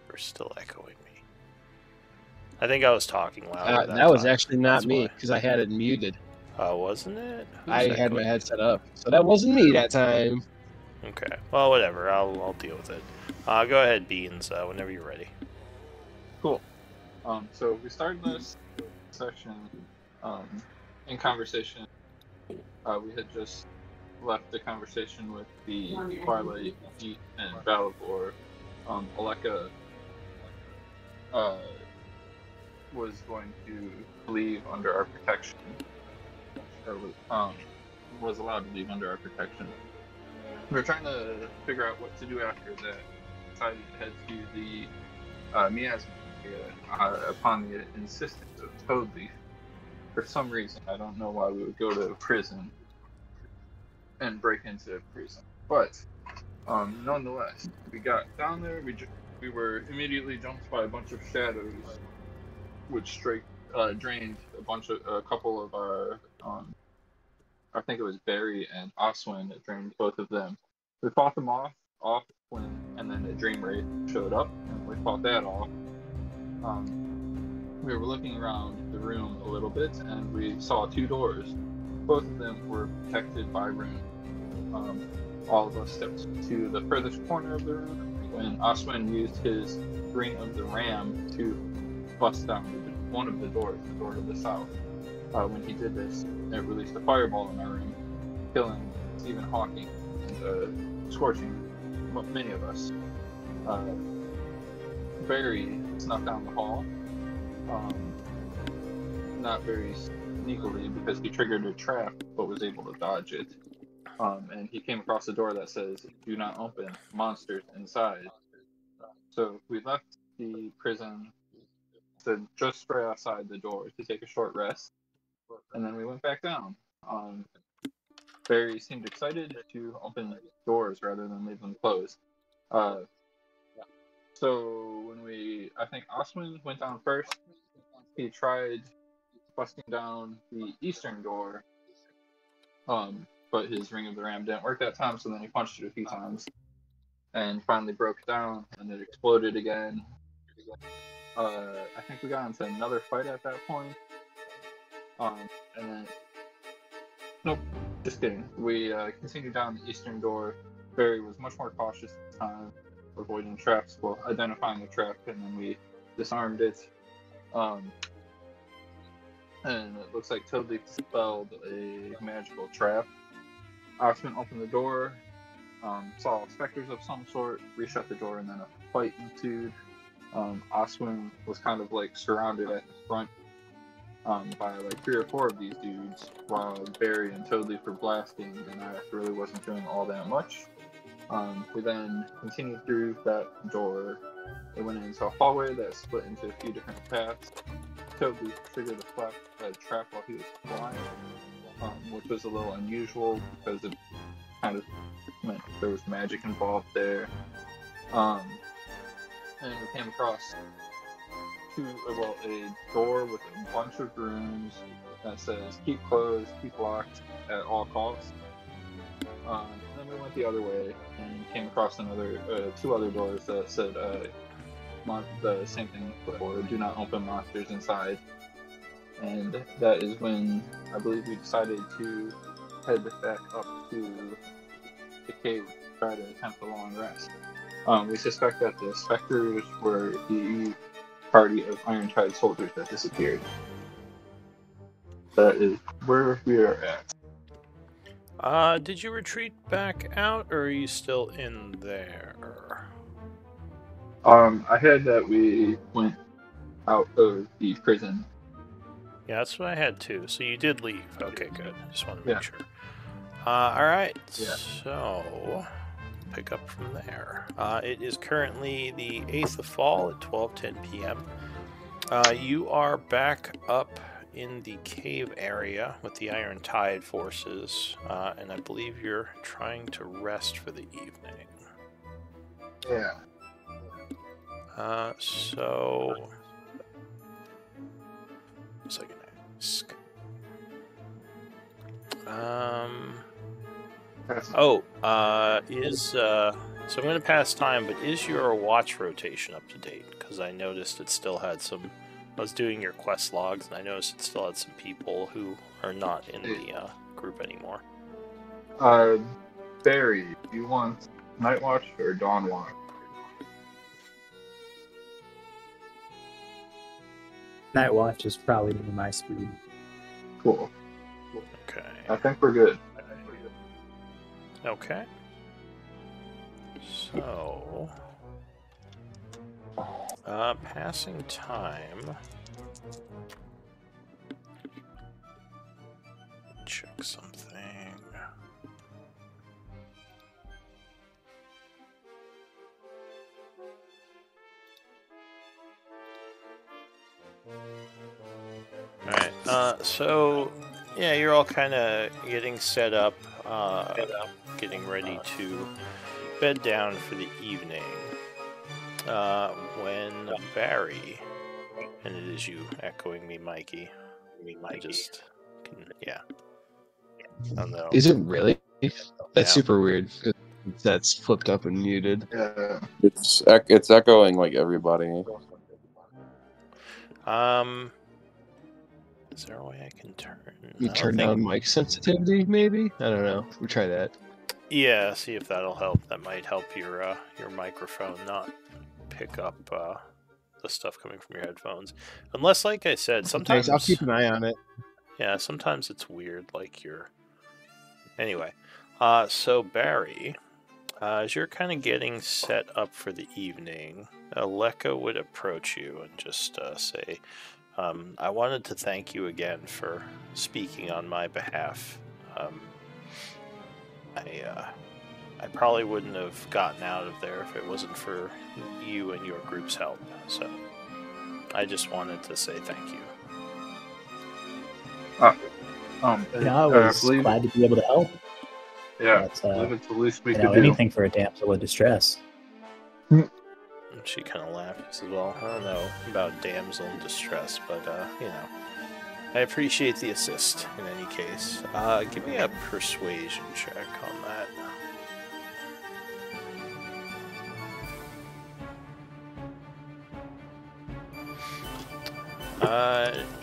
You're still echoing me. I think I was talking louder. That was actually not That's me because I had it muted. Wasn't it? I had my headset up, so that wasn't me that time. Okay. Well, whatever. I'll deal with it. Go ahead, Beans. Whenever you're ready. Cool. So we started this session in conversation. We had just left the conversation with the Twilight, Heat, and Valivor. Aleka was going to leave under our protection, or was allowed to leave under our protection. We were trying to figure out what to do after that. Decided to head to the miasma area upon the insistence of Toadleaf. For some reason, I don't know why we would go to a prison and break into a prison, but nonetheless, we got down there. We were immediately jumped by a bunch of shadows, which drained a couple of our. I think it was Barry and Oswin that drained both of them. We fought them off and then a Dream Wraith showed up, and we fought that off. We were looking around the room a little bit, and we saw two doors. Both of them were protected by rune. All of us stepped to the furthest corner of the room when Oswin used his Ring of the Ram to bust down one of the doors, the door to the south. When he did this, it released a fireball in our room, killing Stephen Hawking and scorching many of us. Barry snuck down the hall, not very sneakily because he triggered a trap but was able to dodge it. And he came across a door that says, "Do not open, monsters inside." So we left the prison just right outside the door to take a short rest, and then we went back down. Barry seemed excited to open doors rather than leave them closed. So I think Oswin went down first. He tried busting down the eastern door, but his Ring of the Ram didn't work that time, so then he punched it a few times and finally broke down, and it exploded again. I think we got into another fight at that point. And then, nope, just kidding. We continued down the eastern door. Barry was much more cautious this time, avoiding traps, identifying the trap, and then we disarmed it. And it looks like Toadleaf dispelled a magical trap. Osman opened the door, saw specters of some sort, reshut the door, and then a fight ensued. Oswin was kind of like surrounded at the front by like 3 or 4 of these dudes, while Barry and Toadleaf were blasting, and I really wasn't doing all that much. We then continued through that door. It went into a hallway that split into a few different paths. Toadleaf triggered a trap while he was flying, which was a little unusual because it kind of meant there was magic involved there. And we came across a door with a bunch of runes that says "Keep closed, keep locked at all costs." Then we went the other way and came across 2 other doors that said the same thing before: "Do not open, monsters inside." And that is when I believe we decided to head back up to the cave to try to attempt a long rest. We suspect that the specters were the party of Iron-Tide soldiers that disappeared. That is where we are at. Did you retreat back out, or are you still in there? I had that we went out of the prison. Yeah, that's what I had too. So you did leave. Okay, good. Just want to make sure. Alright, so pick up from there. It is currently the 8th of fall at 12:10 p.m. You are back up in the cave area with the Iron-Tide forces, and I believe you're trying to rest for the evening. Yeah. So what's I gonna ask? So I'm going to pass time, but is your watch rotation up to date? Because I noticed it still had some... I was doing your quest logs, and I noticed it still had some people who are not in the group anymore. Barry, do you want Night Watch or Dawn Watch? Night Watch is probably near my speed. Cool. Okay. I think we're good. Okay. So... passing time... Check something... Alright, so, yeah, you're all kind of getting set up, getting ready to bed down for the evening, when Barry, and it is you echoing me, Mikey, I just, yeah, I don't know. Is it really? That's Yeah. super weird. That's flipped up and muted. Yeah. It's echoing like everybody. Is there a way I can turn? You turn down mic sensitivity, maybe? I don't know. We'll try that. Yeah, see if that'll help. That might help your microphone not pick up the stuff coming from your headphones. Unless, like I said, sometimes Thanks, I'll keep an eye on it. Yeah, sometimes it's weird, like you're... Anyway, so Barry, as you're kind of getting set up for the evening, Aleka would approach you and just say, I wanted to thank you again for speaking on my behalf. I probably wouldn't have gotten out of there if it wasn't for you and your group's help, so I just wanted to say thank you. I was glad to be able to help. Yeah, But, I believe it's the least we could do. anything for a damsel in distress. And she kind of laughs as well. I don't know about damsel in distress, but, you know, I appreciate the assist in any case. Give me a persuasion check on that.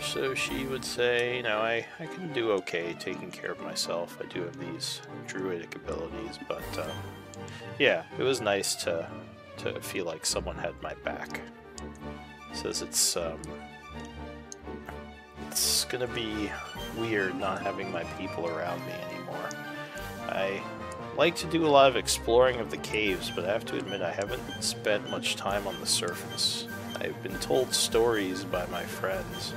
So she would say, you know, I can do okay taking care of myself. I do have these druidic abilities, but, yeah, it was nice to feel like someone had my back. Says it's gonna be weird not having my people around me anymore. I like to do a lot of exploring of the caves, but I have to admit I haven't spent much time on the surface. I've been told stories by my friends,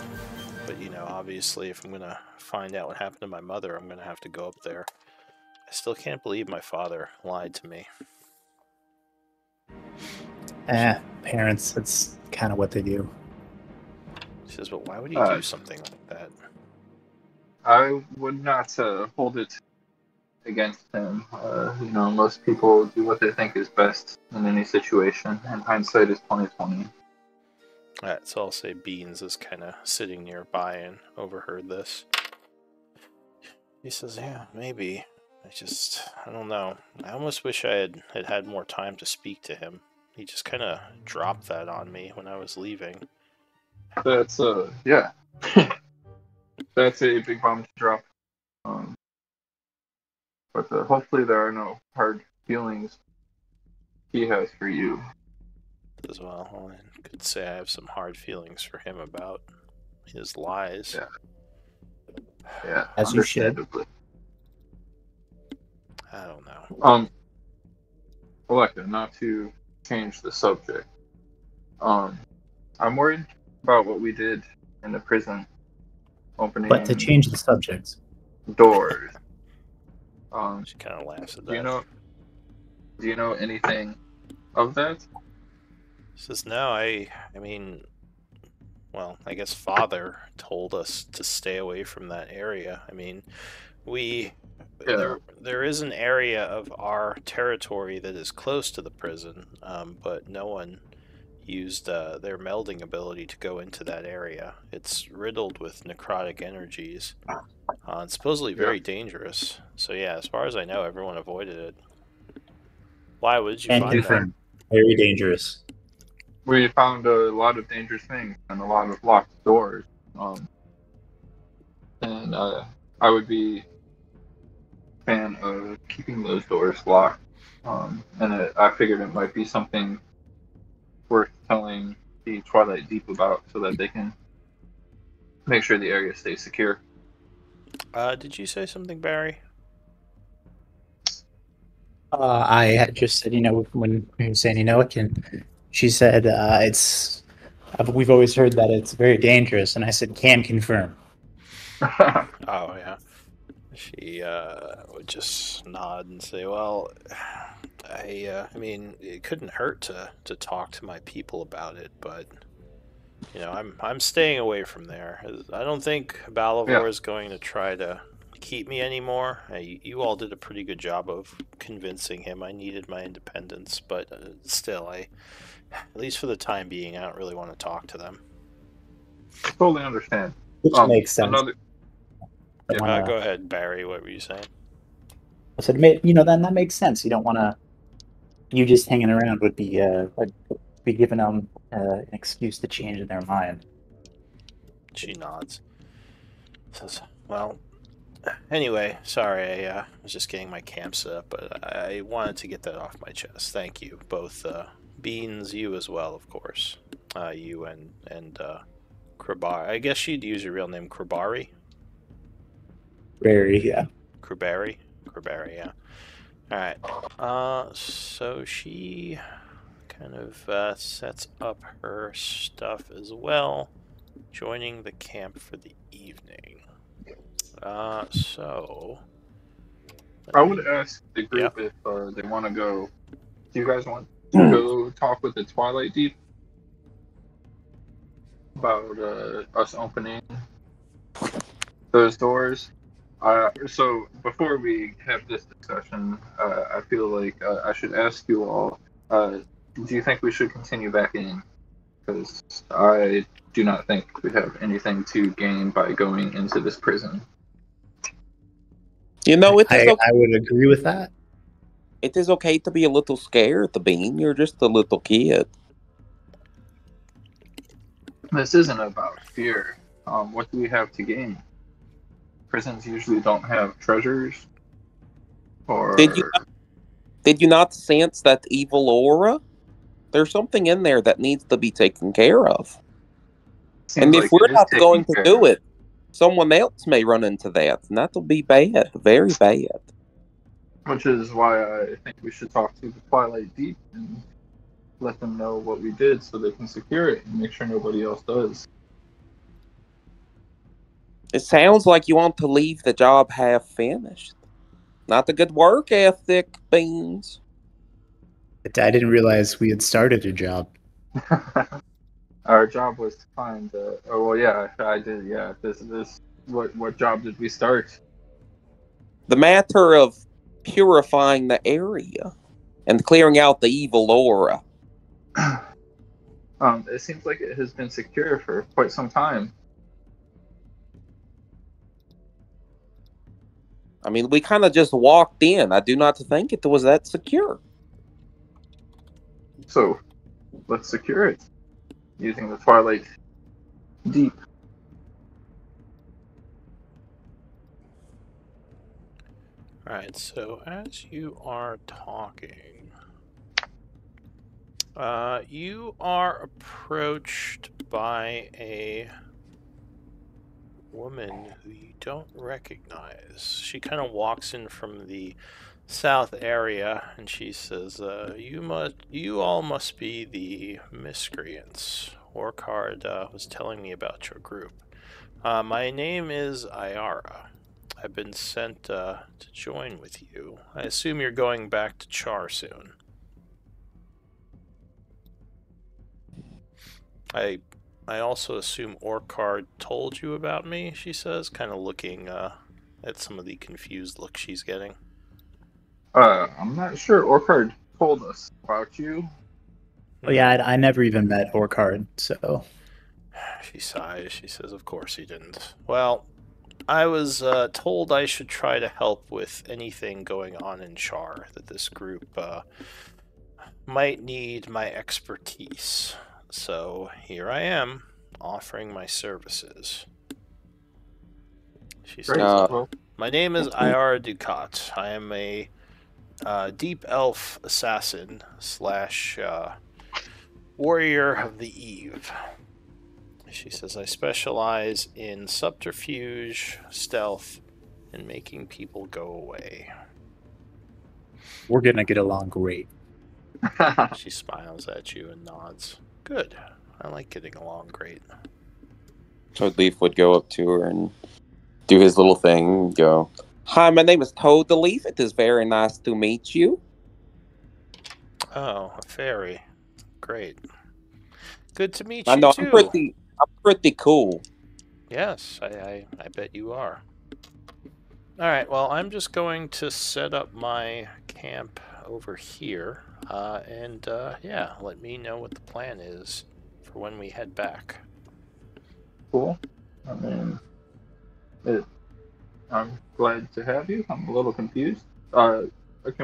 but you know, obviously if I'm gonna find out what happened to my mother, I'm gonna have to go up there. I still can't believe my father lied to me. Parents, that's kind of what they do. She says, but why would he do something like that? I would not hold it against him. You know, most people do what they think is best in any situation, and hindsight is 20/20. Alright, so I'll say Beans is kind of sitting nearby and overheard this. He says, yeah, maybe. I don't know. I almost wish I had more time to speak to him. He just kind of dropped that on me when I was leaving. That's, yeah. That's a big bomb to drop. But hopefully there are no hard feelings he has for you. As well, I could say I have some hard feelings for him about his lies. Yeah, As you should. I don't know. Aleka, not to change the subject. I'm worried about what we did in the prison, opening. But to change the subject. Doors. She kind of laughs at that. Do you know anything of that? She says, no, I mean, well, I guess Father told us to stay away from that area. I mean, there is an area of our territory that is close to the prison, but no one used their melding ability to go into that area. It's riddled with necrotic energies. It's supposedly very dangerous. So yeah, as far as I know, everyone avoided it. Why? What did you And find? confirm. Very dangerous. We found a lot of dangerous things and a lot of locked doors. And I would be a fan of keeping those doors locked. And I figured it might be something worth telling the Twilight Deep about so that they can make sure the area stays secure. Did you say something, Barry? I had just said, when we were saying, she said, we've always heard that it's very dangerous, and I said, can confirm. Oh, yeah. She would just nod and say, "Well, I mean, it couldn't hurt to talk to my people about it, but I'm staying away from there. I don't think Balavor is going to try to keep me anymore. You all did a pretty good job of convincing him I needed my independence, but still, at least for the time being, I don't really want to talk to them." I totally understand. Which makes sense. Go ahead, Barry. What were you saying? I said, then that makes sense. You don't want to. You just hanging around would be giving them an excuse to change their mind. She nods. Says, "Well, anyway, sorry, I was just getting my camp set up, but I wanted to get that off my chest. Thank you, both Beans, you as well, of course. You and Krabari. I guess she'd use your real name, Krabari. Very, yeah. Krabari, yeah. All right. So she kind of sets up her stuff as well, joining the camp for the evening. So I would ask the group if they want to go. Do you guys want to go talk with the Twilight Deep about us opening those doors? So before we have this discussion, I feel like I should ask you all: do you think we should continue back in? Because I do not think we have anything to gain by going into this prison. It is okay. I would agree with that. It is okay to be a little scared, Bean. You're just a little kid. This isn't about fear. What do we have to gain? Prisons usually don't have treasures. Or did you not sense that evil aura? There's something in there that needs to be taken care of. And if we're not going to do it, someone else may run into that, and that'll be bad, very bad. Which is why I think we should talk to the Twilight Deep and let them know what we did so they can secure it and make sure nobody else does. It sounds like you want to leave the job half finished. Not a good work ethic, Beans. I didn't realize we had started a job. Our job was to find. I did. Yeah, this. What job did we start? The matter of purifying the area and clearing out the evil aura. It seems like it has been secure for quite some time. I mean, we kind of just walked in. I do not think it was that secure. So, let's secure it using the Twilight Deep. Alright, so as you are talking, you are approached by a woman who you don't recognize. She kind of walks in from the south area, and she says, you all must be the Miscreants. Orcard was telling me about your group. My name is Ayara. I've been sent to join with you. I assume you're going back to Chaur soon. I also assume Orcard told you about me, she says, kind of looking at some of the confused look she's getting. I'm not sure Orcard told us about you. Well, yeah, I never even met Orcard, so... She sighs. She says, of course he didn't. Well, I was told I should try to help with anything going on in Chaur, that this group might need my expertise. So here I am, offering my services. She says, my name is Iara Ducat. I am a deep elf assassin / warrior of the eve. She says, I specialize in subterfuge, stealth, and making people go away. We're gonna get along great. She smiles at you and nods. Good. I like getting along great. So Leaf would go up to her and do his little thing and go, Hi, my name is Toad the Leaf. It is very nice to meet you. Oh, a fairy. Great. Good to meet I you know, too. I'm pretty cool. Yes, I bet you are. Alright, well, I'm just going to set up my camp over here. Yeah, let me know what the plan is for when we head back. Cool. I mean, I'm glad to have you. I'm a little confused. Can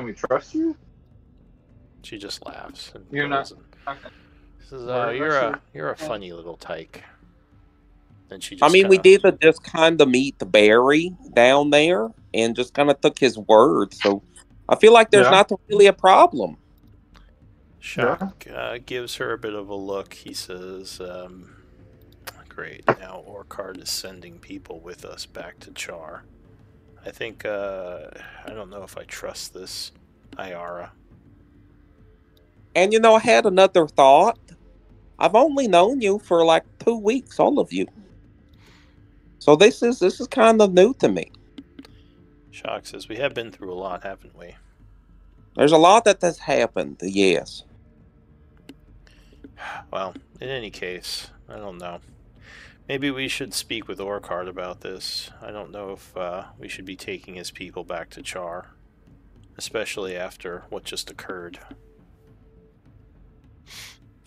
we trust you? She just laughs and You're not. Says, you're a funny little tyke. And she just we did just kind of meet Barry down there and just kind of took his word. So I feel like there's not really a problem. Shock gives her a bit of a look. He says, great. Now Orcard is sending people with us back to Chaur. I think, I don't know if I trust this Iara. And I had another thought. I've only known you for like 2 weeks, all of you. So this is kind of new to me. Shock says, we have been through a lot, haven't we? There's a lot that has happened, yes. Well, in any case, I don't know. Maybe we should speak with Orcard about this. I don't know if we should be taking his people back to Chaur, especially after what just occurred.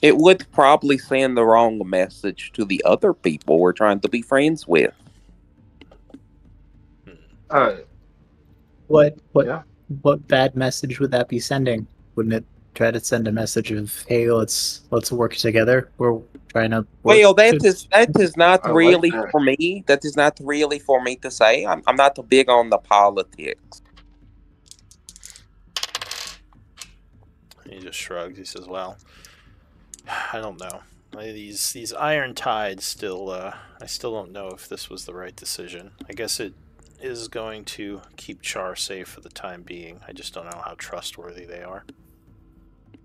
It would probably send the wrong message to the other people we're trying to be friends with. What bad message would that be sending? Wouldn't it try to send a message of, hey, let's work together? We're trying to work. Well, that is not really for me. That is not really for me to say. I'm not big on the politics. He just shrugs. He says, well, I don't know. These iron tides still, I still don't know if this was the right decision. I guess it is going to keep Chaur safe for the time being. I just don't know how trustworthy they are.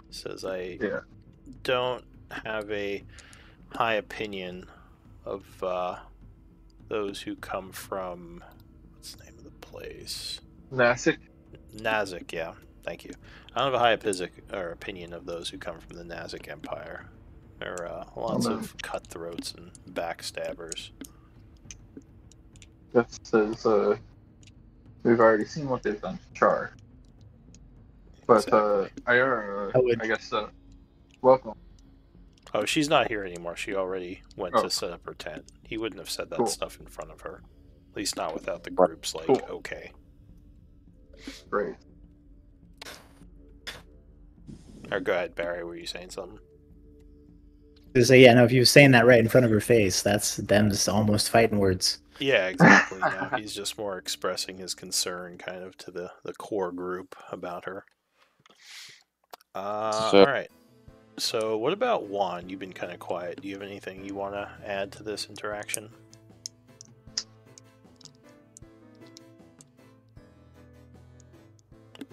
He says, I don't have a high opinion of those who come from, what's the name of the place? Nazik, yeah. Thank you. I don't have a high opinion of those who come from the Nazik Empire. There are lots of cutthroats and backstabbers. That says we've already seen what they've done to Chaur. But exactly. I guess welcome. Oh, she's not here anymore. She already went to set up her tent. He wouldn't have said that stuff in front of her. At least not without the group's okay. Great. Or go ahead, Barry, were you saying something? So yeah, no, if you were saying that right in front of her face, that's them's almost fighting words. Yeah, exactly. No, he's just more expressing his concern kind of to the core group about her. All right. So what about Juan? You've been kind of quiet. Do you have anything you want to add to this interaction?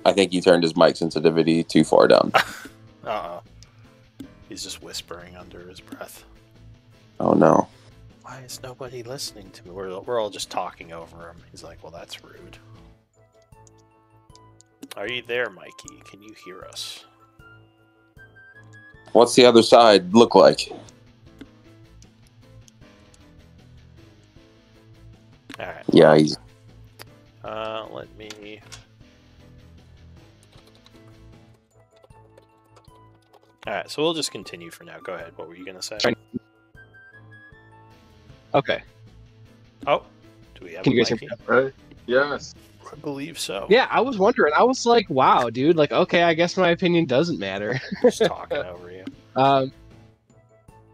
I think he turned his mic sensitivity too far down. Uh-oh. He's just whispering under his breath. Oh, no. Why is nobody listening to me? We're all just talking over him. He's like, well, that's rude. Are you there, Mikey? Can you hear us? What's the other side look like? All right. Yeah, he's... Let me... Alright, so we'll just continue for now. Go ahead. What were you going to say? Okay. Oh, Do we have Can a you guys hear Mikey? me? Right? Yes. I believe so. Yeah, I was wondering. I was like, wow, dude. Like, okay, I guess my opinion doesn't matter. Just talking over you.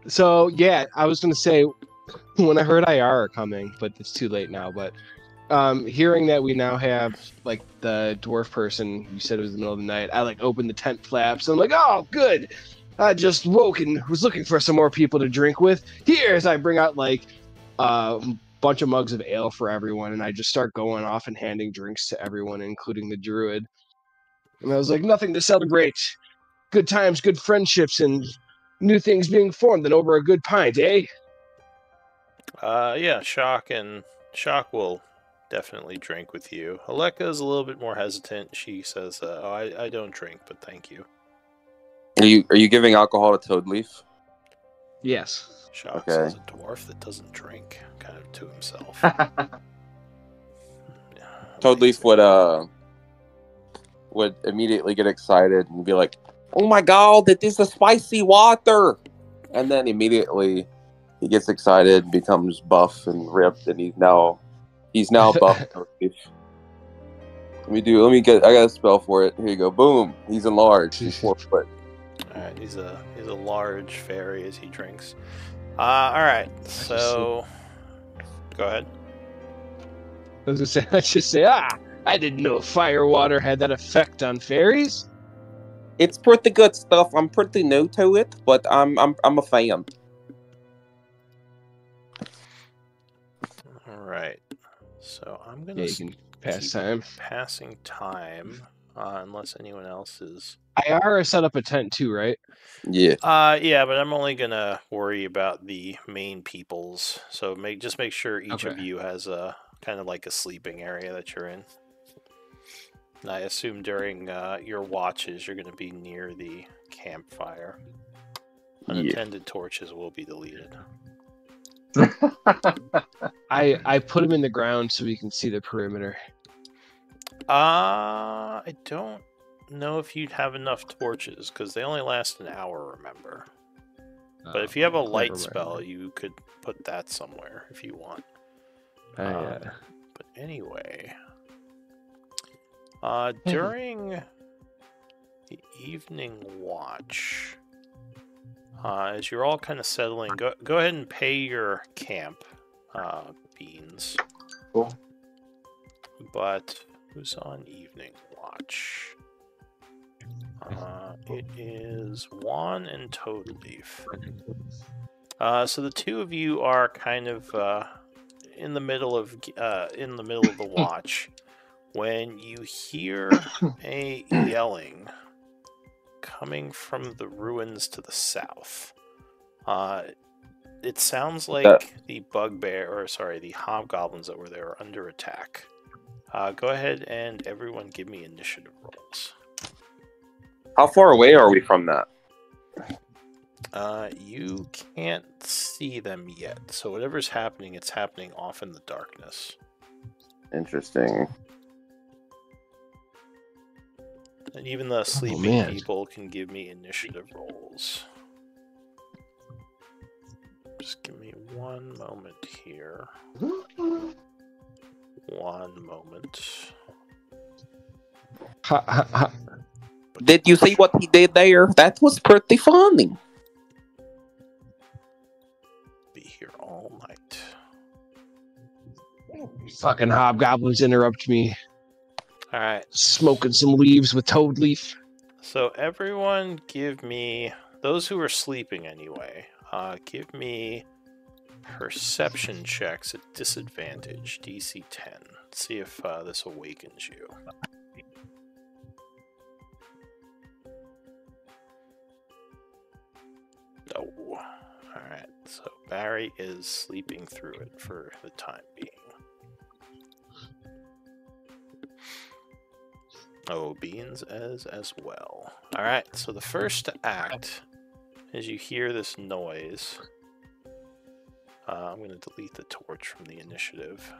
So yeah, I was gonna say when I heard IR coming, but it's too late now. But hearing that we now have like the dwarf person, you said it was the middle of the night. I like opened the tent flaps. And I'm like, oh, good. I just woke and was looking for some more people to drink with. Here's I bring out like a bunch of mugs of ale for everyone, and I just start going off and handing drinks to everyone, including the druid. And I was like, nothing to celebrate. Good times, good friendships, and new things being formed than over a good pint, eh? Yeah, Shock will definitely drink with you. Aleka is a little bit more hesitant. She says, "Oh, I don't drink, but thank you." Are you giving alcohol to Toadleaf? Yes. Shock Okay. says a dwarf that doesn't drink, kind of to himself. Toadleaf would immediately get excited and be like, "Oh my god, it is the spicy water!" And then immediately he gets excited, becomes buff and ripped, and he's now buff. Toadleaf. I got a spell for it. Here you go. Boom. He's enlarged. He's 4 foot. Alright, he's a large fairy as he drinks. Alright, so go ahead. I was gonna say, let's just say, I didn't know fire water had that effect on fairies. It's pretty good stuff. I'm pretty new to it, but I'm a fan. Alright. So I'm gonna Pass time. passing time, unless anyone else is. IR set up a tent too, right? Yeah. Yeah, but I'm only gonna worry about the main peoples. So just make sure each of you has a kind of like a sleeping area that you're in. And I assume during your watches you're gonna be near the campfire. Unattended torches will be deleted. I put them in the ground so we can see the perimeter. I don't know if you'd have enough torches because they only last an hour, remember? But if you have a light spell, you could put that somewhere if you want. But anyway, during the evening watch, as you're all kind of settling, go ahead and pay your camp beans. Cool. But who's on evening watch? It is Juan and Toadleaf. So the two of you are kind of in the middle of the watch when you hear a yelling coming from the ruins to the south. It sounds like the the hobgoblins that were there are under attack. Go ahead and everyone give me initiative rolls. How far away are we from that? You can't see them yet, so whatever's happening, it's happening off in the darkness. Interesting. And even the sleeping people can give me initiative rolls. Just give me one moment here. One moment. Did you see what he did there? That was pretty funny. Be here all night. Fucking hobgoblins interrupt me. Alright. Smoking some leaves with Toadleaf. So everyone give me, those who are sleeping anyway, give me perception checks at disadvantage, DC 10. Let's see if this awakens you. Oh, alright. So Barry is sleeping through it for the time being. Oh, Beans as well. Alright, so the first act is you hear this noise. I'm going to delete the torch from the initiative.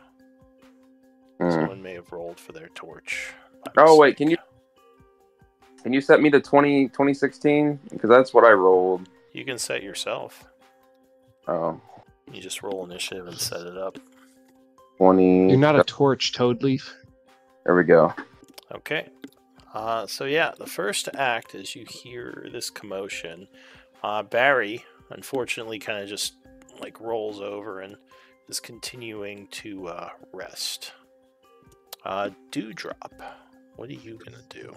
Someone may have rolled for their torch. Oh, wait, can you set me to 2016? Because that's what I rolled. You can set yourself. Oh. You just roll initiative and set it up. 20. You're not a torch, Toadleaf. There we go. Okay. So yeah, the first act as you hear this commotion, Barry unfortunately kind of just like rolls over and is continuing to rest. Dewdrop, what are you gonna do?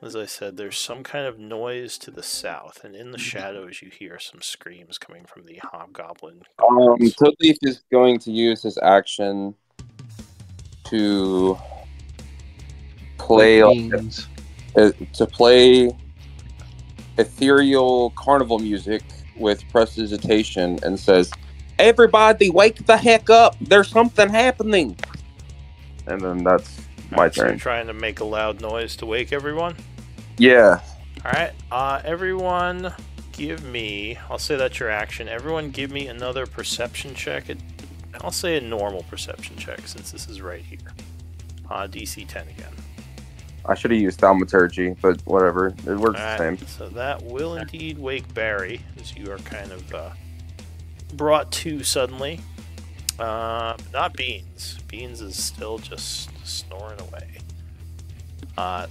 As I said, there's some kind of noise to the south, and in the shadows you hear some screams coming from the hobgoblin guards. Toadleaf is going to use his action to play ethereal carnival music with prestidigitation and says, "Everybody wake the heck up, there's something happening." And then that's my So you're turn. trying to make a loud noise to wake everyone? Yeah. Alright, everyone give me, I'll say that's your action, everyone give me another perception check. I'll say a normal perception check since this is right here. DC 10 again. I should have used thaumaturgy, but whatever. It works the same. So that will indeed wake Barry, as you are kind of brought to suddenly. Not Beans. Beans is still just snoring away.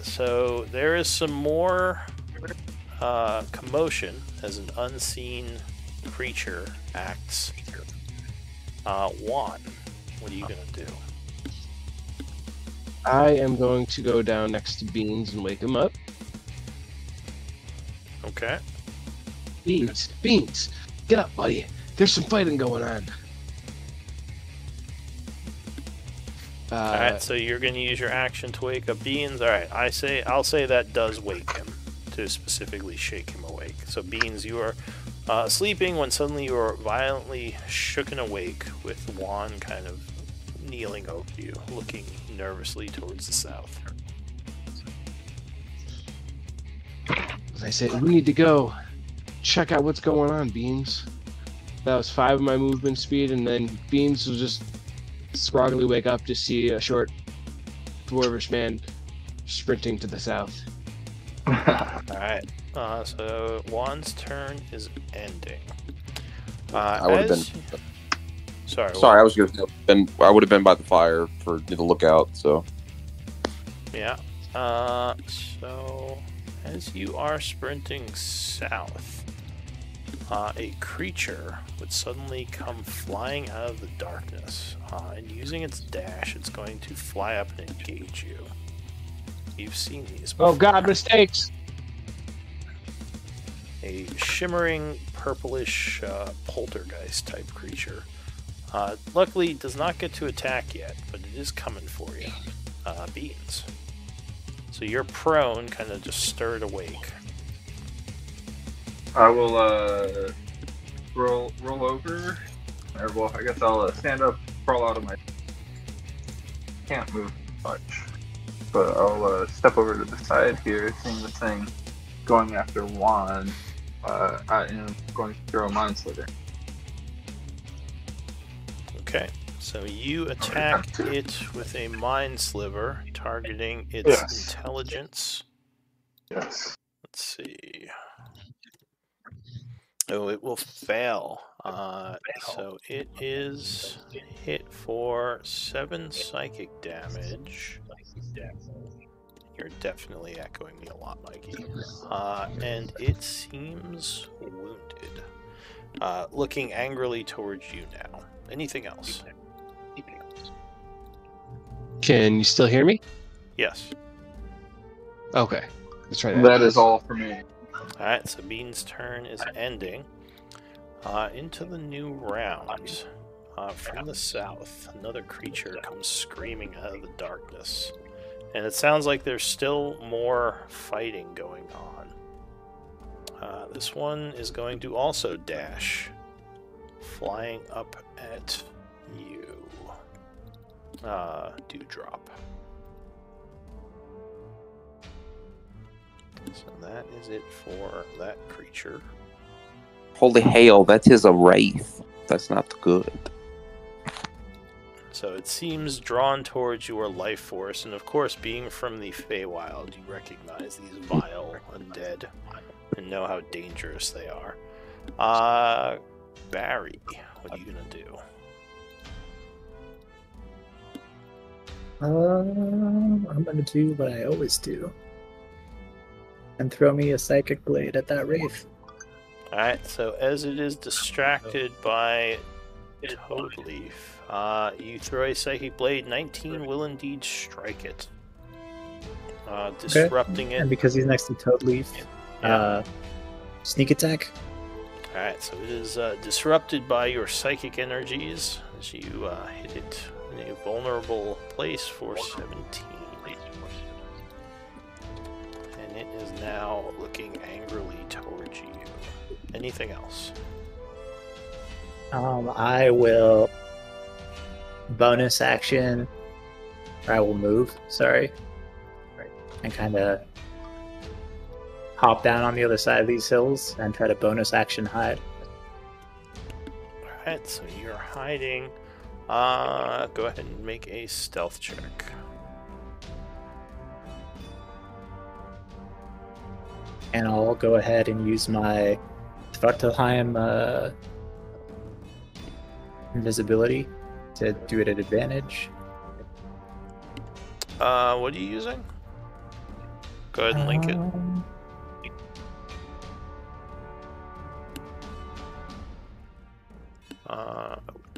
So there is some more commotion as an unseen creature acts. Juan, what are you going to do? I am going to go down next to Beans and wake him up. Okay. Beans, get up, buddy. There's some fighting going on. Alright, so you're going to use your action to wake up Beans. Alright, I'll say that does wake him, to specifically shake him awake. So Beans, you are sleeping when suddenly you are violently shooken awake with Juan kind of kneeling over you, looking nervously towards the south. As I say, we need to go check out what's going on, Beans. That was 5 of my movement speed, and then Beans will just scroggily wake up to see a short dwarvish man sprinting to the south. Alright, so Juan's turn is ending. I would have been. Sorry, I was going to. I would have been by the fire for the lookout. So. Yeah. So as you are sprinting south, a creature would suddenly come flying out of the darkness, and using its dash, it's going to fly up and engage you. You've seen these before. Oh God, mistakes! A shimmering, purplish poltergeist type creature. Luckily, it does not get to attack yet, but it is coming for you. Beans. So you're prone, kind of just stirred awake. I will roll over. Or, well, I guess I'll stand up, crawl out of my. Can't move much, but I'll step over to the side here, seeing the thing going after Juan. I am going to throw a mind sliver. Okay, so you attack it with a mind sliver, targeting its intelligence. Yes. Let's see. Oh, it will fail. So it is hit for 7 psychic damage. You're definitely echoing me a lot, Mikey. And it seems wounded. Looking angrily towards you now. Anything else? Can you still hear me? Yes. Okay. Let's try that. That is all for me. Alright, so Bean's turn is ending. Into the new round. From the south, another creature comes screaming out of the darkness. And it sounds like there's still more fighting going on. This one is going to also dash, flying up at you. Dewdrop. So that is it for that creature. Holy hail, that is a wraith. That's not good. So it seems drawn towards your life force, and of course, being from the Feywild, you recognize these vile undead and know how dangerous they are. Barry, what are you gonna do? I'm gonna do what I always do. And throw me a psychic blade at that wraith. Alright, so as it is distracted by Toad Leaf, you throw a psychic blade. 19 will indeed strike it. Disrupting it. And because he's next to Toad Leaf, sneak attack. Alright, so it is disrupted by your psychic energies as you hit it in a vulnerable place for 17. And it is now looking angrily towards you. Anything else? I will bonus action, or I will move, sorry, and kind of hop down on the other side of these hills and try to bonus action hide. Alright, so you're hiding. Go ahead and make a stealth check. And I'll go ahead and use my Svartalheim invisibility to do it at advantage. What are you using? Go ahead and link it.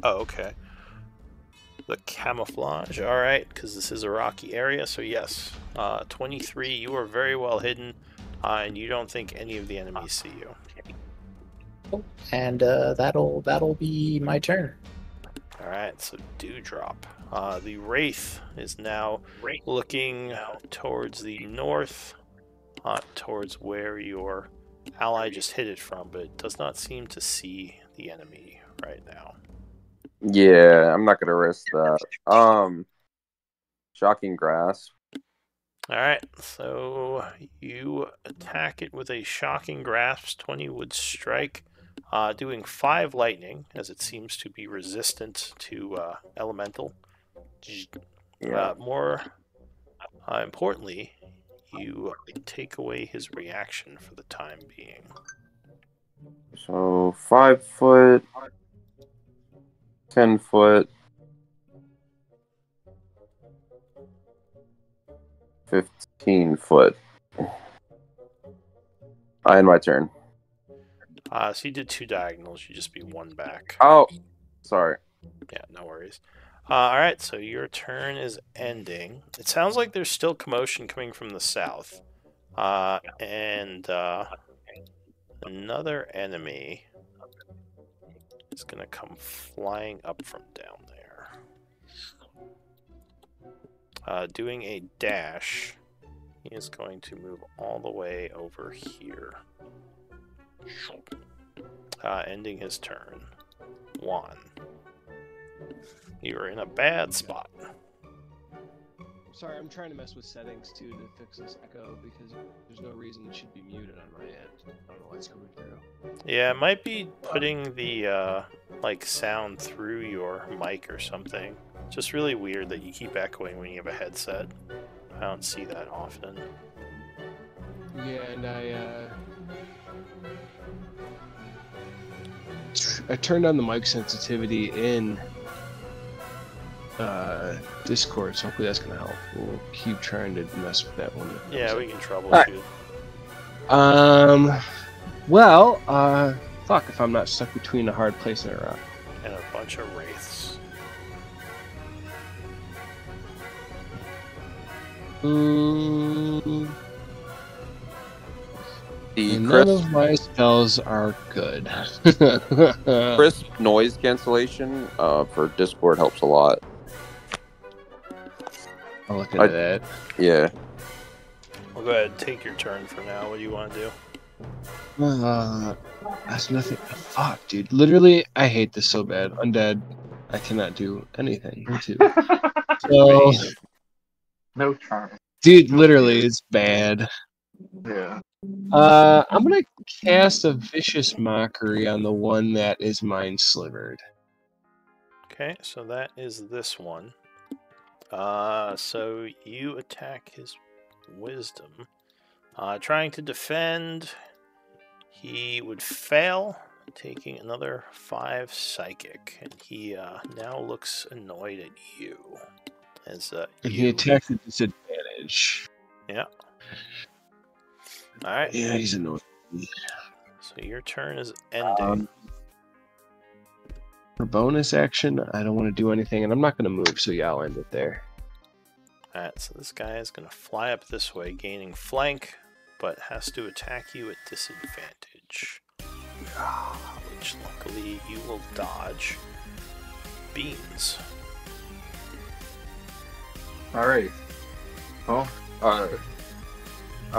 Oh, okay. The camouflage, alright, because this is a rocky area, so yes. 23, you are very well hidden, and you don't think any of the enemies see you. And that'll be my turn. Alright, so Dewdrop. The Wraith is now looking towards the north, towards where your ally just hit it from, but it does not seem to see the enemy right now. Yeah, I'm not gonna risk that. Shocking Grasp. Alright, so you attack it with a Shocking Grasp. 20 would strike, doing 5 lightning, as it seems to be resistant to elemental. More importantly, you take away his reaction for the time being. So 5 foot, 10 foot, 15 foot. I end my turn. So you did 2 diagonals, you just be 1 back. Oh, sorry. Yeah, no worries. Alright, so your turn is ending. It sounds like there's still commotion coming from the south. And another enemy is going to come flying up from down there. Doing a dash, he is going to move all the way over here. Ending his turn. 1. You are in a bad spot. Sorry, I'm trying to mess with settings too to fix this echo because there's no reason it should be muted on my end. I don't know why it's coming through. Yeah, it might be putting the like sound through your mic or something. It's just really weird that you keep echoing when you have a headset. I don't see that often. Yeah, and I turned on the mic sensitivity in Discord, so hopefully that's gonna help. We'll keep trying to mess with that one. Yeah, we can troubleshoot. Well, fuck if I'm not stuck between a hard place and a rock. And a bunch of wraiths. None of my spells are good. Crisp noise cancellation for Discord helps a lot. I'll look into that. Yeah. Well, go ahead and take your turn for now. What do you want to do? That's nothing. Fuck, dude. Literally, I hate this so bad. Undead, I cannot do anything to. So, No charm. dude, literally, it's bad. Yeah. I'm gonna cast a vicious mockery on the one that is mind slivered. Okay, so that is this one. So you attack his wisdom. Trying to defend, he would fail, taking another 5 psychic, and he now looks annoyed at you. As And he attacks at disadvantage. Yeah. All right. Yeah, he's annoying. So your turn is ending. For bonus action, I don't want to do anything, and I'm not going to move, so yeah, I'll end it there. All right, so this guy is going to fly up this way, gaining flank, but has to attack you at disadvantage. Which luckily you will dodge. Beans. Alright. Well, I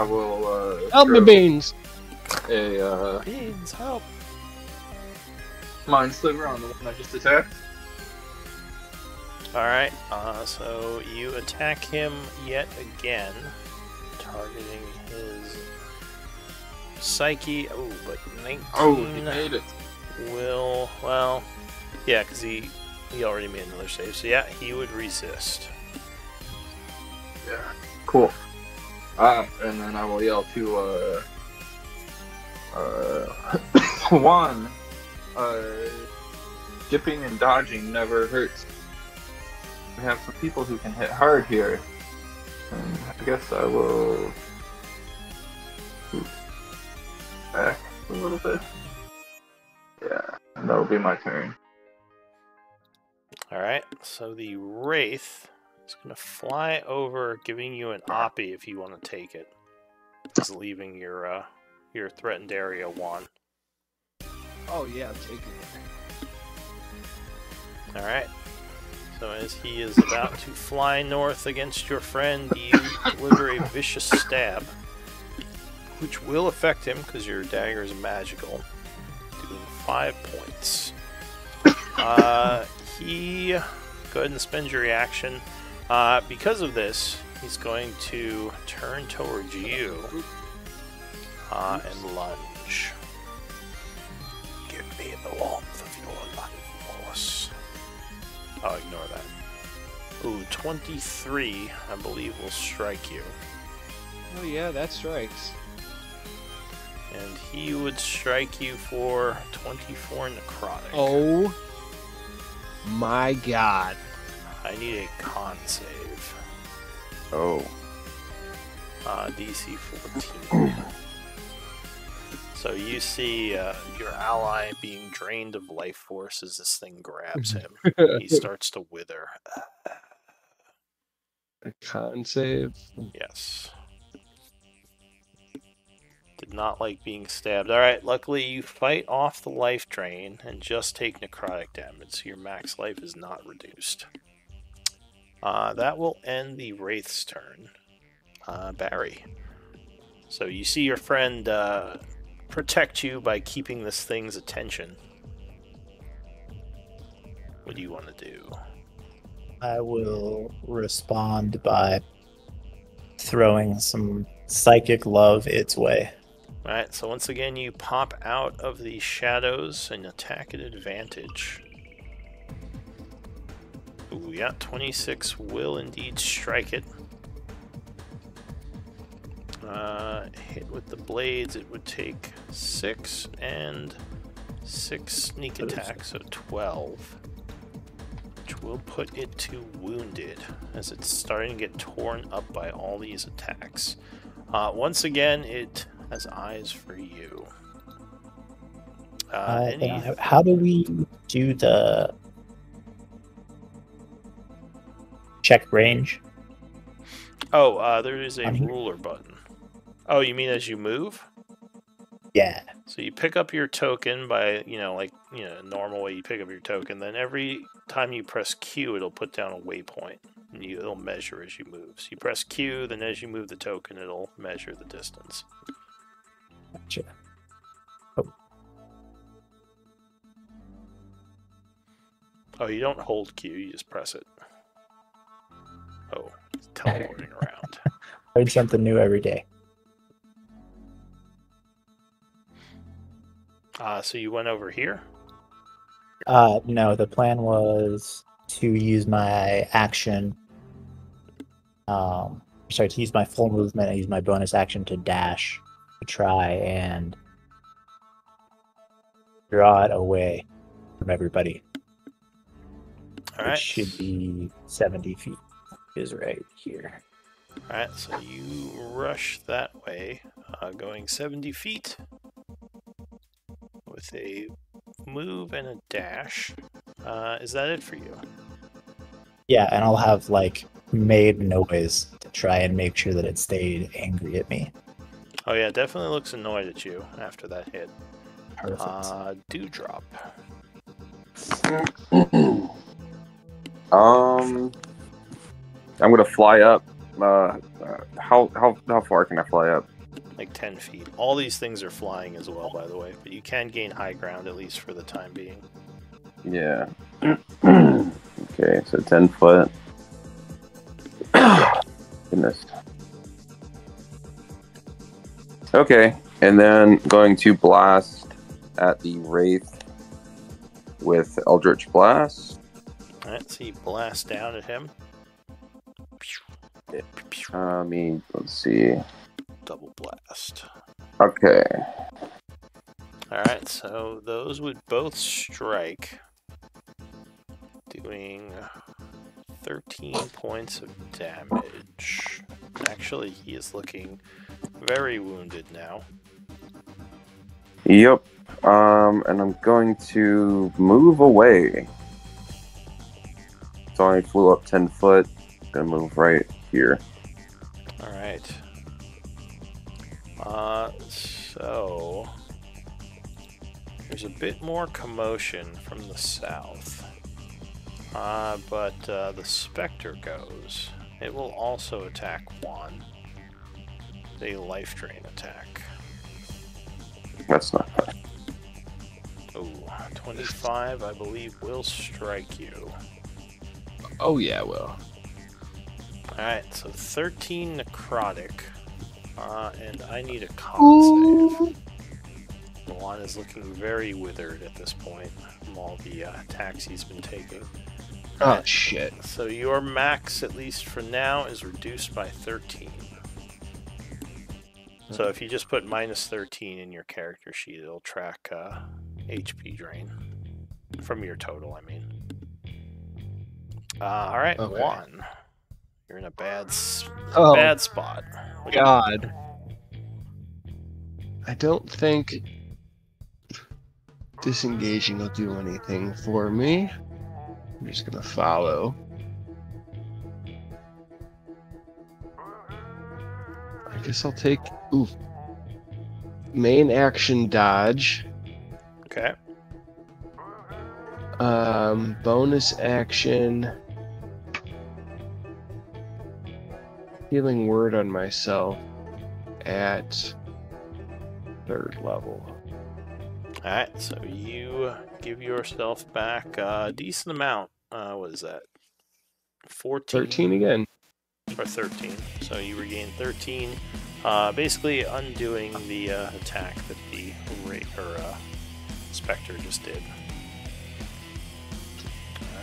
will, Help me, Beans! Beans, help! Mind Sliver on the one I just attacked. Alright, so you attack him yet again, targeting his psyche. Oh, but 19 he made it. will, well, yeah, because he already made another save, so yeah, he would resist. Yeah, cool. And then I will yell to, Juan, dipping and dodging never hurts. We have some people who can hit hard here. And I guess I will back a little bit. Yeah, and that'll be my turn. Alright, so the Wraith is going to fly over, giving you an Oppie if you want to take it. It's leaving your threatened area 1. Oh, yeah, I'm taking it. Alright, so as he is about to fly north against your friend, you deliver a vicious stab, which will affect him because your dagger is magical, doing 5 points. Go ahead and spend your reaction. Because of this, he's going to turn towards you and lunge. Give me the warmth of your life force. Oh, ignore that. Ooh, 23, I believe, will strike you. Oh, yeah, that strikes. And he would strike you for 24 necrotic. Oh, my God. I need a con save. Oh. DC 14. So you see your ally being drained of life force as this thing grabs him. He starts to wither. A con save? Yes. Did not like being stabbed. Alright, luckily you fight off the life drain and just take necrotic damage, so your max life is not reduced. That will end the Wraith's turn. Barry. So you see your friend protect you by keeping this thing's attention. What do you want to do? I will respond by throwing some psychic love its way. Alright, so once again you pop out of the shadows and attack at advantage. Ooh, yeah, 26 will indeed strike it. Hit with the blades, it would take 6 and 6 sneak attack, so 12. Which will put it to wounded, as it's starting to get torn up by all these attacks. Once again, it has eyes for you. How do we do the check range? Oh, there is a ruler button. Oh, you mean as you move? Yeah. So you pick up your token by, normal way you pick up your token. Then every time you press Q, it'll put down a waypoint. And it'll measure as you move. So you press Q, then as you move the token, it'll measure the distance. Gotcha. Oh, you don't hold Q, you just press it. Oh, it's teleporting around. Learn something new every day. So you went over here? No, the plan was to use my action. To use my full movement and use my bonus action to dash to try and draw it away from everybody. All right. Which should be 70 feet. is right here. Alright, so you rush that way, going 70 feet with a move and a dash. Is that it for you? Yeah, and I'll have like made noise to try and make sure that it stayed angry at me. Oh yeah, definitely looks annoyed at you after that hit. Perfect. Dewdrop. I'm gonna fly up. How far can I fly up? Like 10 feet. All these things are flying as well, by the way, but you can gain high ground at least for the time being. Yeah. Okay, so 10 foot. Goodness. Okay, and then going to blast at the Wraith with Eldritch Blast. Alright, so you blast down at him. Let's see. Double blast. Okay. Alright, so those would both strike, doing 13 points of damage. Actually, he is looking very wounded now. Yep. And I'm going to move away. So I flew up 10 foot. Gonna move right here. Alright. So there's a bit more commotion from the south. But the Spectre goes. It will also attack Juan. A life drain attack. That's not bad. Oh, 25, I believe, will strike you. Oh yeah, well. Alright, so 13 necrotic. And I need a con save. Juan is looking very withered at this point from all the attacks he's been taking. Oh shit. So your max, at least for now, is reduced by 13. So if you just put minus 13 in your character sheet, it'll track HP drain. From your total, I mean. Alright, Okay. Juan. You're in a bad Oh, bad spot. God. I don't think disengaging will do anything for me. I'm just gonna follow. I guess I'll take main action dodge. Okay. Bonus action healing word on myself at 3rd level. Alright, so you give yourself back a decent amount. What is that? 14? 13 again. Or 13. So you regain 13. Basically undoing the attack that the Spectre just did.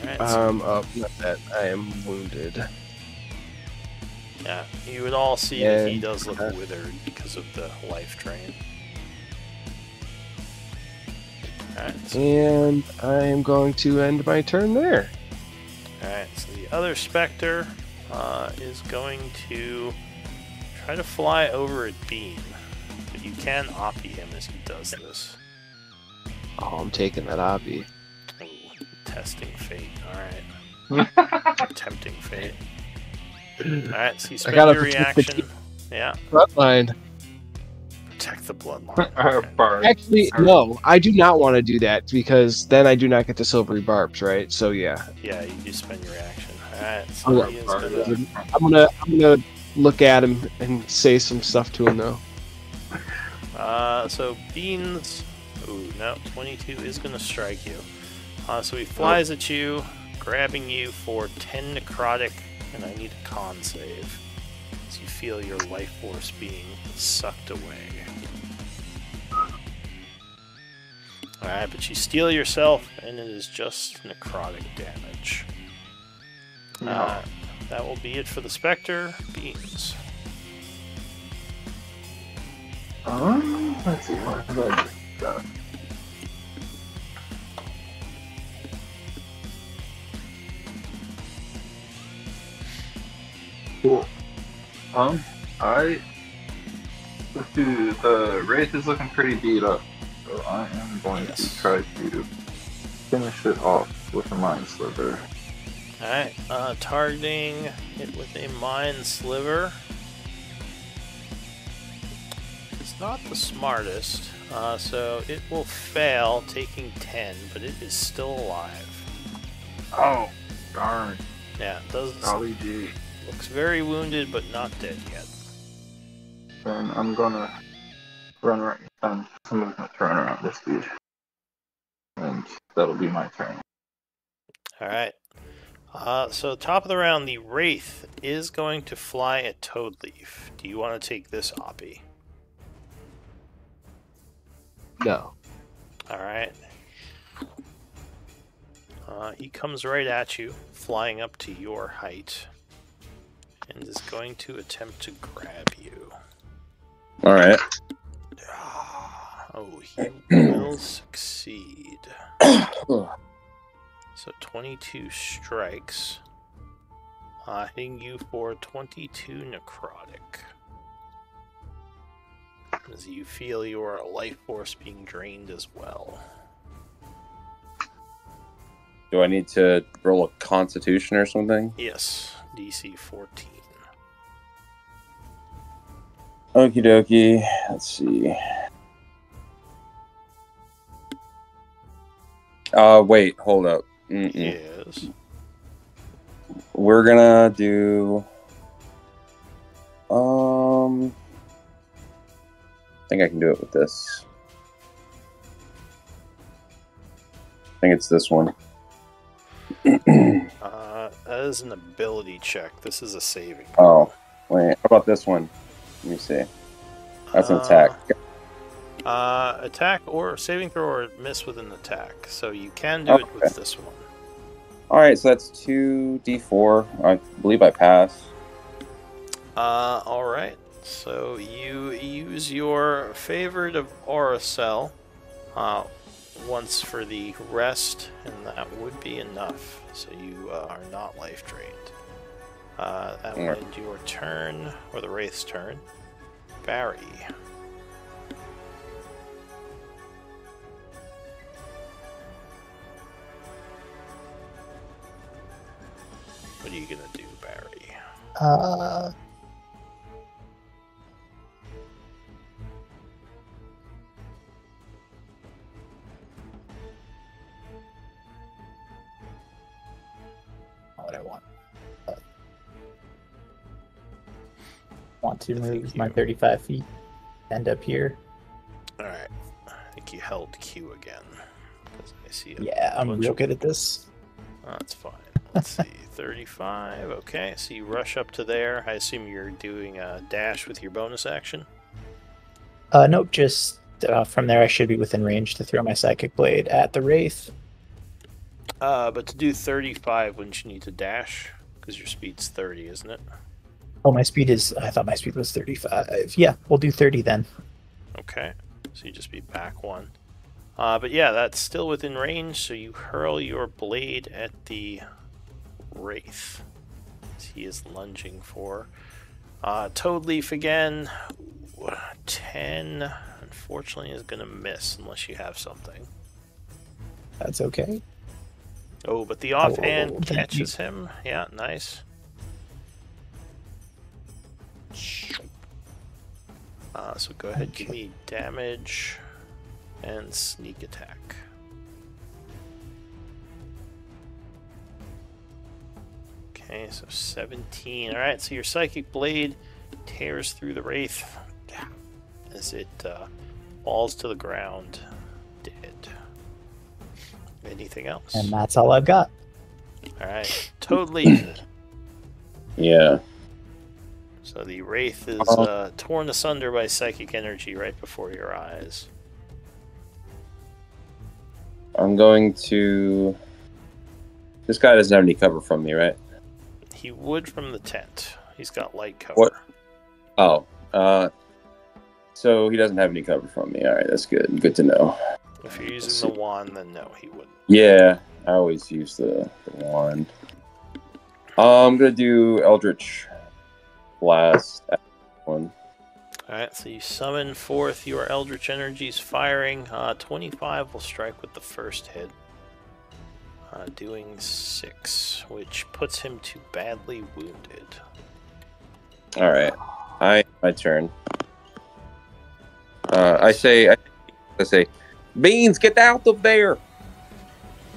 Alright. Not that. I am wounded. Yeah, you would all see that he does look withered because of the life drain. Alright. And I am going to end my turn there. Alright, so the other Spectre is going to try to fly over at Bean. But you can oppie him as he does this. Oh, I'm taking that obby. Ooh, testing fate, alright. Tempting fate. Alright, so you spend your reaction. Yeah. Frontline. Protect the bloodline. Bard. Actually, no, I do not want to do that because then I do not get the silvery barbs, right? So yeah. Yeah, you just spend your reaction. Alright, so he is gonna... I'm gonna look at him and say some stuff to him though. So Beans... Ooh, no, 22 is gonna strike you. So he flies at you, grabbing you for 10 necrotic, and I need a con save. As you feel your life force being sucked away. Alright, but you steal yourself, and it is just necrotic damage. That will be it for the Spectre. Beans. Let's see. What have I done? Cool. Let's do, the Wraith is looking pretty beat up, so I am going to try to finish it off with a Mind Sliver. Alright, targeting it with a Mind Sliver. It's not the smartest, so it will fail, taking 10, but it is still alive. Oh, darn. Yeah, it does. Golly gee. Looks very wounded, but not dead yet. And I'm gonna run around. Someone's gonna run around this dude, and that'll be my turn. All right. So top of the round, the Wraith is going to fly at Toadleaf. Do you want to take this, Oppie? No. All right. He comes right at you, flying up to your height, and is going to attempt to grab you. All right. Oh, he will succeed. So 22 strikes, hitting you for 22 necrotic. As you feel your life force being drained as well. Do I need to roll a Constitution or something? Yes, DC 14. Okie dokie. Let's see. Wait, hold up. Yes. We're gonna do. I think I can do it with this. I think it's this one. That is an ability check. This is a saving. Oh, wait. How about this one? Let me see. That's an attack. Attack or saving throw or miss with an attack. So you can do it with this one. Alright, so that's 2d4. I believe I pass. Alright. So you use your favorite of Aura Cell once for the rest, and that would be enough. So you are not life drained. That would end your turn, or the Wraith's turn. Barry. What are you gonna do, Barry? What I want. Want to move my 35 feet, end up here. Alright. I think you held Q again. Because I see Yeah, I'm real good at this. That's fine. Let's see. 35. Okay, so you rush up to there. I assume you're doing a dash with your bonus action? Nope, just from there I should be within range to throw my Psychic Blade at the Wraith. But to do 35, wouldn't you need to dash? Because your speed's 30, isn't it? Oh, my speed is... I thought my speed was 35. Yeah, we'll do 30 then. Okay, so you just be back one. But yeah, that's still within range, so you hurl your blade at the Wraith. As he is lunging for. Toadleaf again. 10, unfortunately, is going to miss unless you have something. That's okay. Oh, but the offhand catches him. Yeah, nice. So go ahead, give me damage and sneak attack. Okay, so 17. Alright, so your Psychic Blade tears through the Wraith as it falls to the ground, dead. Anything else? And that's all I've got. Alright, totally. Yeah. So the Wraith is torn asunder by psychic energy right before your eyes. I'm going to... This guy doesn't have any cover from me, right? He would from the tent. He's got light cover. What? Oh. So he doesn't have any cover from me. Alright, that's good. Good to know. If you're using the wand, then no, he wouldn't. Yeah, I always use the wand. I'm going to do Eldritch blast one. Alright, so you summon forth your Eldritch Energies firing. 25 will strike with the first hit. Doing 6, which puts him to badly wounded. Alright. My turn. I say, Beans, get out of there!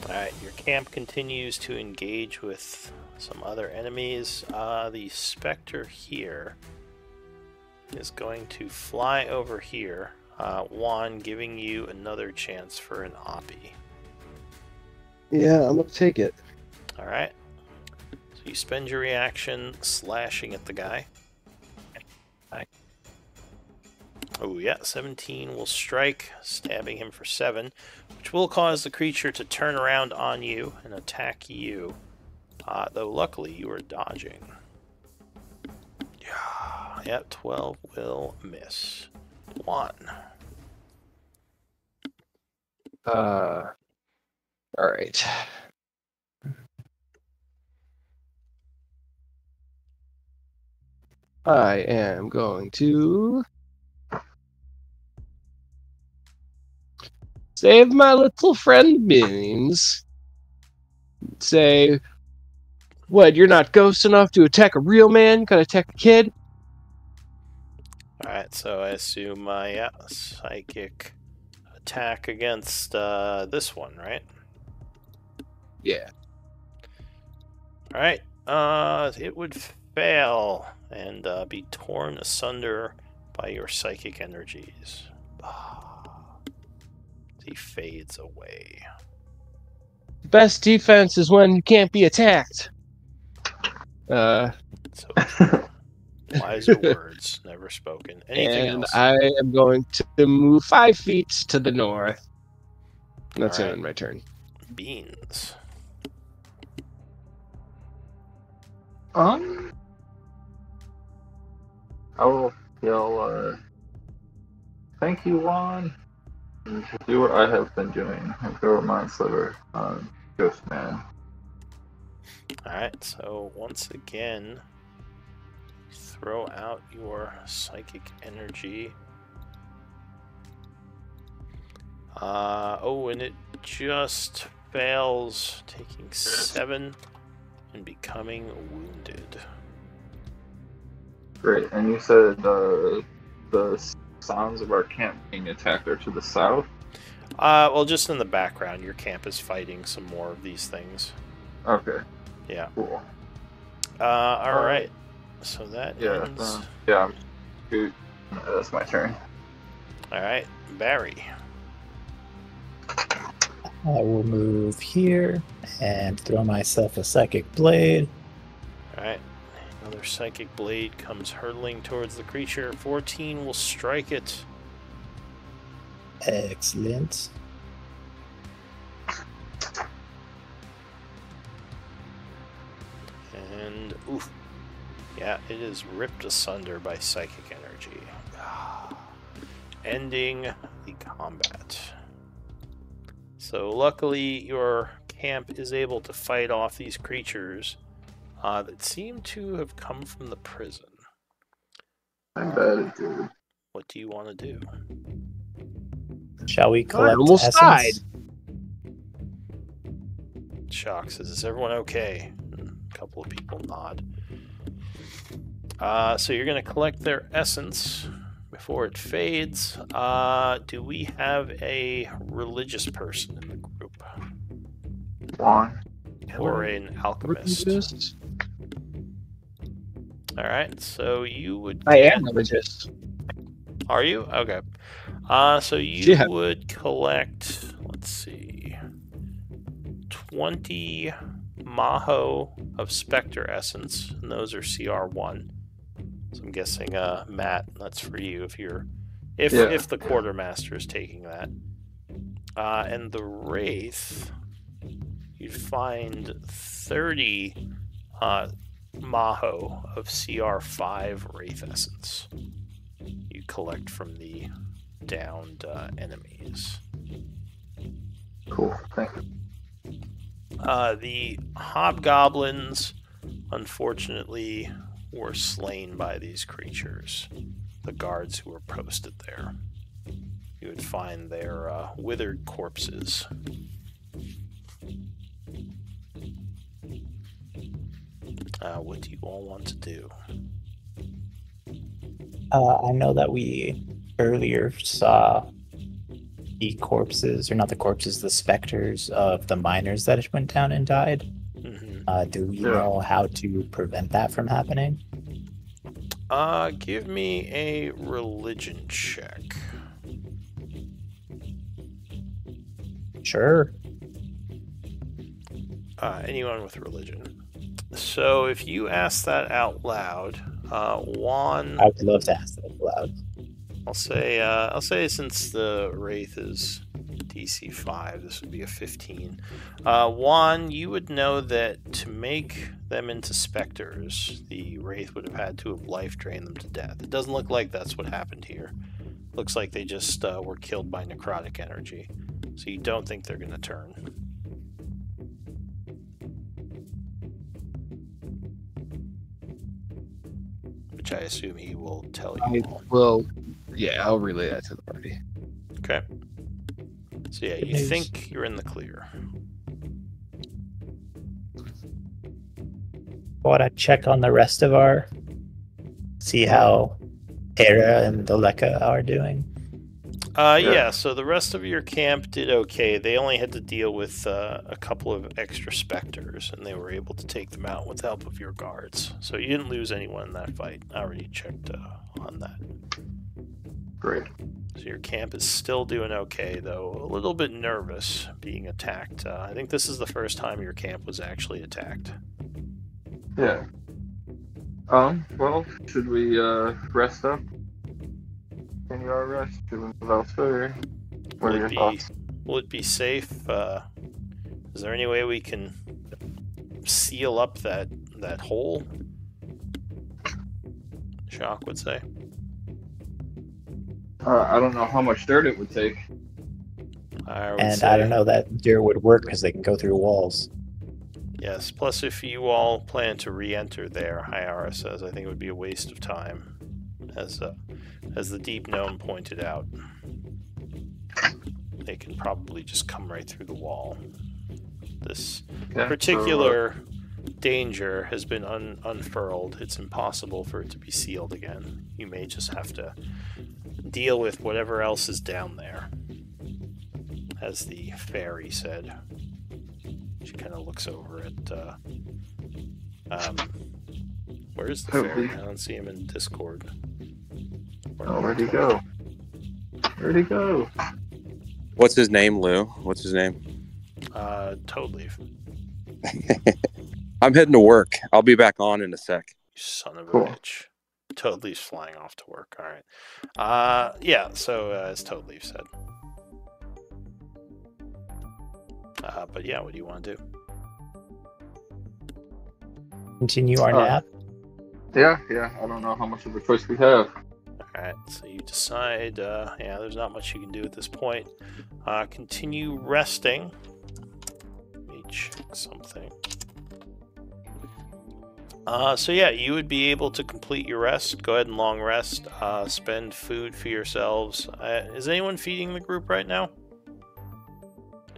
Alright, your camp continues to engage with some other enemies. The Spectre here is going to fly over here. Juan, giving you another chance for an Oppie. Yeah, I'm gonna take it. Alright. So you spend your reaction slashing at the guy. Oh yeah, 17 will strike, stabbing him for 7, which will cause the creature to turn around on you and attack you. Though luckily you are dodging. Yeah, 12 will miss. 1. Alright. I am going to save my little friend Beans. Say, what, you're not ghost enough to attack a real man? Gotta attack a kid? Alright, so I assume, yeah, psychic attack against this one, right? Yeah. Alright, it would fail and be torn asunder by your psychic energies. He fades away. The best defense is when you can't be attacked. So wiser words, never spoken. Anything and else? I am going to move 5 feet to the north. And that's Alright. it, my turn. Beans. I will yell, thank you, Juan. And do what I have been doing and throw a mind sliver on Ghost Man. Alright, so once again, throw out your psychic energy. And it just fails, taking 7 and becoming wounded. Great, and you said the sounds of our camp being attacked are to the south? Well, just in the background, your camp is fighting some more of these things. Okay. Yeah. Cool. Alright. So that ends. Yeah, good. That's my turn. Alright, Barry. I will move here and throw myself a Psychic Blade. Alright. Another Psychic Blade comes hurtling towards the creature. 14 will strike it. Excellent. And, oof. Yeah, it is ripped asunder by psychic energy. Ending the combat. So luckily your camp is able to fight off these creatures that seem to have come from the prison. I'm bad at it. What do you want to do? Shall we collect almost essence? died. Shock says, is everyone okay? A couple of people nod. So you're going to collect their essence before it fades. Do we have a religious person in the group? Juan. Or an alchemist? Alright, so you would... I am religious. Are you? Okay. So you would collect, let's see, 20 Maho of Spectre Essence, and those are CR1. So I'm guessing, Matt, that's for you if you're, if the Quartermaster is taking that. And the Wraith, you'd find 30 Maho of CR5 Wraith Essence. You collect from the downed enemies. Cool, thank you. The hobgoblins, unfortunately, were slain by these creatures, the guards who were posted there. You would find their withered corpses. What do you all want to do? I know that we earlier saw the corpses, or not the corpses, the specters of the miners that went down and died. Mm-hmm. Do we know how to prevent that from happening? Give me a religion check. Sure. Anyone with religion. So if you ask that out loud, Juan... I would love to ask that out loud. I'll say since the Wraith is DC 5, this would be a 15. Juan, you would know that to make them into specters, the Wraith would have had to have life drained them to death. It doesn't look like that's what happened here. Looks like they just were killed by necrotic energy. So you don't think they're going to turn. Which I assume he will tell you. I'll relay that to the party. Okay. So yeah, you think you're in the clear. I want to check on the rest of our... See how Hera and the Lekka are doing. Yeah, so the rest of your camp did okay. They only had to deal with a couple of extra specters, and they were able to take them out with the help of your guards. So you didn't lose anyone in that fight. I already checked on that. Great. So your camp is still doing okay, though a little bit nervous being attacked. I think this is the first time your camp was actually attacked. Yeah. Well, should we rest up? Continue our rest? Should we move elsewhere? What are your thoughts? Will it be safe? Is there any way we can seal up that hole? Shock would say. I don't know how much dirt it would take. I don't know that dirt would work because they can go through walls. Yes, plus if you all plan to re-enter there, Hyara says, I think it would be a waste of time, as the Deep Gnome pointed out. They can probably just come right through the wall. This particular danger has been unfurled. It's impossible for it to be sealed again. You may just have to deal with whatever else is down there, as the fairy said. She kind of looks over at, where's the fairy? I don't see him in Discord. Where'd he go? Where'd he go? What's his name, Lou? What's his name? Toadleaf. I'm heading to work. I'll be back on in a sec. You son of a bitch. Toadleaf's flying off to work. All right. Yeah, so as Toadleaf said. But yeah, what do you want to do? Continue our nap? Yeah. I don't know how much of a choice we have. Alright, so you decide, there's not much you can do at this point. Continue resting. Let me check something. So yeah, you would be able to complete your rest. Go ahead and long rest. Spend food for yourselves. Is anyone feeding the group right now?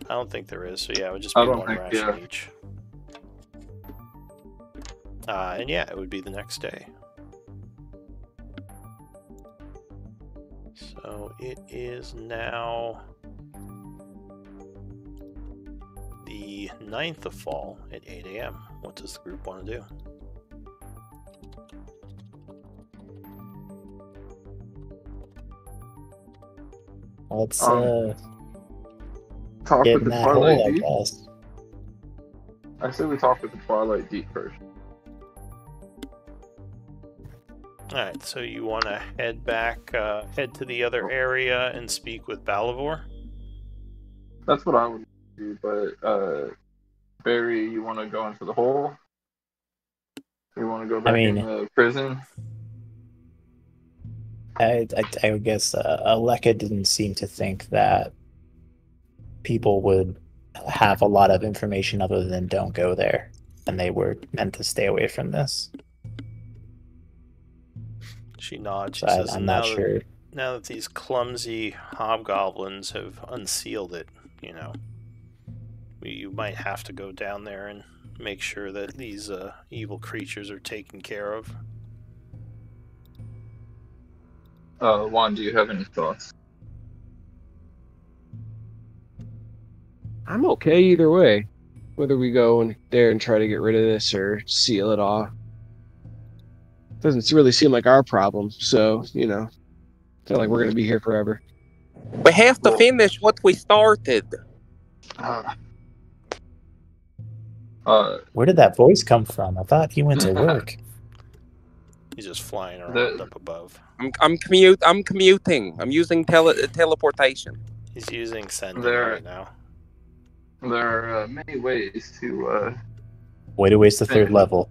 I don't think there is, so yeah, it would just be one ration each. And yeah, it would be the next day. So it is now the 9th of fall at 8 a.m. What does the group want to do? Let's talk get with in the that hole, Twilight I Deep. guess. I say we talk with the Twilight Deep first. Alright, so you want to head back, head to the other area and speak with Balavor? That's what I would do, but Barry, you want to go into the hole? You want to go back in the prison? I guess Aleka didn't seem to think that people would have a lot of information other than don't go there, and they were meant to stay away from this. She nods. She So says, I'm not sure. Now that these clumsy hobgoblins have unsealed it, you know, you might have to go down there and make sure that these evil creatures are taken care of. Juan, do you have any thoughts? I'm okay either way. Whether we go in there and try to get rid of this or seal it off. Doesn't really seem like our problem, so, you know, it's not like we're going to be here forever. We have to finish what we started. Where did that voice come from? I thought he went to work. He's just flying around up above. I'm commuting. I'm using teleportation. He's using sending right now. There are many ways to... Way to waste the third level.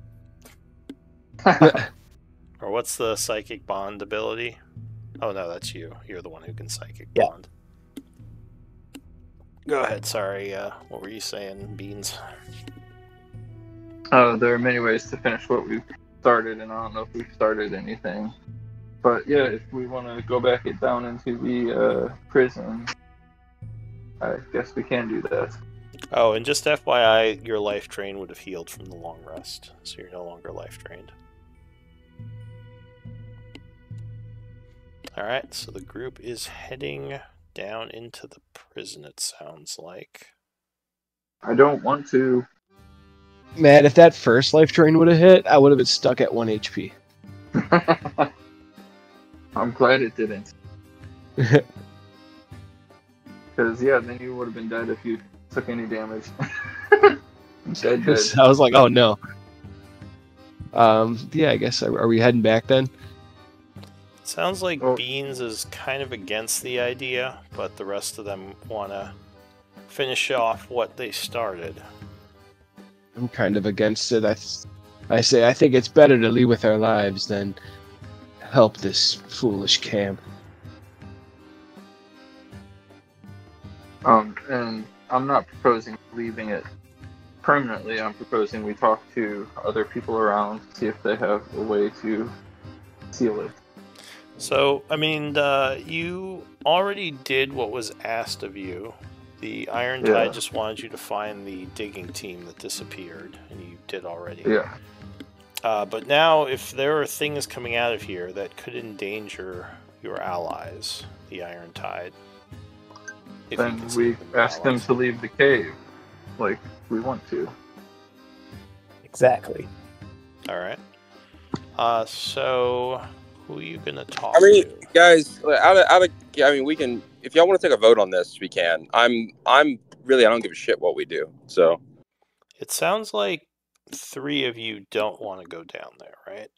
Or what's the psychic bond ability? Oh no, that's you. You're the one who can psychic Yeah. bond. Go ahead, sorry. What were you saying, Beans? There are many ways to finish what we've started, and I don't know if we've started anything. But yeah, if we want to go back down into the prison, I guess we can do that. Oh, and just FYI, your life drain would have healed from the long rest, so you're no longer life drained. Alright, so the group is heading down into the prison, it sounds like. I don't want to. Man, if that first life drain would have hit, I would have been stuck at 1 HP. I'm glad it didn't. Because, yeah, then you would have been dead if you took any damage. dead. I was like, oh no. Yeah, I guess, are we heading back then? Sounds like Beans is kind of against the idea, but the rest of them want to finish off what they started. I'm kind of against it. I say I think it's better to leave with our lives than help this foolish camp. And I'm not proposing leaving it permanently. I'm proposing we talk to other people around, see if they have a way to seal it. So, I mean, you already did what was asked of you. The Iron Tide just wanted you to find the digging team that disappeared, and you did already. Yeah. But now, if there are things coming out of here that could endanger your allies, the Iron Tide, then we ask them to leave the cave, like we want to. Exactly. All right. So who are you gonna talk I mean, to? guys, I mean, we can. If y'all want to take a vote on this, we can. I'm really, I don't give a shit what we do. So It sounds like 3 of you don't want to go down there, right?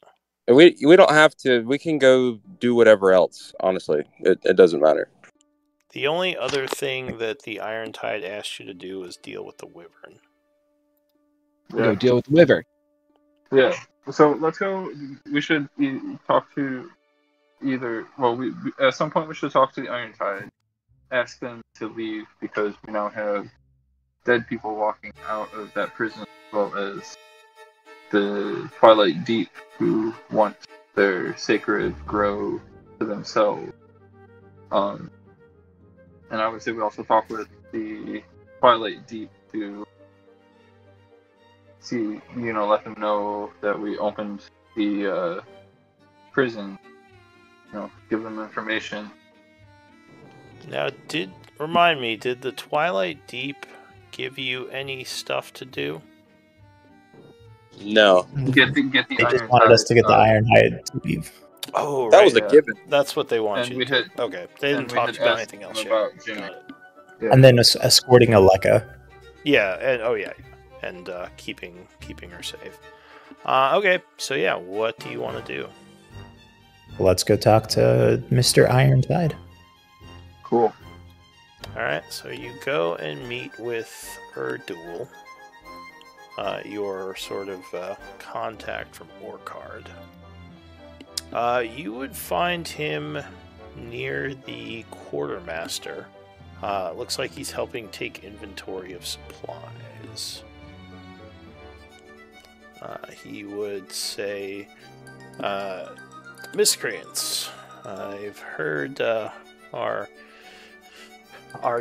we don't have to. We can go do whatever else. Honestly, it doesn't matter. The only other thing that the Iron Tide asked you to do is deal with the Wyvern. Go deal with the Wyvern. Yeah. So let's go. We should talk to either. Well, we at some point we should talk to the Iron Tide, ask them to leave because we now have dead people walking out of that prison, as well as the Twilight Deep who want their sacred grove to themselves. And I would say we also talk with the Twilight Deep to see, let them know that we opened the prison, give them information. Now, remind me, did the Twilight Deep give you any stuff to do? No. Get the They Iron just wanted Tide, us to get the Iron Hide to leave. Oh, That right. was a given. That's what they want you to do. Okay, they didn't talk to you about anything else yet. Got it. Yeah. And then escorting Aleka. Yeah, and keeping her safe. Okay, so yeah, what do you want to do? Let's go talk to Mr. Iron Tide. Cool. Alright, so you go and meet with Erdul, your sort of contact from Orcard. You would find him near the quartermaster. Looks like he's helping take inventory of supplies. He would say, Miscreants. I've heard our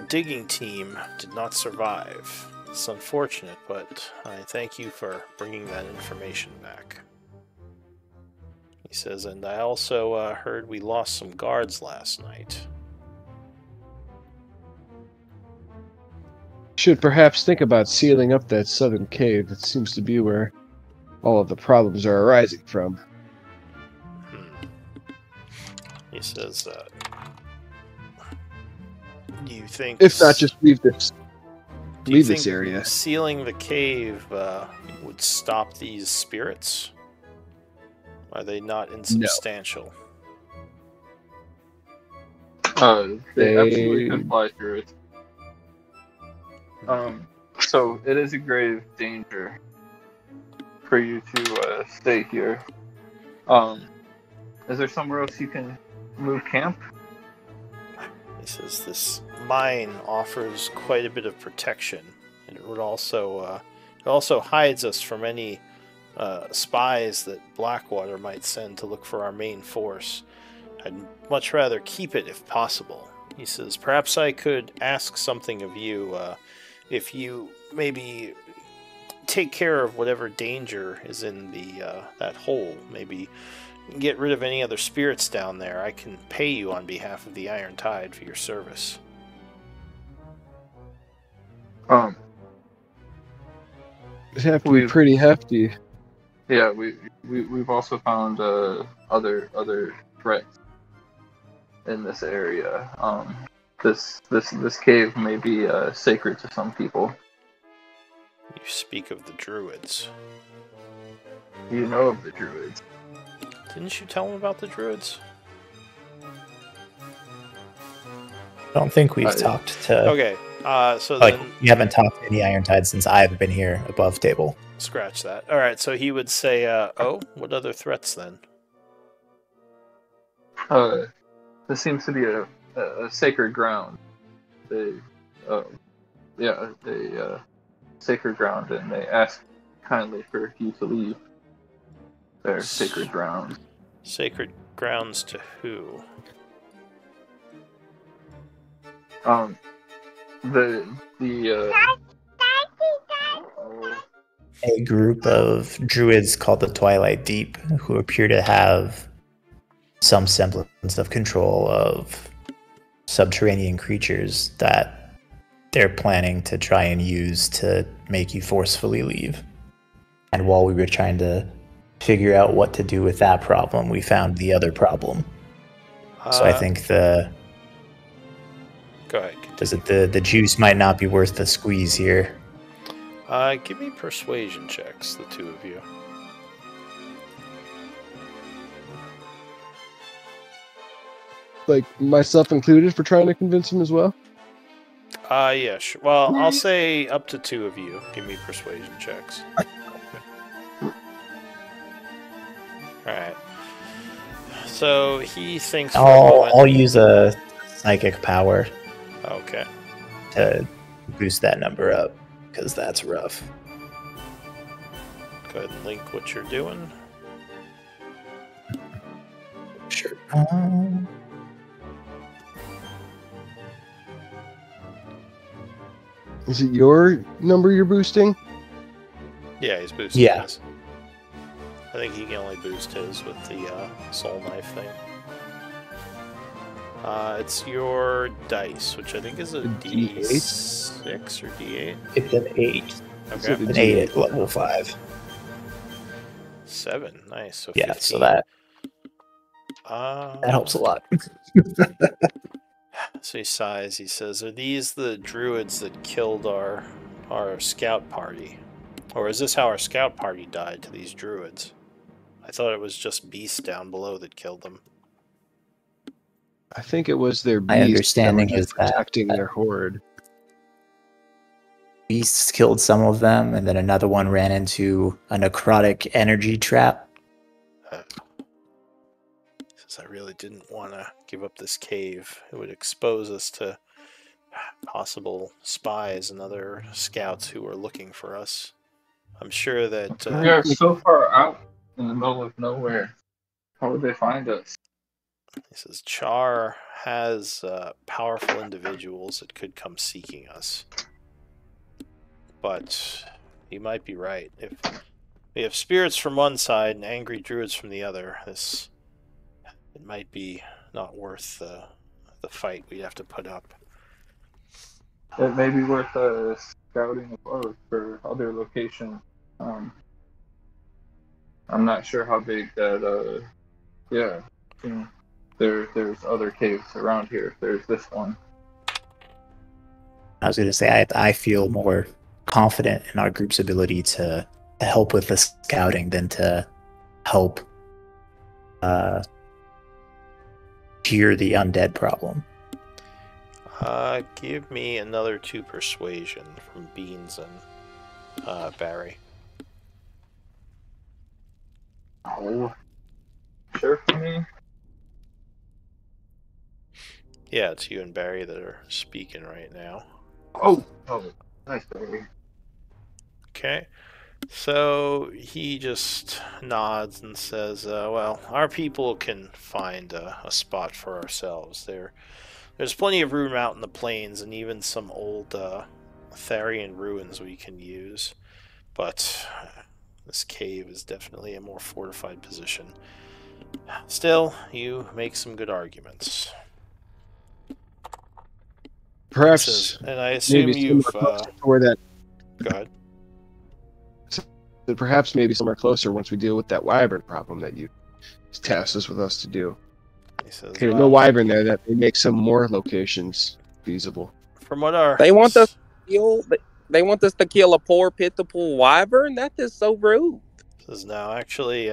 digging team did not survive. It's unfortunate, but I thank you for bringing that information back. He says, and I also heard we lost some guards last night. Should perhaps think about sealing up that southern cave. It seems to be where all of the problems are arising from. He says, do you think... If not, just leave this area. Sealing the cave would stop these spirits? Are they not insubstantial? No. They absolutely could fly through it. So it is a grave danger for you to stay here. Is there somewhere else you can move camp? He says this mine offers quite a bit of protection, and it would also hides us from any spies that Blackwater might send to look for our main force. I'd much rather keep it if possible. He says, perhaps I could ask something of you. If you maybe take care of whatever danger is in that hole, maybe get rid of any other spirits down there, I can pay you on behalf of the Iron Tide for your service. It'd have to be pretty hefty. Yeah, we've also found other threats in this area. This cave may be sacred to some people. You speak of the Druids. You know of the Druids. Didn't you tell him about the Druids? I don't think we've talked to... Okay, so then... You haven't talked to any Iron Tide since I've been here above table. Scratch that. Alright, so he would say, what other threats then? This seems to be a sacred ground. Sacred ground, and they ask kindly for you to leave their sacred grounds. Sacred grounds to who? A group of druids called the Twilight Deep, who appear to have some semblance of control of subterranean creatures that they're planning to try and use to make you forcefully leave. And while we were trying to figure out what to do with that problem, we found the other problem. So I think Go ahead. The juice might not be worth the squeeze here. Give me persuasion checks, the two of you. Like myself included, for trying to convince him as well? Yeah, sure. Well, I'll say up to two of you. Give me persuasion checks. Alright. So he thinks... I'll use a psychic power. Okay. To boost that number up, because that's rough. Go ahead and link what you're doing. Sure. Is it your number you're boosting? Yeah, he's boosting his. I think he can only boost his with the soul knife thing. It's your dice, which I think is a D6 or D8. It's an 8. Okay. An 8 at level 5. 7, nice. So yeah, 15. so that helps a lot. So he sighs. He says, "Are these the druids that killed our scout party, or is this how our scout party died to these druids? I thought it was just beasts down below that killed them." I think it was their beasts. My understanding is protecting their horde. Beasts killed some of them, and then another one ran into a necrotic energy trap. Says, "I really didn't want to give up this cave. It would expose us to possible spies and other scouts who are looking for us. I'm sure that we are so far out in the middle of nowhere. How would they find us? He says, Chaur has powerful individuals that could come seeking us. But you might be right. If we have spirits from one side and angry druids from the other, it might be not worth the fight we'd have to put up. It may be worth scouting above for other locations. I'm not sure how big that. Yeah, there's other caves around here. There's this one. I was going to say, I feel more confident in our group's ability to help with the scouting than to help cure the undead problem. Give me another 2 persuasion from Beans and Barry. Oh, sure for me. Yeah, it's you and Barry that are speaking right now. Oh, nice, Barry. Okay. So he just nods and says, well, our people can find a spot for ourselves. There's plenty of room out in the plains and even some old Tharian ruins we can use. But this cave is definitely a more fortified position. Still, you make some good arguments. Perhaps, and I assume you've... where that... Go ahead. Perhaps maybe somewhere closer once we deal with that wyvern problem that you tasked us with us to do. He says, okay, no wyvern there. That may make some more locations feasible. From what they want us to kill a poor pitiful wyvern? That is so rude. Says now, actually,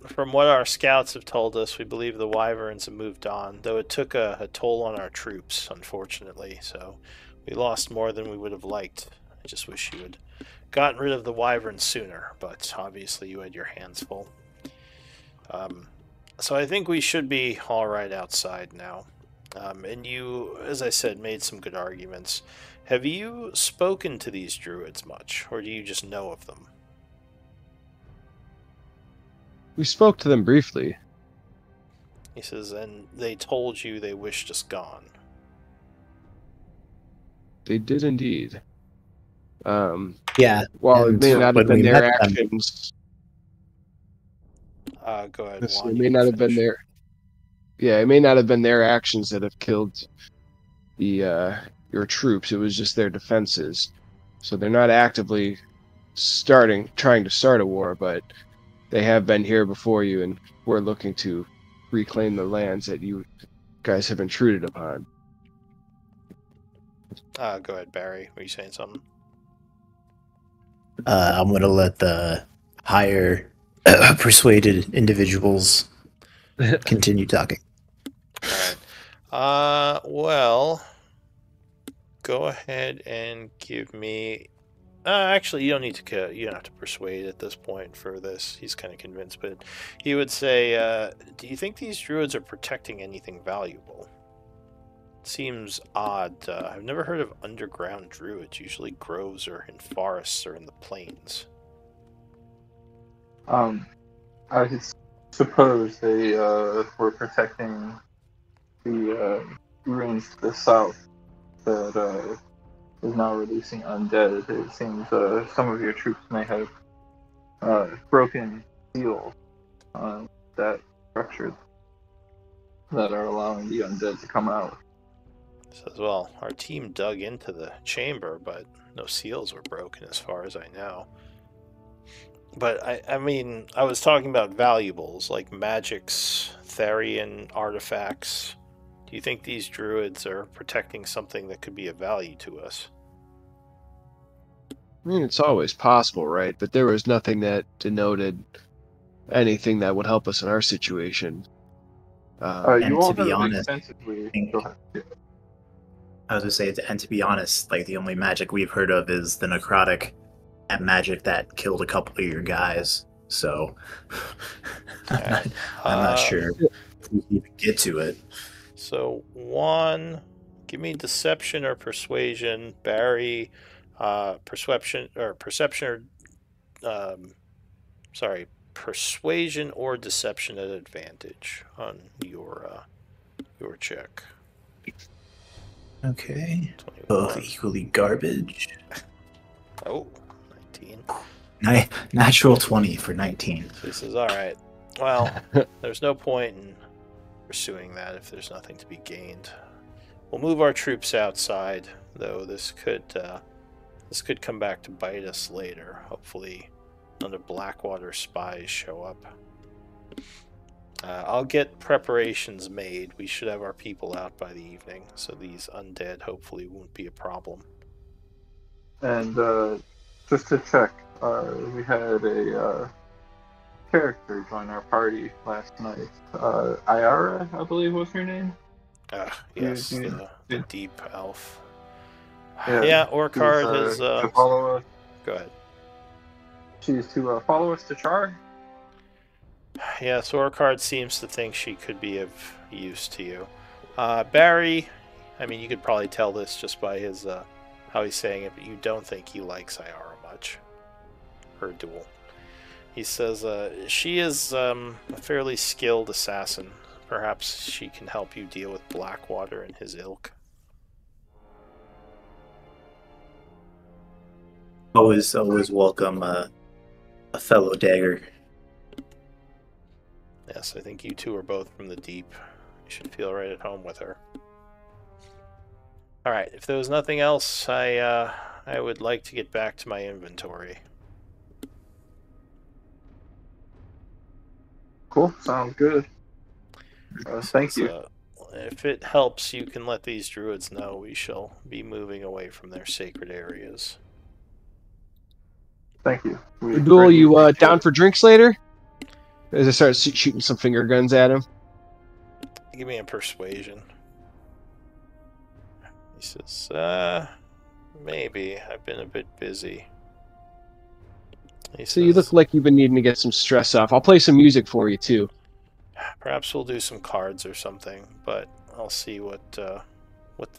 from what our scouts have told us, we believe the wyverns have moved on, though it took a toll on our troops, unfortunately. So we lost more than we would have liked. I just wish you had gotten rid of the wyverns sooner, but obviously you had your hands full. So I think we should be all right outside now. And you, as I said, made some good arguments. Have you spoken to these druids much, or do you just know of them? We spoke to them briefly. He says, and they told you they wished us gone. They did indeed. Yeah. While it may not have been their actions... Go ahead. It may not have been their... Yeah, it may not have been their actions that have killed your troops. It was just their defenses. So they're not actively trying to start a war, but they have been here before you, and we're looking to reclaim the lands that you guys have intruded upon. Go ahead, Barry. Were you saying something? I'm going to let the higher persuaded individuals continue talking. All right. Well, go ahead and give me... actually, you don't need to. You don't have to persuade at this point for this. He's kind of convinced, but he would say, "Do you think these druids are protecting anything valuable?" It seems odd. I've never heard of underground druids. Usually, groves are in forests or in the plains. I suppose they were protecting the ruins to the south that is now releasing undead. It seems some of your troops may have broken seals on that structure that are allowing the undead to come out. Says, well, our team dug into the chamber, but no seals were broken as far as I know. But I mean, I was talking about valuables like magics, Tharian artifacts. Do you think these druids are protecting something that could be of value to us? I mean, it's always possible, right? But there was nothing that denoted anything that would help us in our situation. You all to be honest, extensively... Go ahead. I was going to say, and to be honest, like the only magic we've heard of is the necrotic magic that killed a couple of your guys. So I'm not sure if we can even get to it. So give me deception or persuasion. Barry, perception or persuasion or deception at advantage on your check. Okay. 21. Both equally garbage. Oh, 19. Natural 20 for 19. So he says, all right, well, there's no point in pursuing that if there's nothing to be gained. We'll move our troops outside, though this could come back to bite us later. Hopefully none of Blackwater spies show up. I'll get preparations made. We should have our people out by the evening, so these undead hopefully won't be a problem. And just to check, we had a character join our party last night. Ayara, I believe was her name. Yes, the deep elf. Yeah, Orcard has. To follow us. Go ahead. She's to follow us to Chaur. Yeah, so Orcard seems to think she could be of use to you. Barry, I mean, you could probably tell this just by his how he's saying it, but you don't think he likes Ayara much. Her duel. He says she is a fairly skilled assassin. Perhaps she can help you deal with Blackwater and his ilk. Always welcome a fellow dagger. Yes, I think you two are both from the deep. You should feel right at home with her. Alright, if there was nothing else, I would like to get back to my inventory. Cool, sounds good. Thank you. If it helps, you can let these druids know we shall be moving away from their sacred areas. Thank you. Duel, you down for drinks later? As I start shooting some finger guns at him. Give me a persuasion. He says, maybe. I've been a bit busy. So you look like you've been needing to get some stress off. I'll play some music for you, too. Perhaps we'll do some cards or something, but I'll see what the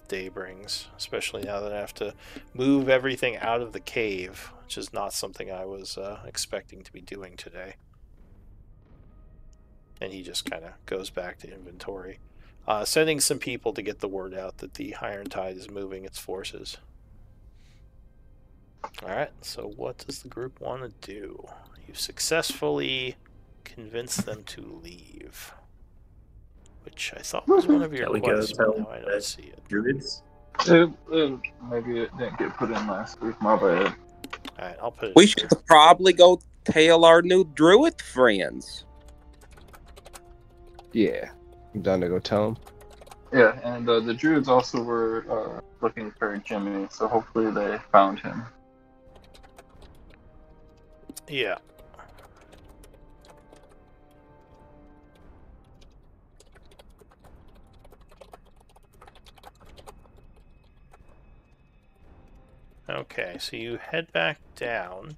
day brings, especially now that I have to move everything out of the cave, which is not something I was expecting to be doing today. And he just kind of goes back to inventory. Sending some people to get the word out that the Iron Tide is moving its forces. Alright, so what does the group want to do? You've successfully convinced them to leave. Which I thought was one of your quests, but now I don't see it. Druids? Maybe it didn't get put in last week, my bad. Alright, I'll put it We in should here. probably go tell our new druid friends. Yeah. I'm down to go tell him. Yeah, and the druids also were looking for Jimmy, so hopefully they found him. Yeah. Okay, so you head back down,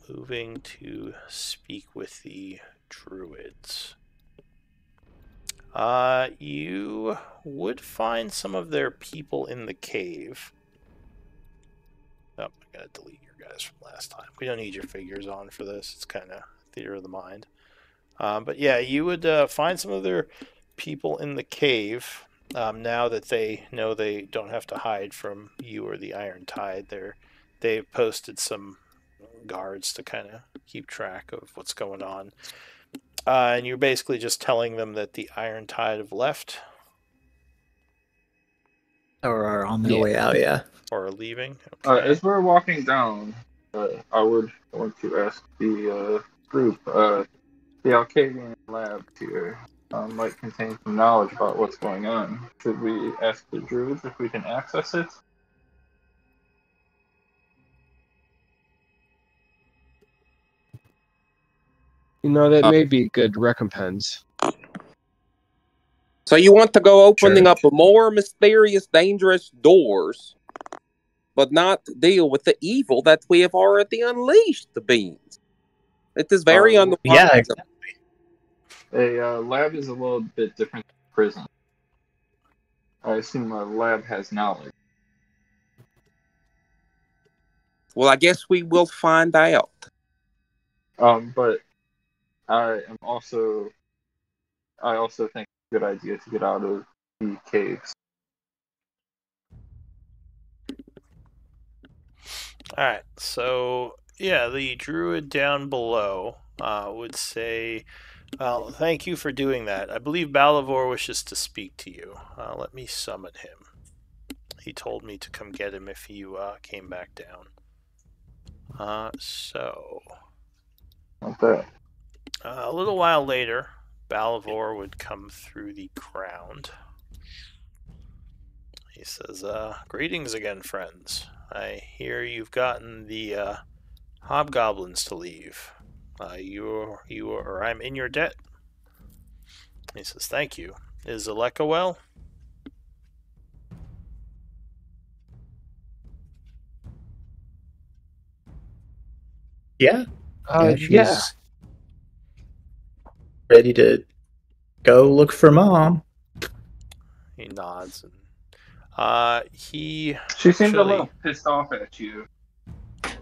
moving to speak with the druids. You would find some of their people in the cave. Oh, I gotta delete your guys from last time. We don't need your figures on for this. It's kind of theater of the mind. But yeah, you would find some of their people in the cave. Now that they know they don't have to hide from you or the Iron Tide, they've posted some guards to kind of keep track of what's going on. And you're basically just telling them that the Iron Tide have left. Or are on their way out, yeah. Or are leaving. Okay. As we're walking down, I would want to ask the group, the Alcadian lab here might contain some knowledge about what's going on. Should we ask the druids if we can access it? You know, that may be good recompense. So you want to go opening up more mysterious, dangerous doors, but not deal with the evil that we have already unleashed, the beings. It is very unwise. Yeah, exactly. A lab is a little bit different than prison. I assume a lab has knowledge. Well, I guess we will find out. But I also think it's a good idea to get out of the caves. Alright, so yeah, the druid down below would say, well, thank you for doing that. I believe Balavor wishes to speak to you. Let me summon him. He told me to come get him if you came back down. Okay. A little while later, Balavor would come through the ground. He says, greetings again, friends. I hear you've gotten the hobgoblins to leave. I'm in your debt. He says, thank you. Is Aleka well? Yeah. Yeah. She's ready to go look for Mom. He nods. And, She seemed a little pissed off at you.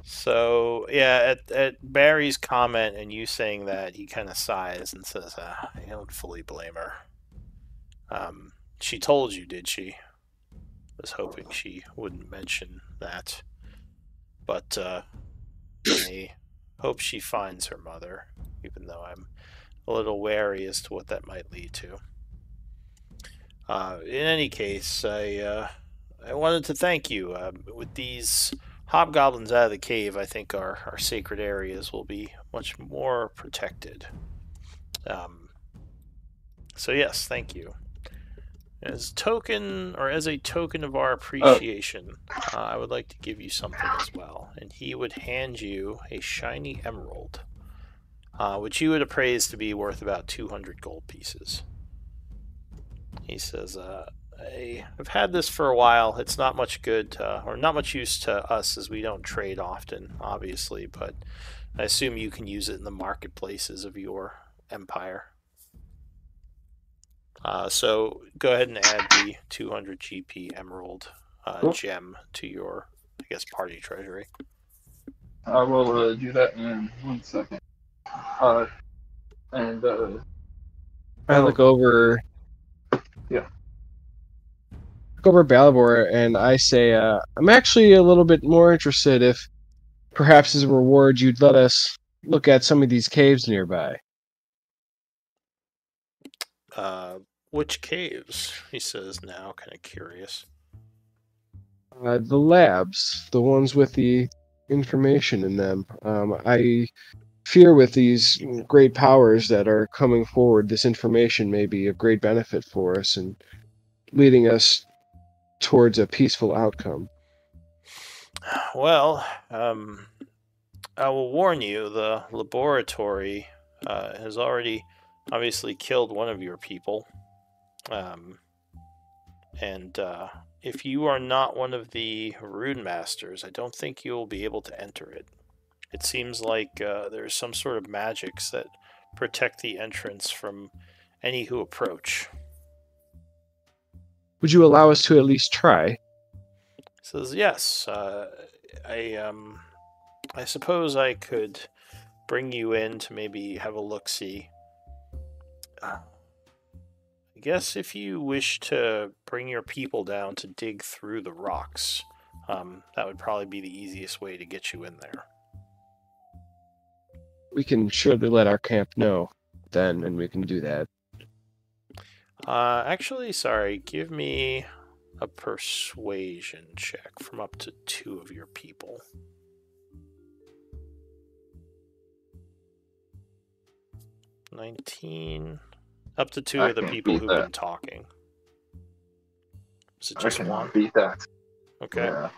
So, yeah, at Barry's comment and you saying that, he kind of sighs and says, I don't fully blame her. She told you, did she? I was hoping she wouldn't mention that. But, I hope she finds her mother, even though I'm a little wary as to what that might lead to. In any case, I wanted to thank you. With these hobgoblins out of the cave, I think our sacred areas will be much more protected. So yes, thank you. As a token of our appreciation, I would like to give you something as well. And he would hand you a shiny emerald, which you would appraise to be worth about 200 gold pieces. He says, I've had this for a while. It's not much good, or not much use to us, as we don't trade often, obviously, but I assume you can use it in the marketplaces of your empire. So go ahead and add the 200 GP emerald gem to your, I guess, party treasury. I will do that in 1 second. And I look over. Yeah. Look over Balibor and I say, I'm actually a little bit more interested if, perhaps as a reward, you'd let us look at some of these caves nearby. Which caves? He says now, kind of curious. The labs, the ones with the information in them. I fear with these great powers that are coming forward, this information may be of great benefit for us and leading us towards a peaceful outcome. Well, I will warn you, the laboratory has already obviously killed one of your people. And if you are not one of the rune masters, I don't think you will be able to enter it. It seems like there's some sort of magics that protect the entrance from any who approach. Would you allow us to at least try? He says, yes. I suppose I could bring you in to maybe have a look-see. I guess if you wish to bring your people down to dig through the rocks, that would probably be the easiest way to get you in there. We can surely let our camp know then, and we can do that. Actually, sorry, give me a persuasion check from up to 2 of your people. $19. Up to 2 of the people who've been talking. Is it just 1? Beat that. Okay.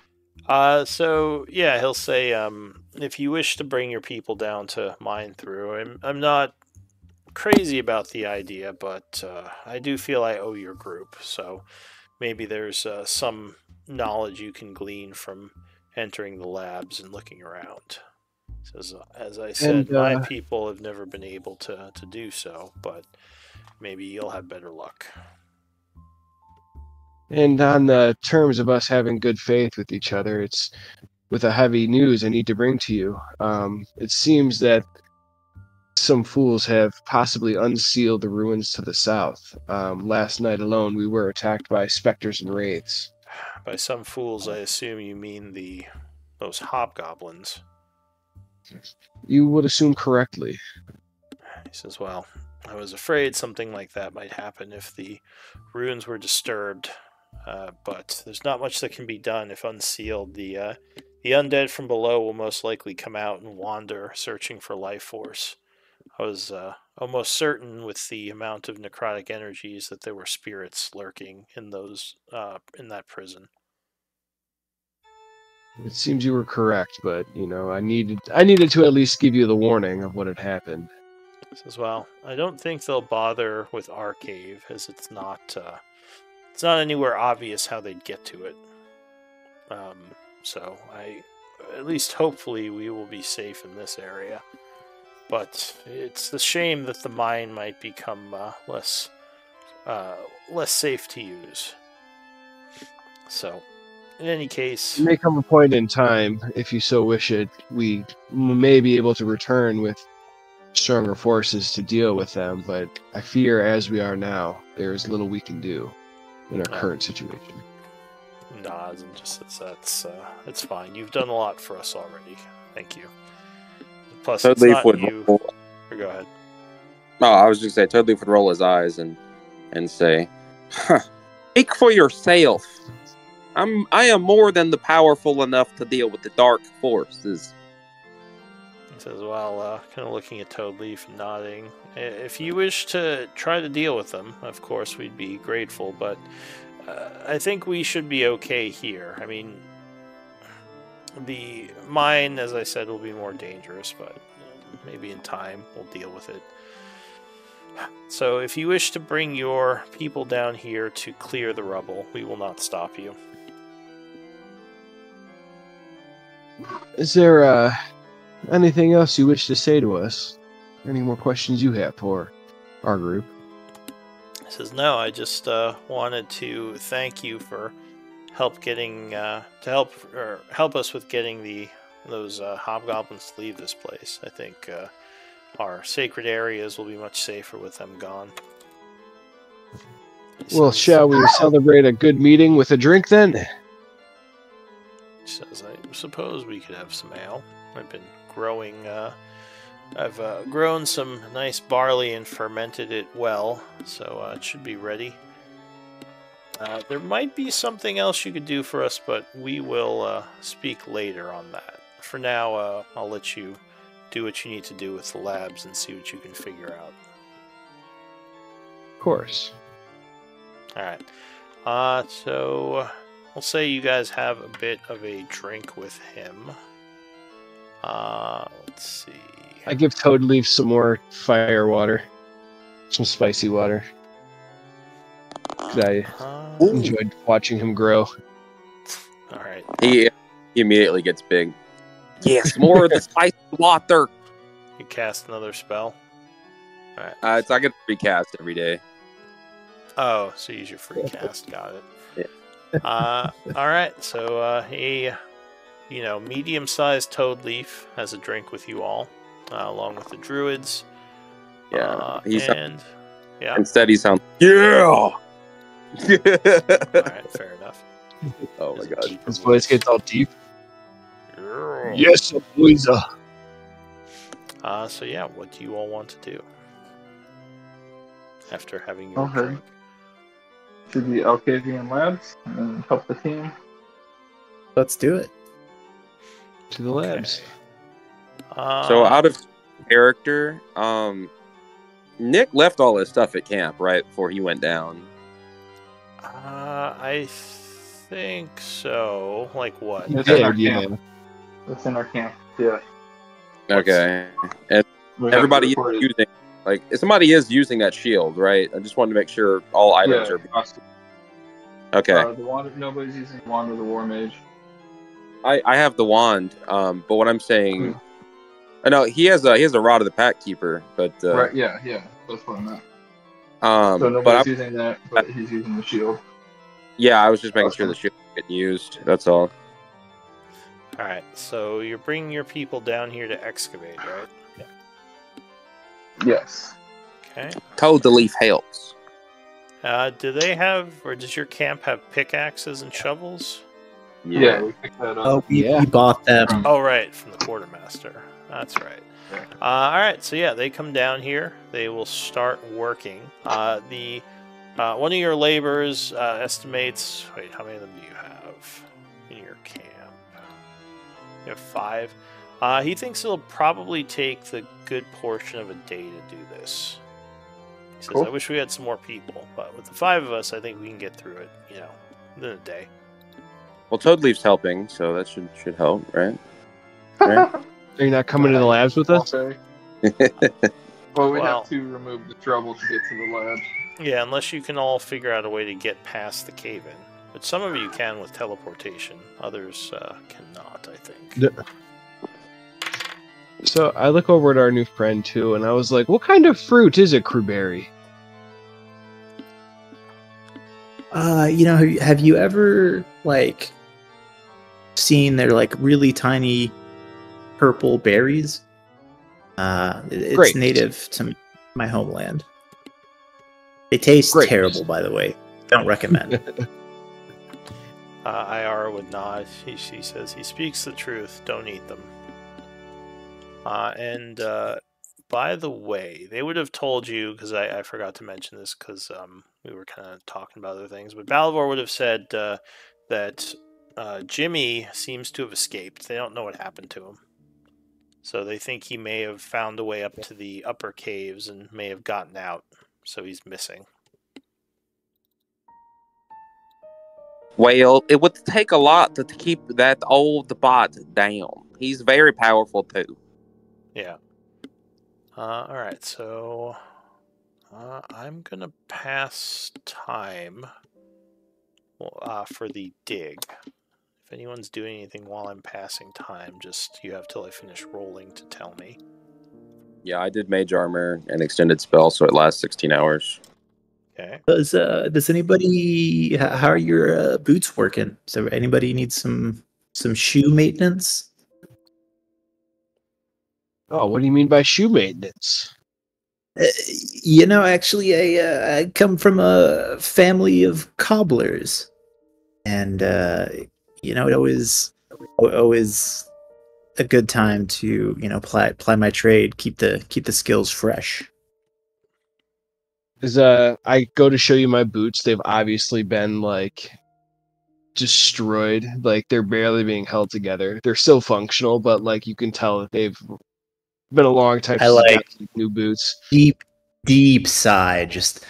Yeah. So yeah, he'll say, if you wish to bring your people down to mine through, I'm not crazy about the idea, but I do feel I owe your group. So maybe there's some knowledge you can glean from entering the labs and looking around. So, as I said, my people have never been able to do so, but maybe you'll have better luck. And on the terms of us having good faith with each other, it's with a heavy news I need to bring to you. It seems that some fools have possibly unsealed the ruins to the south. Last night alone, we were attacked by specters and wraiths. By some fools, I assume you mean those hobgoblins. You would assume correctly. He says, well, I was afraid something like that might happen if the ruins were disturbed, but there's not much that can be done if unsealed. The undead from below will most likely come out and wander, searching for life force. I was almost certain with the amount of necrotic energies that there were spirits lurking in in that prison. It seems you were correct, but I needed to at least give you the warning of what had happened. Says, well, I don't think they'll bother with our cave, as it's not anywhere obvious how they'd get to it. So at least hopefully we will be safe in this area. But it's the shame that the mine might become less safe to use. So, in any case, it may come a point in time, if you so wish it, we may be able to return with stronger forces to deal with them, but I fear as we are now, there is little we can do in our current situation. Nods and just says it's fine. You've done a lot for us already. Thank you. Plus, it's not you. Go ahead. No, I was just saying, Toadleaf would roll his eyes and say, "Speak for yourself. I am more than the powerful enough to deal with the dark forces." He says, well, kind of looking at Toadleaf and nodding. If you wish to try to deal with them, of course, we'd be grateful, but I think we should be okay here. I mean, the mine, as I said, will be more dangerous, but maybe in time we'll deal with it. So if you wish to bring your people down here to clear the rubble, we will not stop you. Is there anything else you wish to say to us? Any more questions you have for our group? He says, no, I just wanted to thank you for help us with getting those hobgoblins to leave this place. I think our sacred areas will be much safer with them gone. Well, shall we celebrate a good meeting with a drink then? He says, I suppose we could have some ale. I've been growing, I've grown some nice barley and fermented it well, so it should be ready. There might be something else you could do for us, but we will speak later on that. For now, I'll let you do what you need to do with the labs and see what you can figure out. Of course. Alright. So we'll say you guys have a bit of a drink with him. Let's see. I give Toadleaf some more fire water. Some spicy water. I enjoyed watching him grow. Alright. He immediately gets big. Yes, more of the spicy water. You cast another spell? Alright. I get recast every day. Oh, so use your free cast. Got it. Yeah. Alright, so medium-sized Toadleaf has a drink with you all, along with the druids. Yeah. Yeah. Instead he sounds, yeah! Alright, fair enough. Oh my god. His voice gets all deep. Yeah. Yes, boys. So yeah, what do you all want to do? After having your Okay. drink? To the Alcavian labs and help the team. Let's do it. To the labs. So out of character, Nick left all his stuff at camp, right, before he went down. I think so. Like what? It's in our camp. It's in our camp, yeah. Okay. And everybody is using, somebody is using that shield, right? I just wanted to make sure all items are... Okay. The wand, nobody's using the wand or the war mage. I have the wand, but what I'm saying... I know he has a Rod of the Pack Keeper, but... right, yeah, that's what I meant. So nobody's using that, but he's using the shield. Yeah, I was just making sure the shield was getting used, that's all. Alright, so you're bringing your people down here to excavate, right? Yes. Okay. Toad the leaf helps. Do they have, or does your camp have pickaxes and shovels? Yeah, we picked that up. Oh, we bought them. Oh, right, from the quartermaster. That's right. Yeah. All right, so yeah, they come down here. They will start working. One of your laborers estimates. Wait, how many of them do you have in your camp? You have 5. He thinks it'll probably take the good portion of a day to do this. He says, Cool. I wish we had some more people, but with the 5 of us, I think we can get through it, within a day. Well, Toadleaf's helping, so that should help, right? Are you not coming to the labs with us? Okay. Well, we have to remove the trouble to get to the lab. Yeah, unless you can all figure out a way to get past the cave-in. But some of you can with teleportation. Others cannot, I think. So I look over at our new friend, too, and I was like, what kind of fruit is it, crewberry? Have you ever, seen their, really tiny purple berries? It's Great. native to my homeland. They taste terrible, by the way. Don't recommend. Iara would nod. She says, he speaks the truth. Don't eat them. And by the way, they would have told you, because I forgot to mention this because we were kind of talking about other things, but Balivor would have said that Jimmy seems to have escaped. They don't know what happened to him. So they think he may have found a way up to the upper caves and may have gotten out. So he's missing. Well, it would take a lot to keep that old bot down. He's very powerful, too. Yeah. Alright, so I'm going to pass time for the dig. If anyone's doing anything while I'm passing time, just you have till I finish rolling to tell me. Yeah, I did mage armor and extended spell, so it lasts 16 hours. Okay. Does anybody? How are your boots working? So anybody need some shoe maintenance? Oh, what do you mean by shoe maintenance? Actually, I come from a family of cobblers, and it always a good time to ply my trade, keep the skills fresh. As I go to show you my boots, they've obviously been destroyed. They're barely being held together. They're still functional, but you can tell that they've been a long time since I got new boots. Deep sigh. Just,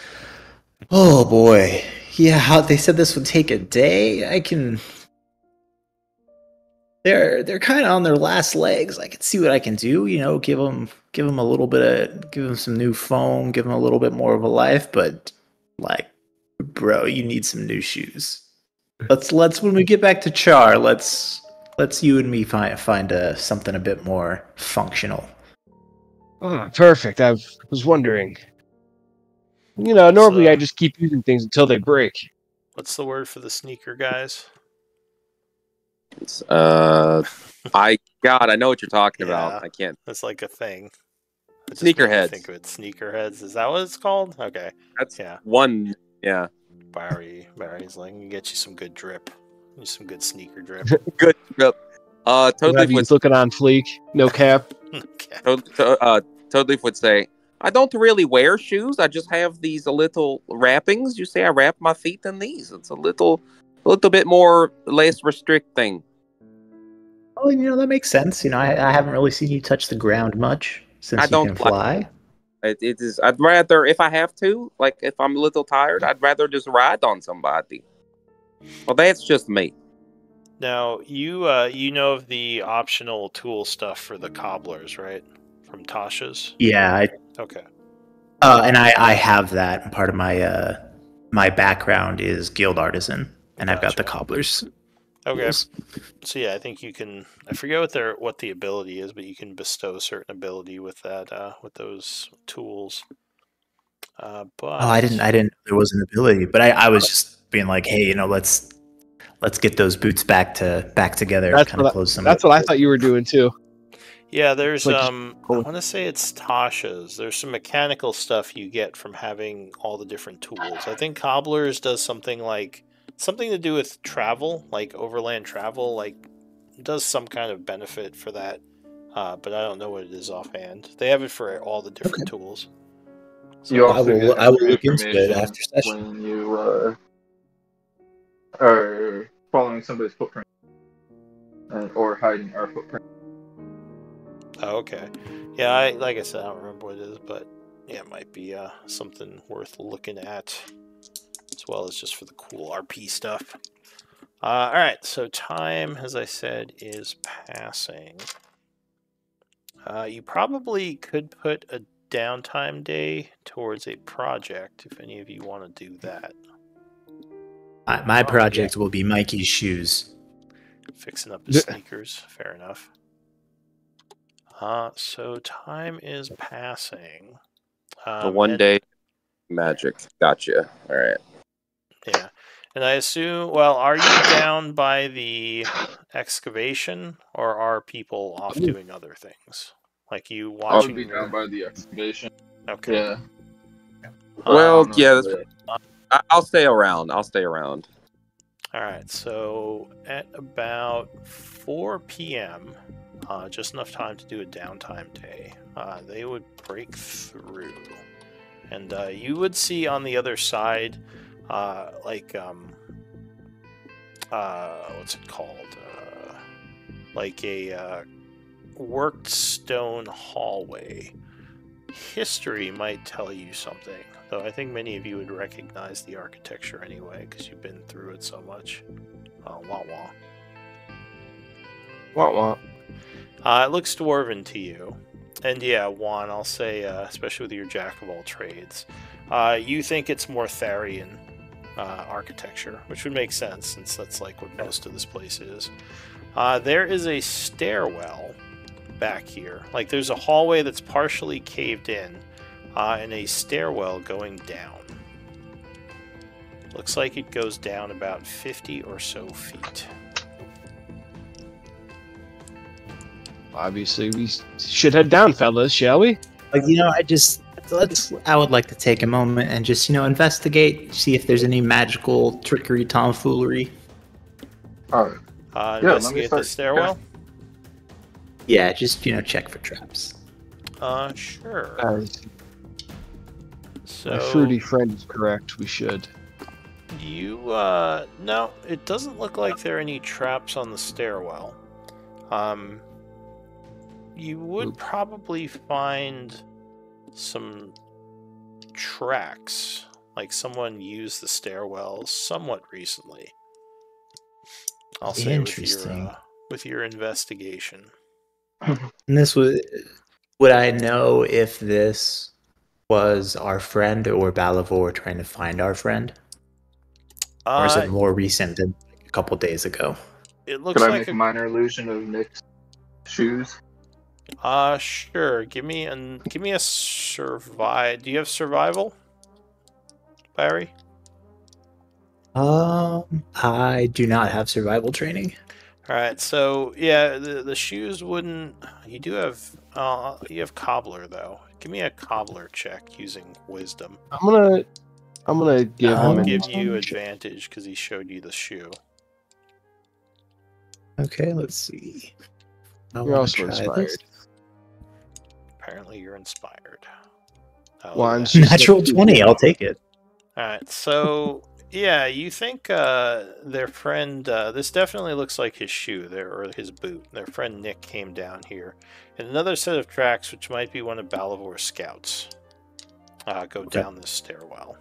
oh boy, yeah. They said this would take a day. They're kind of on their last legs. I can see what I can do. Give them a little bit give them some new foam, give them a little bit more of a life. But bro, you need some new shoes. Let's when we get back to Chaur, let's you and me find something a bit more functional. Oh, perfect. I was wondering. Normally I just keep using things until they break. What's the word for the sneaker guys? I know what you're talking about. I can't. That's like a thing. Sneakerheads. Think of it. Sneakerheads. Is that what it's called? Okay. That's one. Yeah. Barry's like, can get you some good drip. Some good sneaker drip. Good drip. Toadleaf looking on fleek. No cap. Toadleaf would say, I don't really wear shoes. I just have these little wrappings. You say I wrap my feet in these. It's a little bit more less restricting. Oh, that makes sense. I haven't really seen you touch the ground much since you can fly. It is. I'd rather, if I have to, if I'm a little tired, I'd rather just ride on somebody. Well, that's just me. Now, you know of the optional tool stuff for the cobblers, right? From Tasha's? Yeah. Okay. And I have that. Part of my my background is guild artisan, and I've got the cobblers. Okay. Yes. So yeah, I think you can. I forget what the ability is, but you can bestow certain ability with that with those tools. But I didn't. There was an ability, but I was just being like, hey, let's get those boots back together. That's what I thought you were doing too. Yeah, there's Like, I want to say it's Tasha's. There's some mechanical stuff you get from having all the different tools. I think Cobbler's does something to do with travel, like overland travel, like does some kind of benefit for that. But I don't know what it is offhand. They have it for all the different tools. So You also get I will extra look into it information after session. when you are following somebody's footprint or hiding our footprint. Oh, okay. Yeah, like I said, I don't remember what it is, but yeah, it might be something worth looking at, as well as just for the cool RP stuff. All right, so time, as I said, is passing. You probably could put a downtime day towards a project if any of you want to do that. My project will be Mikey's shoes. Fixing up his sneakers, fair enough. So time is passing. The one day magic. Gotcha. All right. Yeah. And I assume, well, are you down by the excavation, or are people off doing other things? Like you watching? I would be down by the excavation. Okay. Yeah. Well, yeah. I'll stay around. I'll stay around. All right. So at about 4 p.m., just enough time to do a downtime day, they would break through, and you would see on the other side, what's it called? Like a worked stone hallway. History might tell you something, though I think many of you would recognize the architecture anyway, because you've been through it so much. Wah wah. Wah wah. It looks dwarven to you. And yeah, Juan, I'll say, especially with your jack of all trades, you think it's more Tharian architecture, which would make sense since that's like what most of this place is. There is a stairwell back here. Like there's a hallway that's partially caved in, and a stairwell going down. Looks like it goes down about 50 or so feet. Obviously, we should head down, fellas, shall we? I would like to take a moment and just, investigate, see if there's any magical trickery, tomfoolery. Alright. Investigate the stairwell? Yeah, just, check for traps. Sure. My fruity friend is correct, we should. No, it doesn't look like there are any traps on the stairwell. You would probably find some tracks, like someone used the stairwell somewhat recently. I'll say with your investigation. And this would I know if this was our friend or Balavor trying to find our friend? Or is it more recent than a couple days ago? It looks Could like I make a minor illusion of Nick's shoes? Sure. Give me a survive. Do you have survival, Barry? I do not have survival training. All right. So yeah, the shoes wouldn't. You do have. You have cobbler though. Give me a cobbler check using wisdom. I'm gonna give him. I'll give you advantage because he showed you the shoe. Okay, let's see. You're also inspired. This. Apparently, you're inspired. Natural 20. I'll take it. All right. So yeah, you think their friend? This definitely looks like his shoe there, or his boot. Their friend Nick came down here, and another set of tracks, which might be one of Balavor's scouts, go down this stairwell.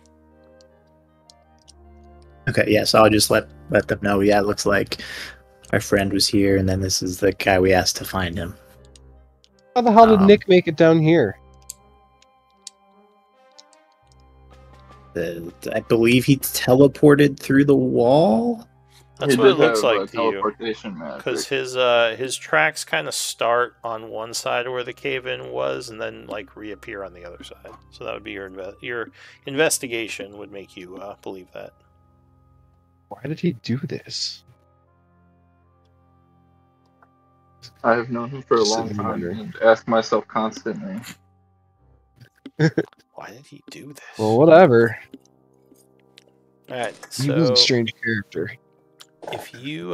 Okay, yeah, so I'll just let them know. Yeah, it looks like our friend was here, and then this is the guy we asked to find him. How the hell did Nick make it down here? I believe he teleported through the wall. That's what it looks like to you. Because his tracks kind of start on one side of where the cave-in was, and then like reappear on the other side. So that would be your investigation would make you believe that. Why did he do this? I have known him for a long time and ask myself constantly. Why did he do this? Well, whatever. Alright, He was a so strange character. if you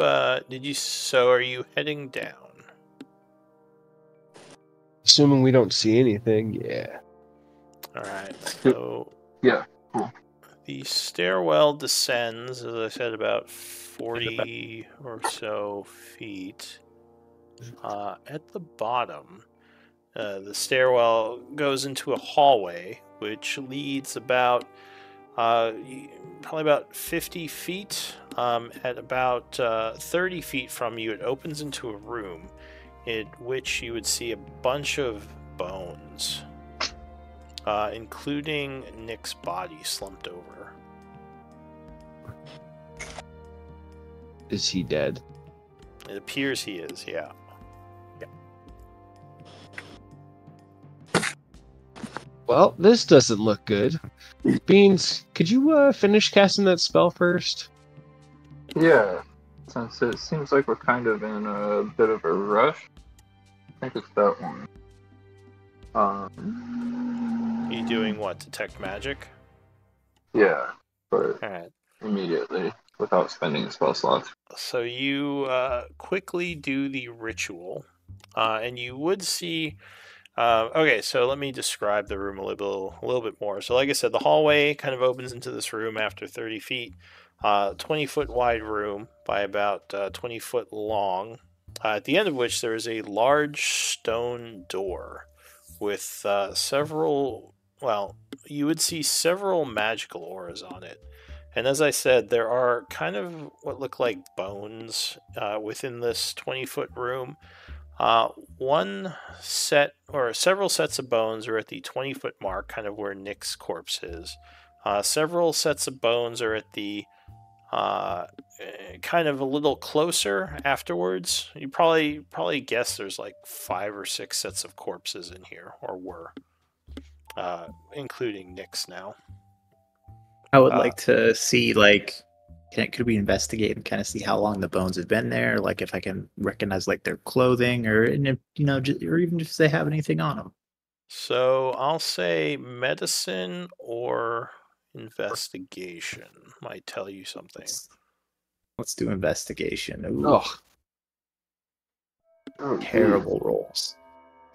so are you heading down? Assuming we don't see anything, yeah. Alright, so Yeah, cool. the stairwell descends, as I said, about 40 or so feet. At the bottom, the stairwell goes into a hallway, which leads about probably about 50 feet. At about 30 feet from you, it opens into a room in which you would see a bunch of bones, including Nick's body slumped over. Is he dead? It appears he is, yeah. Well, this doesn't look good. Beans, could you finish casting that spell first? Yeah, since it seems like we're kind of in a bit of a rush, I think it's that one. Are you doing what? Detect magic? Yeah, but Alright. immediately without spending spell slots. So you quickly do the ritual, and you would see. Okay, so let me describe the room a little bit more. So, like I said, the hallway kind of opens into this room after 30 feet. 20-foot wide room by about 20 foot long. At the end of which there is a large stone door with several. Well, you would see several magical auras on it. And as I said, there are kind of what look like bones within this 20-foot room. One set or several sets of bones are at the 20-foot mark, kind of where Nick's corpse is. Several sets of bones are at the kind of a little closer afterwards. You probably guess there's like 5 or 6 sets of corpses in here, or were, including Nick's now. I would like to see, like, could we investigate and kind of see how long the bones have been there? Like, if I can recognize, like, their clothing, or, and if, or even if they have anything on them. So I'll say medicine or investigation might tell you something. Let's do investigation. Ooh, Oh, terrible rolls.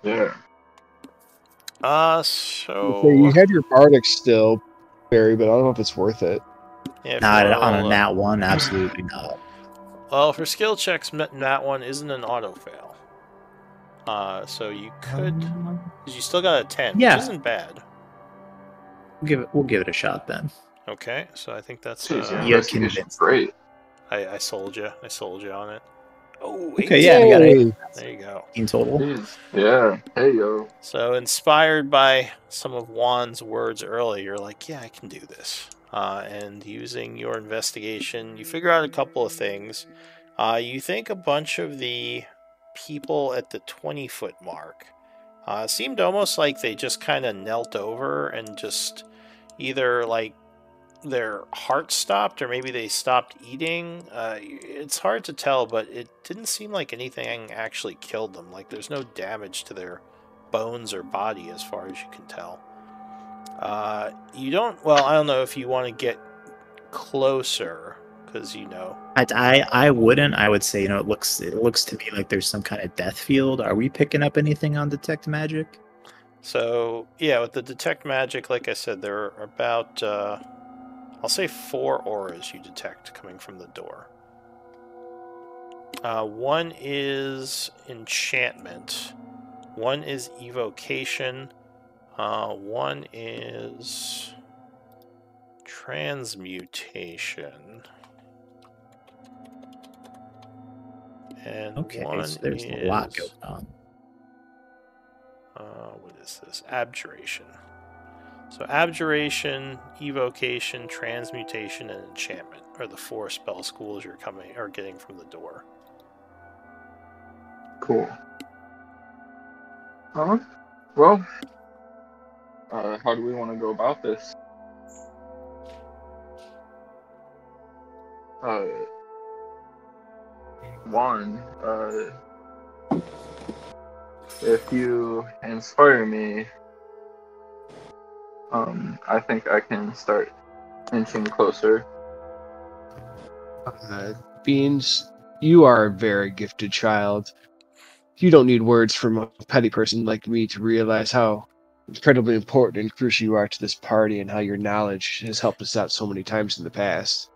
Yeah. So you had your bardic still, Barry, but I don't know if it's worth it. yeah, Not on a nat one, absolutely not. Well, for skill checks, nat one isn't an auto fail. So you could, because you still got a 10, yeah, which isn't bad. We'll give it a shot then. Okay, so I think that's investigation's great. I sold you. I sold you on it. Oh, okay, yeah, I got 8. There you go. In total. Jeez. Yeah. Hey yo. So inspired by some of Juan's words earlier, you're like, yeah, I can do this. And using your investigation, you figure out a couple of things. You think a bunch of the people at the 20-foot mark seemed almost like they just kind of knelt over and just either like their heart stopped or maybe they stopped eating. It's hard to tell, but it didn't seem like anything actually killed them. Like there's no damage to their bones or body as far as you can tell. You don't. Well, I don't know if you want to get closer because I wouldn't. I would say it looks to me like there's some kind of death field. Are we picking up anything on detect magic? So yeah, with the detect magic, like I said, there are about I'll say 4 auras you detect coming from the door. One is enchantment, one is evocation, one is transmutation, and one so there's a lot going on. What is this? Abjuration. So abjuration, evocation, transmutation, and enchantment are the 4 spell schools you're getting from the door. Cool. Well, how do we want to go about this? One, if you inspire me, I think I can start inching closer. Beans, you are a very gifted child. You don't need words from a petty person like me to realize how incredibly important and crucial you are to this party and how your knowledge has helped us out so many times in the past.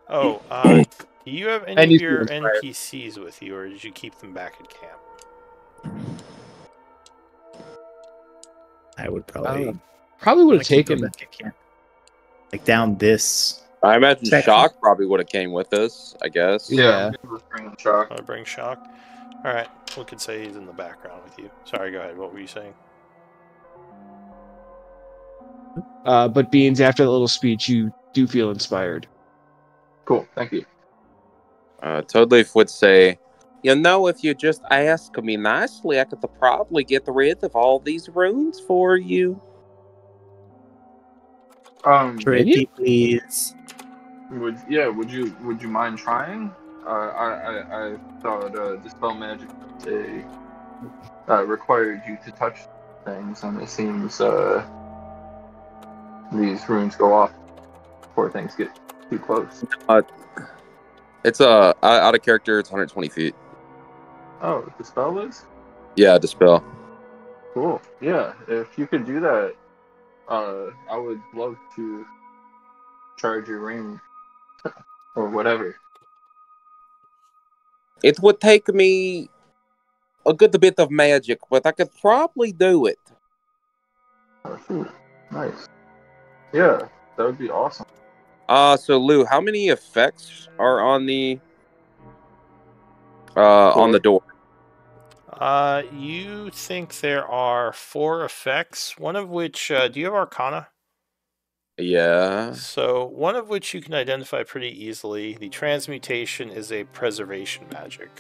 Oh, do you have any And of you feel your inspired. NPCs with you, or did you keep them back at camp? I would probably Probably would have keep them taken. back at camp. Like down this. I imagine Section. Shock probably would have came with us, I guess. Yeah. Bring shock. Want to bring Shock? All right, we could say he's in the background with you. Sorry, go ahead. What were you saying? But Beans, after the little speech, you do feel inspired. Cool, thank you. Toadleaf would say, you know, if you just ask me nicely, I could probably get rid of all these runes for you. Pretty please. Would you mind trying? I thought dispel magic required you to touch things, and it seems these runes go off before things get too close. It's out of character. It's 120 feet. Oh, dispel is? Yeah, dispel. Cool. Yeah, if you could do that, I would love to charge your ring or whatever. It would take me a good bit of magic, but I could probably do it. Oh, shoot. Nice. Yeah, that would be awesome. So Lou, how many effects are on the door? You think there are 4 effects, one of which, do you have Arcana? Yeah. So, one of which you can identify pretty easily. The transmutation is a preservation magic.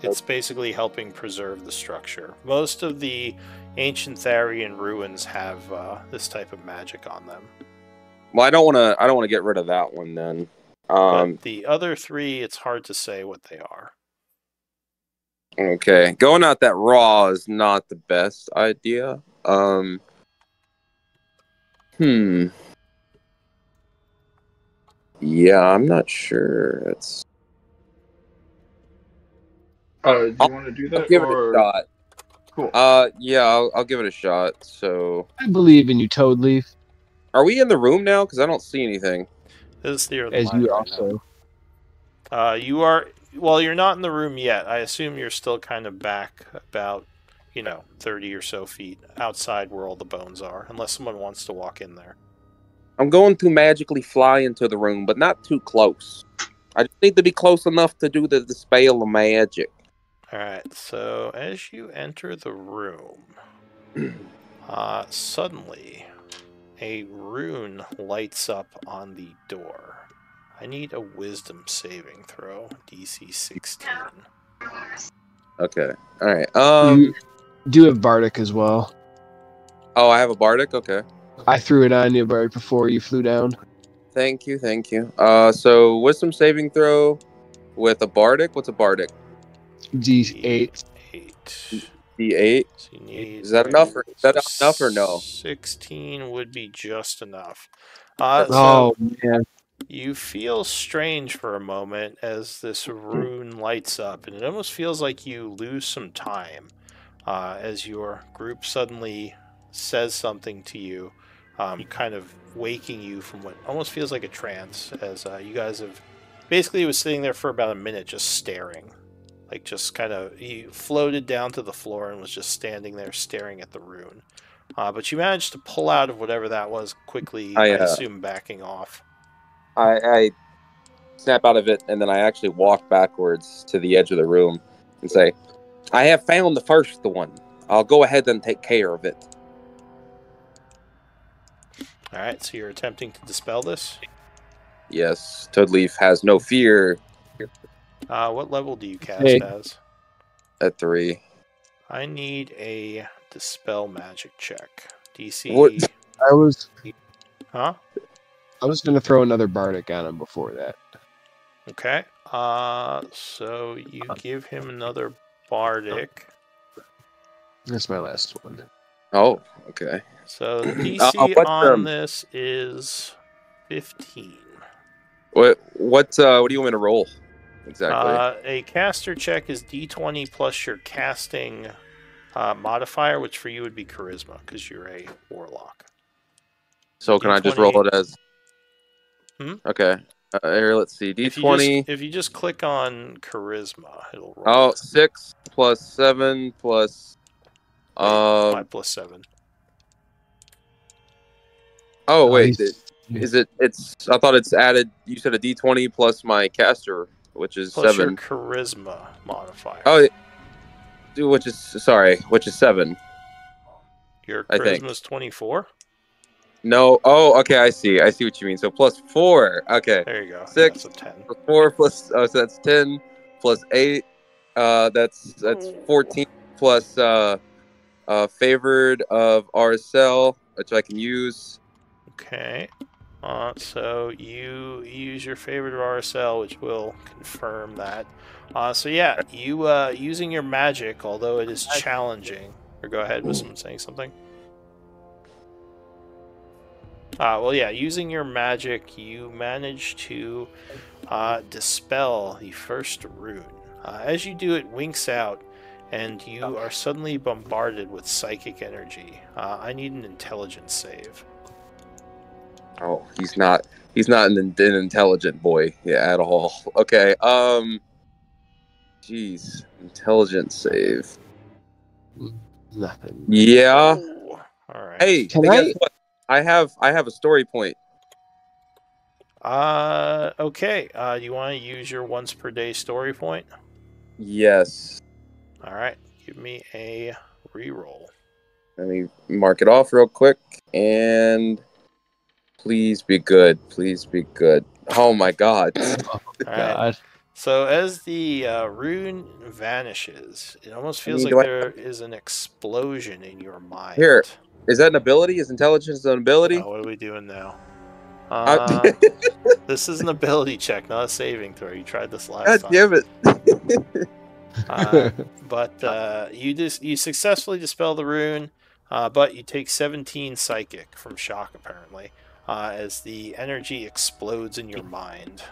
It's basically helping preserve the structure. Most of the ancient Tharian ruins have this type of magic on them. Well, I don't want to get rid of that one then. But the other 3, it's hard to say what they are. Okay, going out that raw is not the best idea. Yeah, I'm not sure. It's. Do you want to do that? I'll give it a shot. Cool. Yeah, I'll give it a shot. So. I believe in you, Toadleaf. Are we in the room now? Because I don't see anything. This is near the As mine you right also. now. You are. Well, you're not in the room yet. I assume you're still kind of back about, 30 or so feet outside where all the bones are, unless someone wants to walk in there. I'm going to magically fly into the room, but not too close. I just need to be close enough to do the dispel of magic. Alright, so as you enter the room, suddenly a rune lights up on the door. I need a wisdom saving throw, DC 16. Okay, alright. You do have Bardic as well. Oh, I have a Bardic? Okay. I threw it on you right before you flew down. Thank you. So wisdom saving throw with a Bardic? What's a Bardic? D8. D8? So you need, is that enough or no? 16 would be just enough. Oh, man. You feel strange for a moment as this rune lights up, and it almost feels like you lose some time as your group suddenly says something to you, kind of waking you from what almost feels like a trance, as you guys have basically was sitting there for about a minute just staring. Like just kind of, he floated down to the floor and was just standing there staring at the rune. But you managed to pull out of whatever that was quickly, I assume backing off. I snap out of it, and then I actually walk backwards to the edge of the room and say, I have found the first one. I'll go ahead and take care of it. Alright, so you're attempting to dispel this? Yes, Toadleaf has no fear. What level do you cast as? At 3. I need a dispel magic check. DC. What? Huh? I was going to throw another Bardic on him before that. Okay. So you give him another Bardic. That's my last one. Oh, okay. So the DC on this is 15. What do you want me to roll? Exactly. A caster check is D20 plus your casting modifier, which for you would be charisma because you're a warlock. So can I just roll it as? Okay. Here, let's see. D20. If you just click on charisma, it'll roll. Oh, 6 plus 7 plus. 5 plus 7. Oh wait, is it? It's. I thought it's added. You said a D20 plus my caster, which is plus 7. Your charisma modifier. Oh, which is 7. Your charisma is 24. No. Oh, okay. I see what you mean. So plus 4. Okay. There you go. 6 yeah, 10. Plus 4 plus. Oh, so that's 10 plus 8. That's 14 plus favored of RSL, which I can use. Okay. So you use your favorite RSL, which will confirm that. So yeah, you using your magic, although it is challenging. Or go ahead, was someone saying something? Well, yeah, using your magic, you manage to dispel the first rune. As you do, it winks out, and you are suddenly bombarded with psychic energy. I need an intelligence save. Oh, he's not an intelligent boy, at all. Okay, jeez, intelligence save. Nothing. Yeah. Ooh. All right. Hey, guess what? I have a story point. Okay. You want to use your once per day story point? Yes. All right. Give me a reroll. Let me mark it off real quick, and please be good. Please be good. Oh my God. Oh All God. Right. So as the rune vanishes, it almost feels like there is an explosion in your mind. Here, is that an ability? Is intelligence an ability? Oh, what are we doing now? This is an ability check, not a saving throw. You tried this last time. God damn it. But you successfully dispel the rune, but you take 17 psychic from shock, apparently, as the energy explodes in your mind.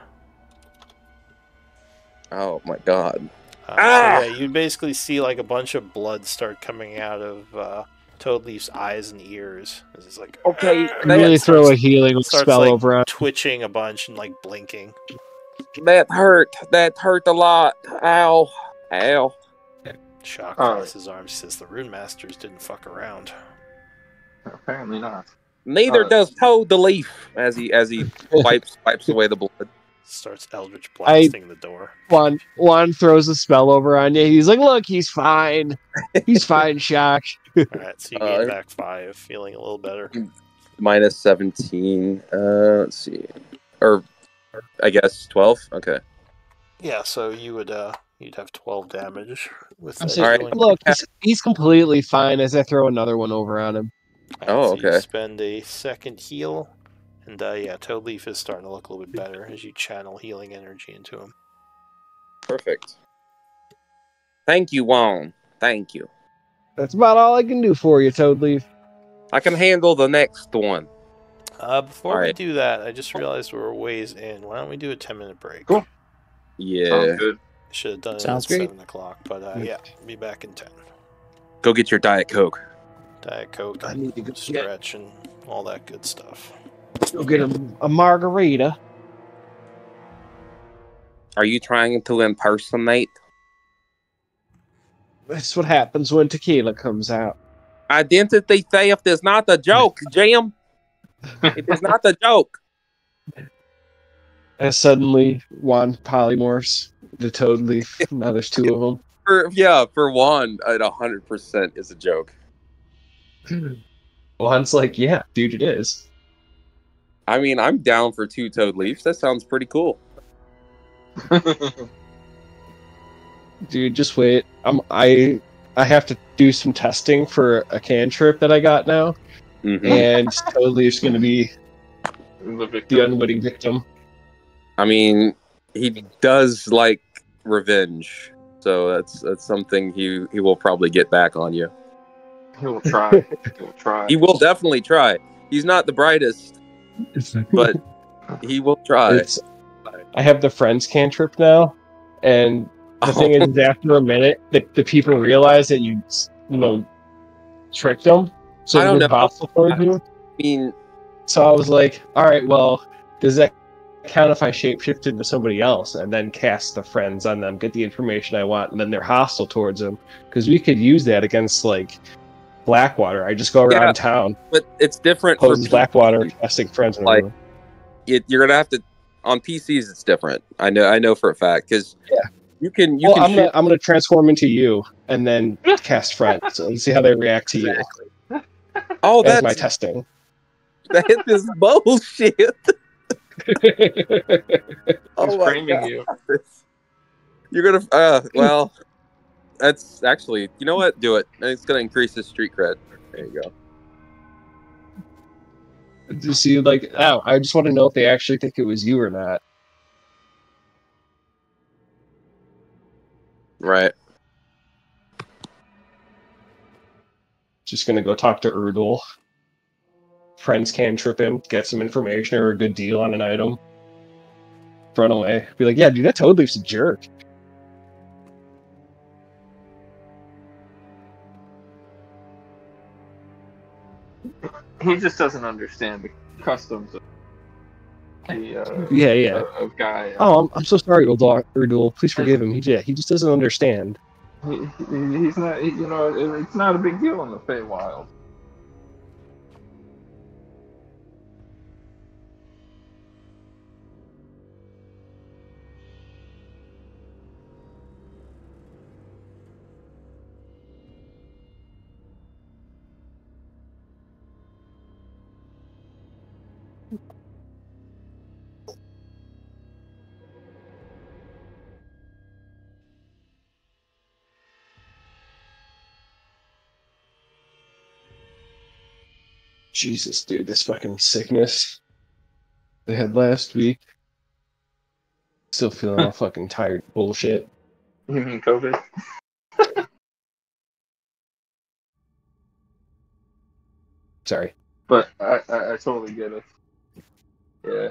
Oh my God. So yeah, you basically see like a bunch of blood start coming out of Toadleaf's eyes and ears. It's like, okay, really throw a healing spell like, over on. twitching a bunch and like blinking. That hurt a lot. Ow. Shock crosses his arms. He says the rune masters didn't fuck around. Apparently not. Neither does Toadleaf, as he wipes away the blood. Starts eldritch blasting the door. Juan throws a spell over on you. He's like, "Look, he's fine. He's fine, Shock." All right, so you gain back 5, feeling a little better. Minus 17. Let's see, or I guess 12. Okay. Yeah, so you would you'd have 12 damage with that. All right. Look, he's completely fine. As I throw another one over on him. Right, so okay. You spend a second heal. And yeah, Toadleaf is starting to look a little bit better as you channel healing energy into him. Perfect. Thank you, Juan. Thank you. That's about all I can do for you, Toadleaf. I can handle the next one. Before we do that, I just realized we're ways in. Why don't we do a 10-minute break? Cool. Yeah. Sounds good. Should have done it at 7 o'clock, but yeah, be back in 10. Go get your Diet Coke. Diet Coke. I need to go stretch and all that good stuff. Go get a margarita. Are you trying to impersonate? That's what happens when tequila comes out. Identity theft is not a joke, Jim. It is not a joke. As suddenly Juan polymorphs the Toadleaf. Now there's 2 of them. For Juan, it 100% is a joke. Juan's like, yeah, dude, it is. I mean, I'm down for 2 Toadleafs. That sounds pretty cool. Dude, just wait. I have to do some testing for a cantrip that I got now, and Toadleaf's going to be the unwitting victim. I mean, he does like revenge, so that's something he will probably get back on you. He will try. He will try. He will definitely try. He's not the brightest, but he will try. I have the friends cantrip now, and the thing is, after a minute, the people realize that you tricked them, so I don't they're know. hostile towards you. I mean, so I was like, all right, well, does that count if I shapeshift into somebody else and then cast the friends on them, get the information I want, and then they're hostile towards them? Because we could use that against, like, Blackwater. I just go around town. But it's different for Blackwater, casting friends. And like, you're gonna have to on PCs. It's different. I know for a fact because you can. I'm gonna transform into you and then cast friends and see how they react to you. Oh, that's my testing. That is bullshit. I'm framing you. You're gonna. Well, that's actually. You know what? Do it. It's gonna increase his street cred. There you go. See, like, I just want to know if they actually think it was you or not. Right. Just gonna go talk to Erdul. Friends cantrip him, get some information or a good deal on an item. Run away. Be like, yeah, dude, that Toad Leaf's a jerk. He just doesn't understand the customs of the of Gaia. Oh, I'm so sorry, Erdul. Please forgive him. He just doesn't understand. He's not. It's not a big deal in the Feywild. Jesus, dude, this fucking sickness they had last week. Still feeling all fucking tired. Bullshit. You mean COVID? Sorry. But I totally get it. Yeah.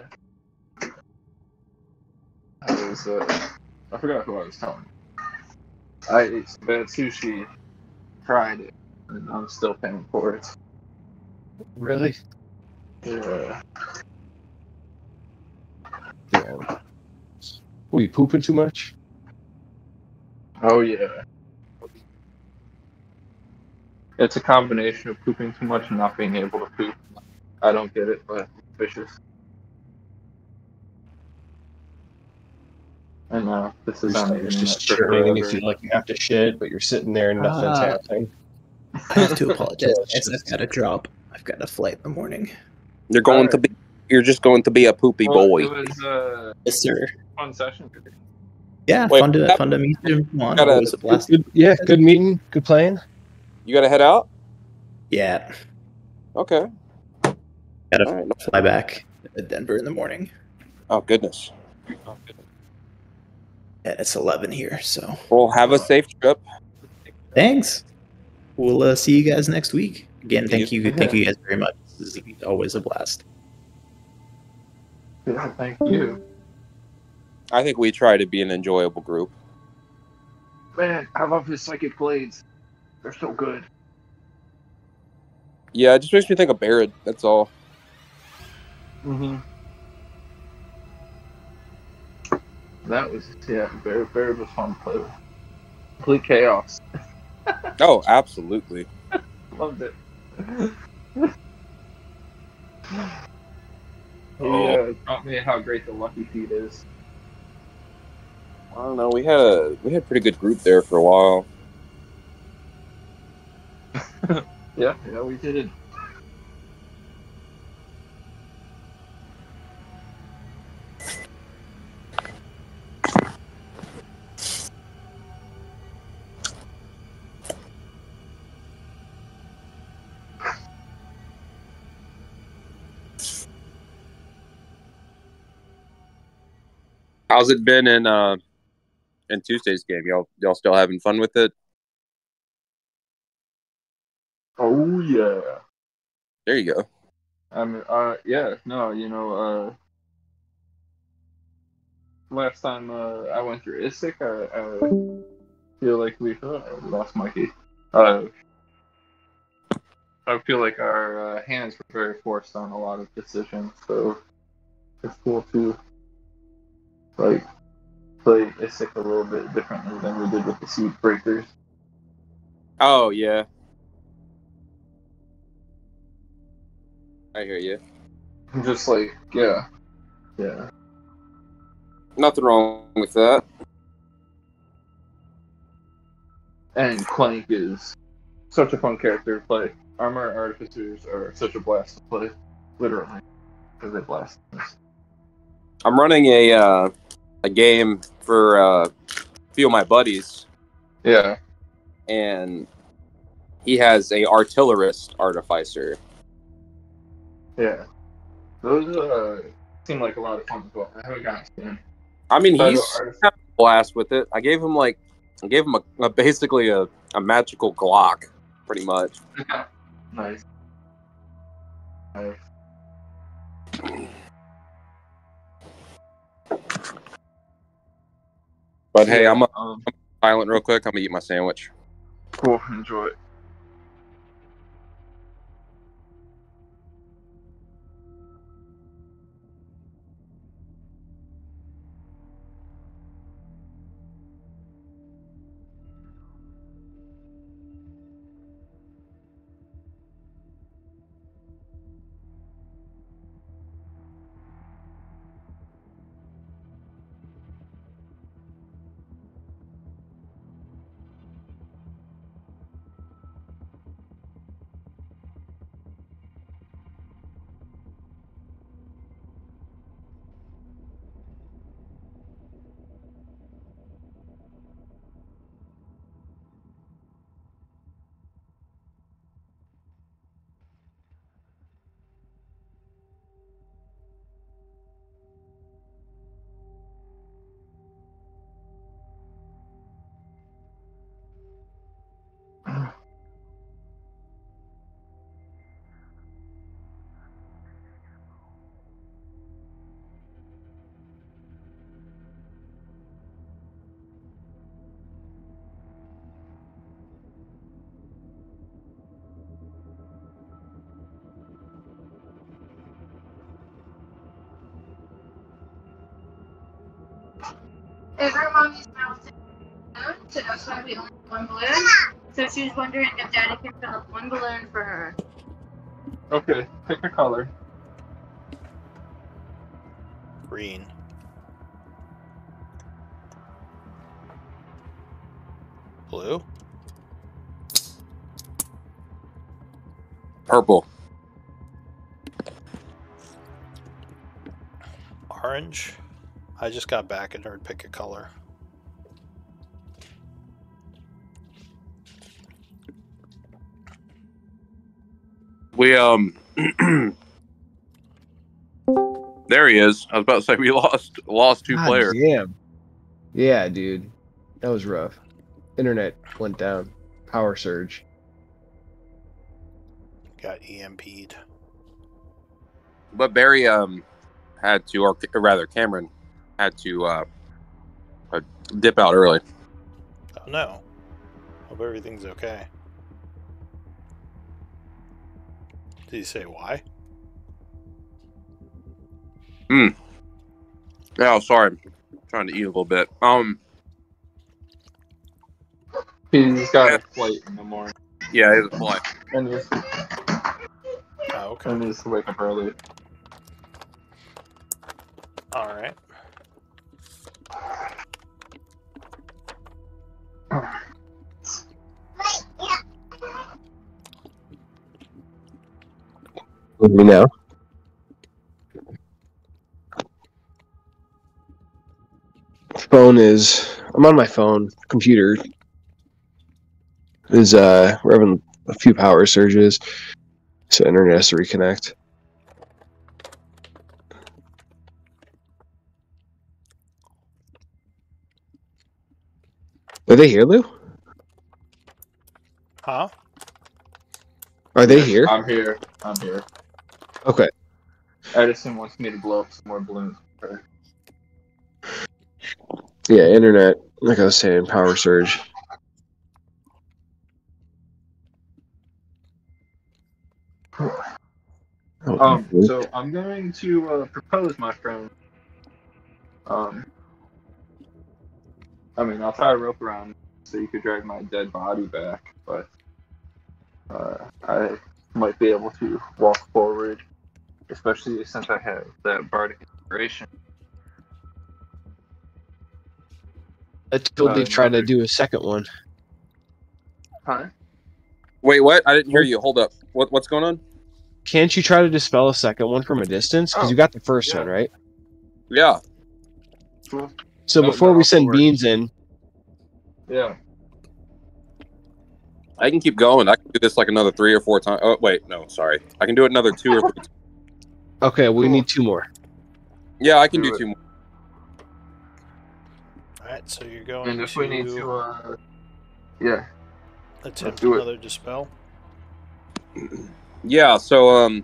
I forgot who I was telling. I ate some bad sushi, tried it, and I'm still paying for it. Really? Yeah. Yeah. Were you pooping too much? Oh yeah. It's a combination of pooping too much and not being able to poop. I don't get it, but it's vicious. I know this is on the internet just for churning forever. and you feel like you have to shit, but you're sitting there and nothing's happening. I have to apologize. I've got to drop. I've got a flight in the morning. You're just going to be a poopy boy. It was Yes, sir. fun session. Yeah, Wait, fun to meet you. It was a blast. Good meeting, good playing. You gotta head out? Yeah. Okay. Gotta fly back to Denver in the morning. Oh, goodness. Yeah, it's 11 here, so. Well, have a safe trip. Thanks. We'll see you guys next week. Again, thank you guys very much. This is always a blast. Yeah, thank you. I think we try to be an enjoyable group. Man, I love his psychic blades. They're so good. Yeah, it just makes me think of Barrett, that's all. Mm-hmm. That was, Barrett was fun to play with. Complete chaos. Oh, absolutely. Loved it. He taught me how great the Lucky Feet is. I don't know. We had a pretty good group there for a while. Yeah, we did. How's it been in Tuesday's game? Y'all still having fun with it? Oh yeah. There you go. Yeah, no, last time I went through ISIC, I feel like we lost Mikey. I feel like our hands were very forced on a lot of decisions, so it's cool to like play ISIC a little bit differently than we did with the Siege Breakers. Oh yeah, I hear you. Just like yeah. Nothing wrong with that. And Clank is such a fun character to play. Armor Artificers are such a blast to play, literally, because they blast us. I'm running a game for a few of my buddies. Yeah. And he has a artillerist artificer. Yeah. Those seem like a lot of fun as well. I haven't gotten to them. I mean, he's had a blast with it. I gave him basically a magical Glock, pretty much. Nice. But hey, I'm silent real quick. I'm gonna eat my sandwich. Cool. Enjoy it. Her mommy's mouth is balloon, so that's why we only have one balloon. So she's wondering if Daddy can fill up one balloon for her. Okay, pick a color. Green. Blue. Purple. Orange. I just got back and heard pick a color. We there he is. I was about to say we lost two players. Damn. Yeah, dude. That was rough. Internet went down. Power surge. Got EMP'd. But Barry had to, or rather Cameron had to dip out early. Oh no. Hope everything's okay. Did he say why? Yeah, sorry. I'm trying to eat a little bit. He's got a flight in the morning. Yeah, it was a flight. And he's okay. And needs to wake up early. All right. You know. Phone is. I'm on my phone. Computer is. We're having a few power surges, so internet has to reconnect. Are they here, Lou? Huh? Are they here? I'm here. I'm here. Okay. Edison wants me to blow up some more balloons. Okay. Yeah, internet. Like I was saying, power surge. So I'm going to propose, my friend. I mean, I'll tie a rope around so you could drag my dead body back, but I might be able to walk forward, especially since I have that bardic inspiration. Let's totally try to do a second one. Huh? Wait, what? I didn't hear you. Hold up. What's going on? Can't you try to dispel a second one from a distance? Because you got the first one, right? Yeah. Cool. So before we send beans in... Yeah. I can keep going. I can do this like another 3 or 4 times. Oh, wait. No, sorry. I can do it another 2 or 3 times. Okay, we need 2 more. Yeah, I can do 2 more. Alright, so you're going And if we need to, yeah. Attempt another dispel? Yeah, so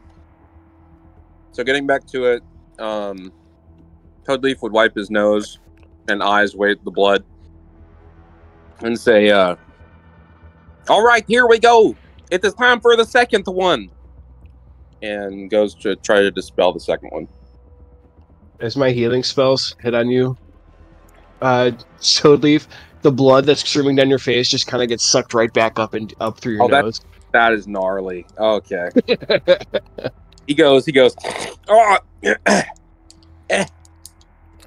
getting back to it, Toadleaf would wipe his nose and eyes away the blood and say, all right, here we go. It is time for the second one. And goes to try to dispel the second one. As my healing spells hit on you, Toadleaf, the blood that's streaming down your face just kind of gets sucked right back up and up through your nose. That is gnarly. Okay. He goes, oh,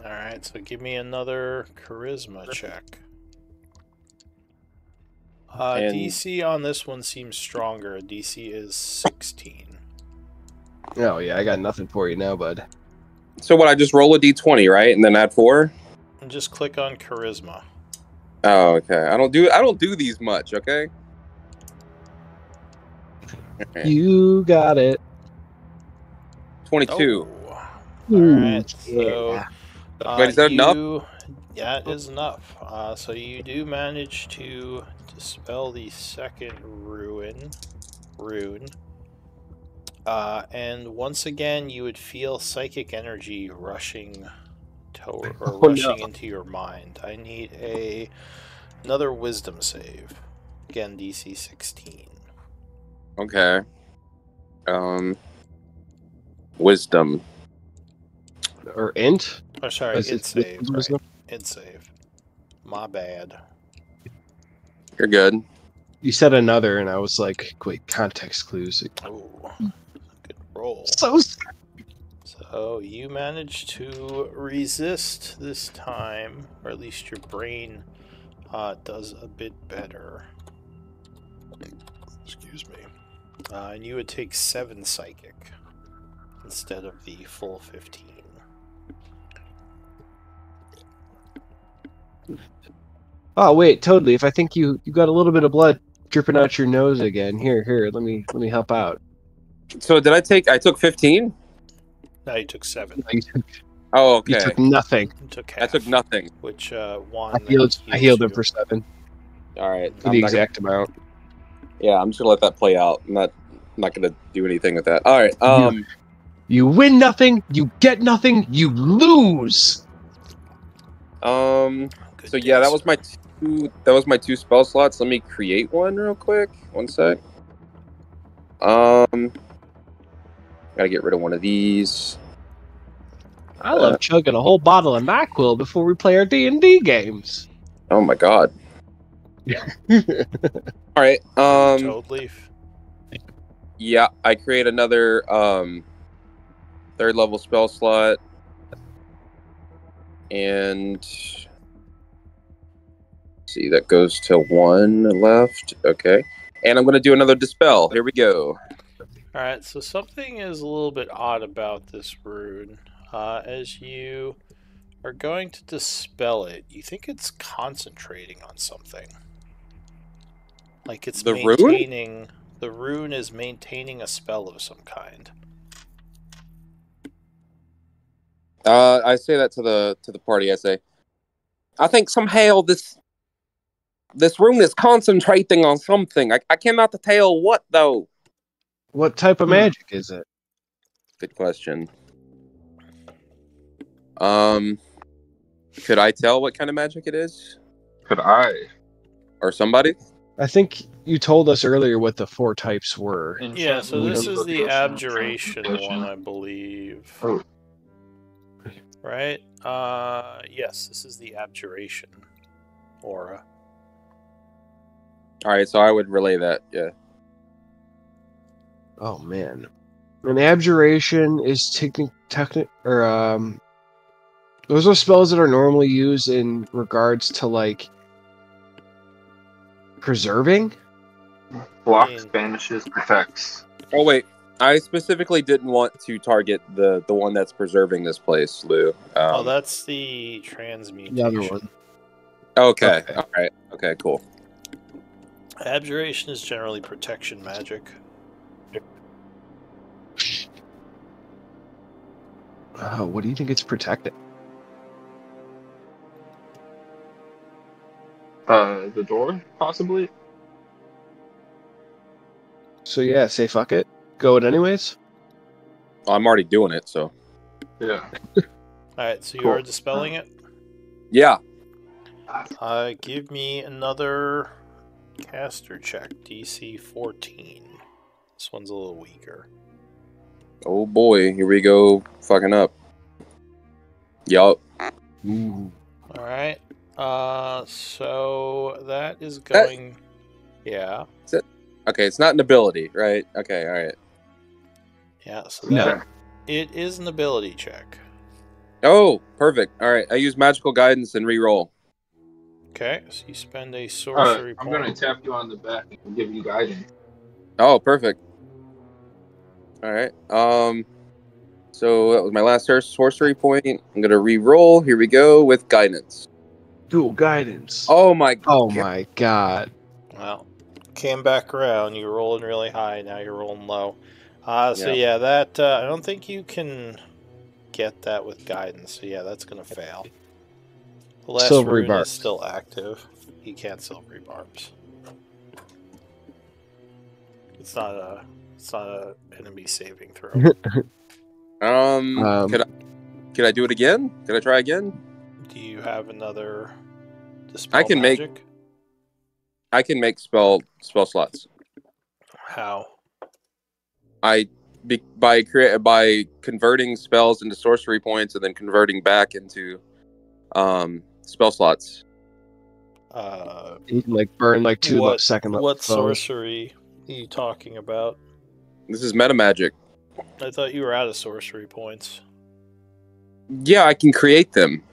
Alright, so give me another charisma check. DC on this one seems stronger. DC is 16. Oh, yeah, I got nothing for you now, bud. So what, I just roll a d20, right? And then add 4? And just click on charisma. Oh, okay. I don't do these much, okay? You got it. 22. Alright, so... Wait, is that enough? Yeah, it is enough. So you do manage to dispel the second rune. And once again, you would feel psychic energy rushing into your mind. I need another wisdom save. Again, DC 16. Okay. Wisdom. Or int? Oh, sorry, int save. Right. Int save. My bad. You're good. You said another, and I was like, wait, context clues. Oh, good roll. So you managed to resist this time, or at least your brain does a bit better. Excuse me. And you would take 7 psychic instead of the full 15. Oh wait, totally. If I think you got a little bit of blood dripping out your nose again. Here, let me help out. So did I took 15? No, you took 7. Oh, okay. You took nothing. You took half. I took nothing. Which Juan I healed him for 7. All right. For the exact amount. Yeah, I'm just gonna let that play out. I'm not gonna do anything with that. All right. You win nothing. You get nothing. You lose. So yeah, that was my 2 spell slots. Let me create one real quick. One sec. Gotta get rid of one of these. I love chugging a whole bottle of NyQuil before we play our D&D games. Oh my god. All right. Toad leaf. Yeah, I create another 3rd level spell slot, and see, that goes to 1 left. Okay, and I'm gonna do another dispel. Here we go. All right, so something is a little bit odd about this rune. As you are going to dispel it, you think it's concentrating on something. Like it's maintaining... The rune is maintaining a spell of some kind. I say that to the party. I say, I think somehow this rune is concentrating on something. I cannot tell what though. What type of magic is it? Good question. Could I tell what kind of magic it is? Could I? Or somebody? I think you told us earlier what the 4 types were. Yeah, so this is the abjuration transmutation. one, I believe. Oh, Right? Yes, this is the abjuration aura. Alright, so I would relay that, yeah. Oh man, an abjuration is those are spells that are normally used in regards to like preserving. blocks, banishes, protects. Oh wait, I specifically didn't want to target the one that's preserving this place, Lou. Oh, that's the transmutation. The other one. Okay. Alright. Okay, cool. Abjuration is generally protection magic. What do you think it's protecting? The door, possibly? So yeah, say fuck it. Go it anyways. I'm already doing it, so. Yeah. Alright, so you Cool. are dispelling it? Yeah. Give me another caster check, DC 14. This one's a little weaker. Oh boy, here we go, fucking up. Yup. Ooh. Alright. So that is going... Yeah. Okay, it's not an ability, right? Okay, alright. Yeah, so No. that... It is an ability check. Oh, perfect. Alright, I use magical guidance and re-roll. Okay, so you spend a sorcery I'm point. going to tap you on the back and give you guidance. Oh, perfect. Alright, so that was my last sorcery point. I'm gonna re-roll. Here we go with guidance. Dual guidance. Oh my My god. Well, came back around. You were rolling really high. Now you're rolling low. So yeah, that I don't think you can get that with guidance. So yeah, that's gonna fail. The last Silvery rune barbs. is still active. You can't silvery barbs. It's not a enemy saving throw. Could I do it again? Could I try again? Do you have another dispel I can magic? I can make spell slots. How? By converting spells into sorcery points and then converting back into spell slots. You can like burn like 2 second level What foes. sorcery are you talking about? This is meta magic. I thought you were out of sorcery points. Yeah, I can create them.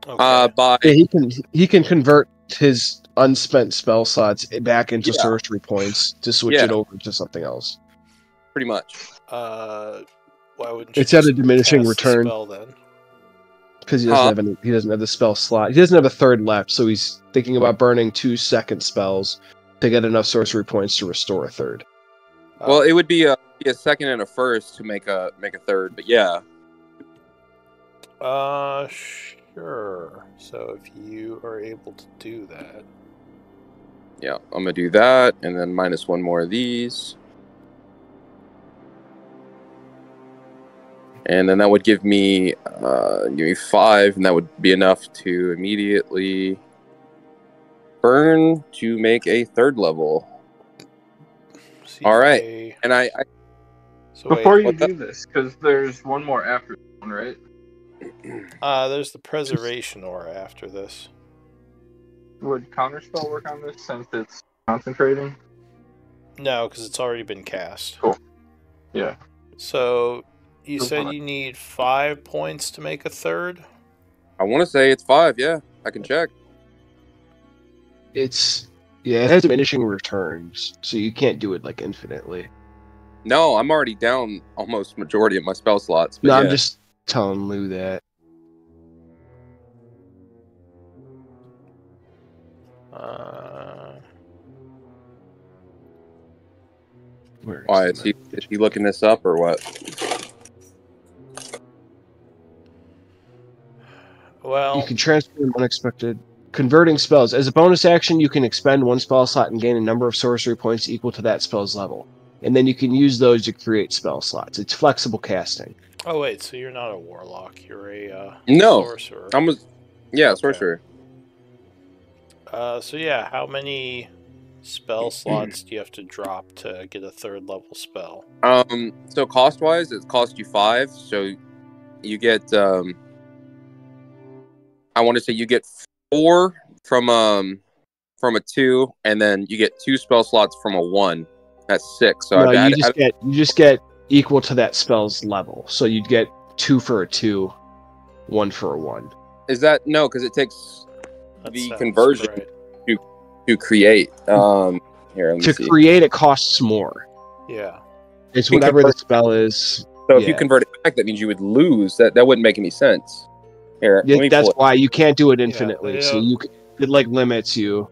Okay. Yeah, he can convert his unspent spell slots back into sorcery points to switch it over to something else. Pretty much. Why wouldn't you It's at a just diminishing cast the return spell then? because he doesn't have the spell slot. He doesn't have a third left, so he's thinking about burning 2 second spells to get enough sorcery points to restore a third. Well, it would be a second and a first to make a third, but yeah. Sure. So if you are able to do that. Yeah, I'm gonna do that, and then minus 1 more of these. And then that would give me 5, and that would be enough to immediately burn to make a 3rd level. All right, and I So Before wait, you do this, because there's one more after this one, right? there's the preservation aura after this. Would counterspell work on this since it's concentrating? No, because it's already been cast. Cool. Yeah. So you said you need 5 points to make a third? I want to say it's 5. Yeah, I can check. It has diminishing returns, so you can't do it like infinitely. No, I'm already down almost majority of my spell slots. But No, yeah. I'm just telling Lou that. Why is he looking this up or what? Well, you can transfer unexpected converting spells. As a bonus action, you can expend 1 spell slot and gain a number of sorcery points equal to that spell's level. and then you can use those to create spell slots. It's flexible casting. Oh wait, so you're not a warlock. You're a No, sorcerer. Sorcerer. So yeah, how many spell slots do you have to drop to get a 3rd level spell? So cost wise, it costs you 5. So you get I want to say you get 4 from a 2, and then you get 2 spell slots from a 1. That's 6. So no, you just get equal to that spell's level. So you'd get 2 for a 2, 1 for a 1. Is that no? Because it takes the conversion right. to create. Here, let me see. Create, it costs more. Yeah. It's whatever the spell is. So if you convert it back, that means you would lose. That wouldn't make any sense. Here, that's why you can't do it infinitely. Yeah. So it like limits you.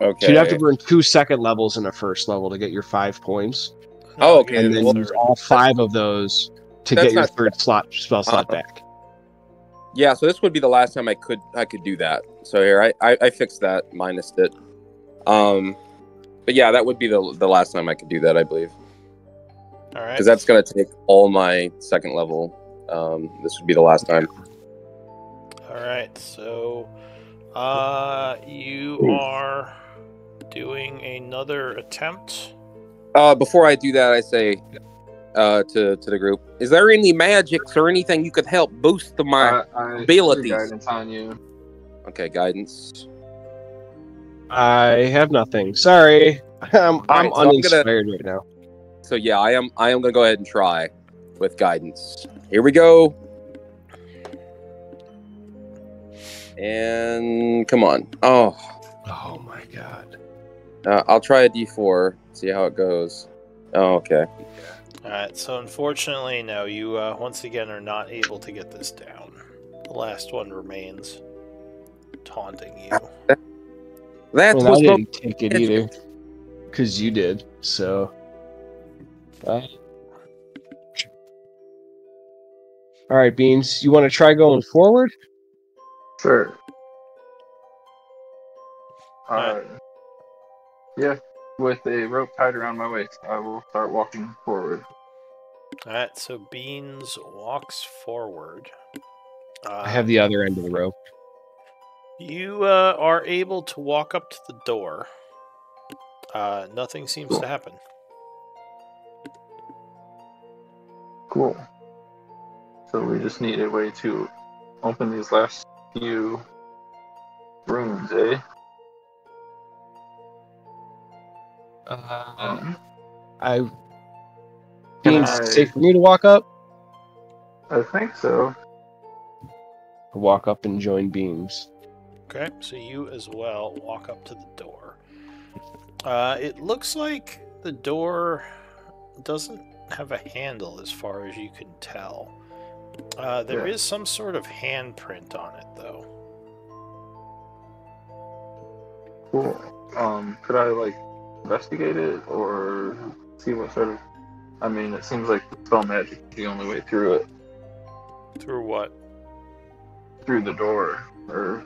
Okay. So you'd have to burn 2 second levels in a first level to get your 5 points. Oh, okay. And then use all 5 of those to get your 3rd spell slot back. Yeah, so this would be the last time I could do that. So here, I fixed that, minused it. But yeah, that would be the last time I could do that, I believe. All right. Because that's going to take all my 2nd level. This would be the last time. All right, so you are doing another attempt. Before I do that, I say to the group, is there any magics or anything you could help boost my abilities? Guidance on you. Okay, guidance. I have nothing. Sorry, I'm uninspired right now. So yeah, I am going to go ahead and try with guidance. Here we go. And come on. Oh my god. I'll try a d4, see how it goes. Oh, okay. Alright, so unfortunately, no, you once again are not able to get this down. The last one remains taunting you. I didn't take it either, because you did, so... Alright, Beans, you want to try going forward? Sure. Yeah, with a rope tied around my waist, I will start walking forward. Alright, so Beans walks forward. I have the other end of the rope. You are able to walk up to the door. Nothing seems to happen. Cool. So we just need a way to open these last few rooms, eh? Beans, safe for me to walk up? I think so. Walk up and join Beans. Okay, so you as well walk up to the door. It looks like the door doesn't have a handle as far as you can tell. There is some sort of handprint on it, though. Cool. Could I, investigate it, or see what sort of... I mean, it seems like spell magic is the only way through it. Through what? Through the door. Or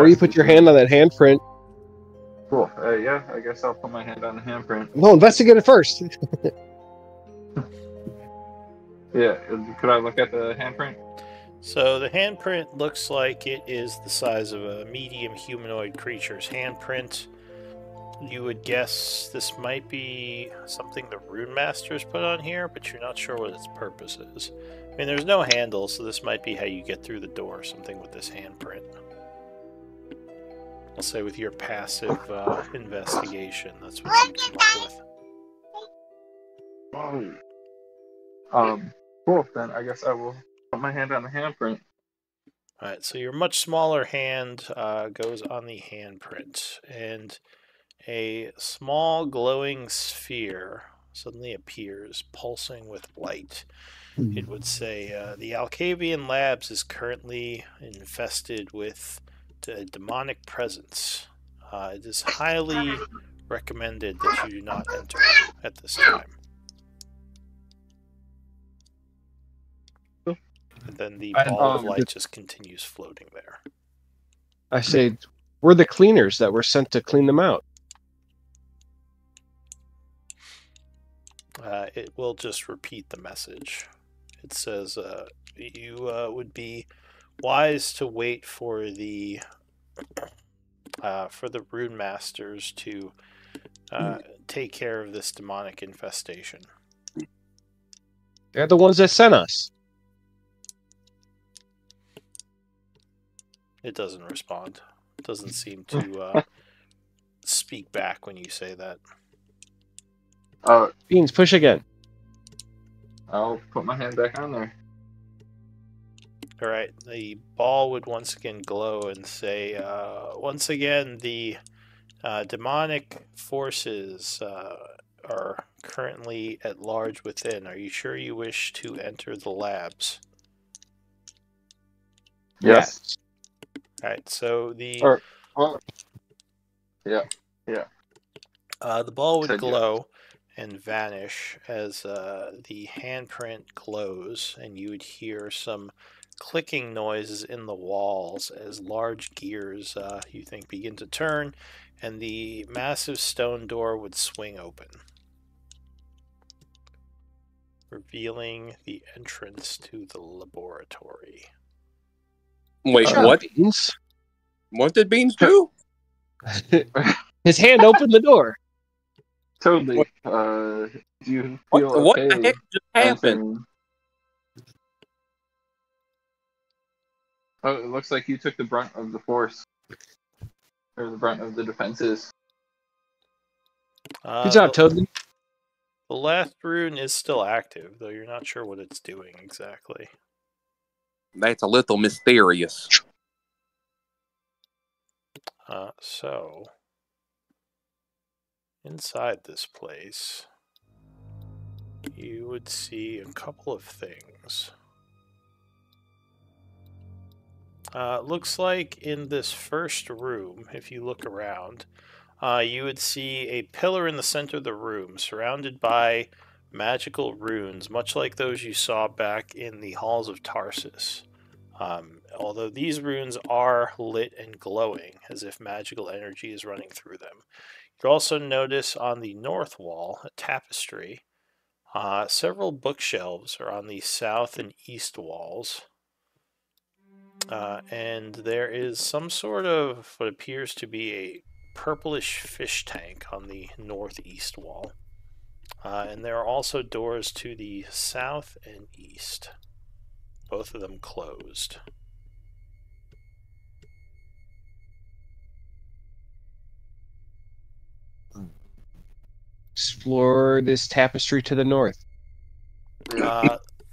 you put your hand on that handprint. Cool. Yeah, I guess I'll put my hand on the handprint. No, investigate it first. Yeah, could I look at the handprint? So the handprint looks like it is the size of a medium humanoid creature's handprint. You would guess this might be something the Rune Masters put on here, but you're not sure what its purpose is. I mean, there's no handle, so this might be how you get through the door, something with this handprint. I'll say with your passive investigation, that's what you come up with. Cool, then I guess I will put my hand on the handprint. Alright, so your much smaller hand goes on the handprint, and a small glowing sphere suddenly appears, pulsing with light. It would say, the Alcavian Labs is currently infested with a demonic presence. It is highly recommended that you do not enter at this time. And then the ball of light just continues floating there. I say, we're the cleaners that were sent to clean them out. It will just repeat the message. It says you would be wise to wait for the rune masters to take care of this demonic infestation. They're the ones that sent us. It doesn't respond. It doesn't seem to speak back when you say that. Beans, push again. I'll put my hand back on there. All right. The ball would once again glow and say, once again, the demonic forces are currently at large within. Are you sure you wish to enter the labs? Yes. All right. So the yeah. The ball would Said glow and vanish as the handprint glows, and you would hear some clicking noises in the walls as large gears, you think, begin to turn, and the massive stone door would swing open, revealing the entrance to the laboratory. Wait, what? Beans? What did Beans do? His hand opened the door. Totally. Do you feel What okay? the heck just happened? Oh, it looks like you took the brunt of the force. Or the brunt of the defenses. Good job, Toadley. The last rune is still active, though you're not sure what it's doing exactly. That's a little mysterious. So, inside this place, you would see a couple of things. Looks like in this first room, if you look around, you would see a pillar in the center of the room surrounded by magical runes, much like those you saw back in the halls of Tarsus. Although these runes are lit and glowing, as if magical energy is running through them. You also notice on the north wall a tapestry. Several bookshelves are on the south and east walls. And there is some sort of what appears to be a purplish fish tank on the northeast wall. And there are also doors to the south and east, both of them closed. Explore this tapestry to the north.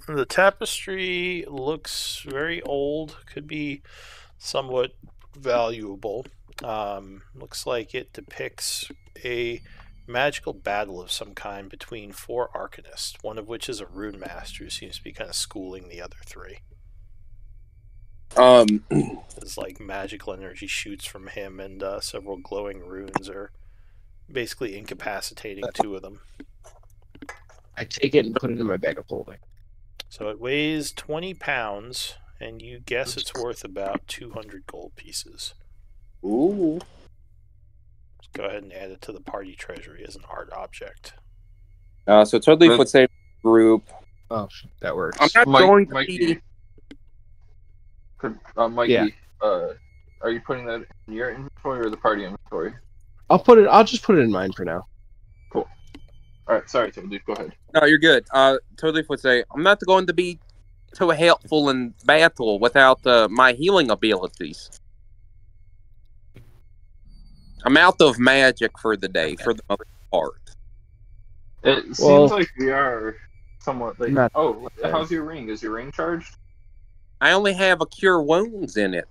The tapestry looks very old, could be somewhat valuable. Looks like it depicts a magical battle of some kind between 4 arcanists, one of which is a rune master who seems to be kind of schooling the other 3. It's like magical energy shoots from him, and several glowing runes are basically incapacitating 2 of them. I take it and put it in my bag of holding. So it weighs 20 pounds, and you guess it's worth about 200 gold pieces. Ooh. Just go ahead and add it to the party treasury as an art object. So totally would say group. Oh, that works. I'm not going to Mikey. Mikey, Yeah. Are you putting that in your inventory or the party inventory? I'll just put it in mine for now. Cool. Alright, sorry, Toadleaf, go ahead. No, you're good. Totally would say, I'm not going to be too helpful in battle without my healing abilities. I'm out of magic for the day, for the most part. It seems like we are somewhat like... Not how's your ring? Is your ring charged? I only have a cure wounds in it.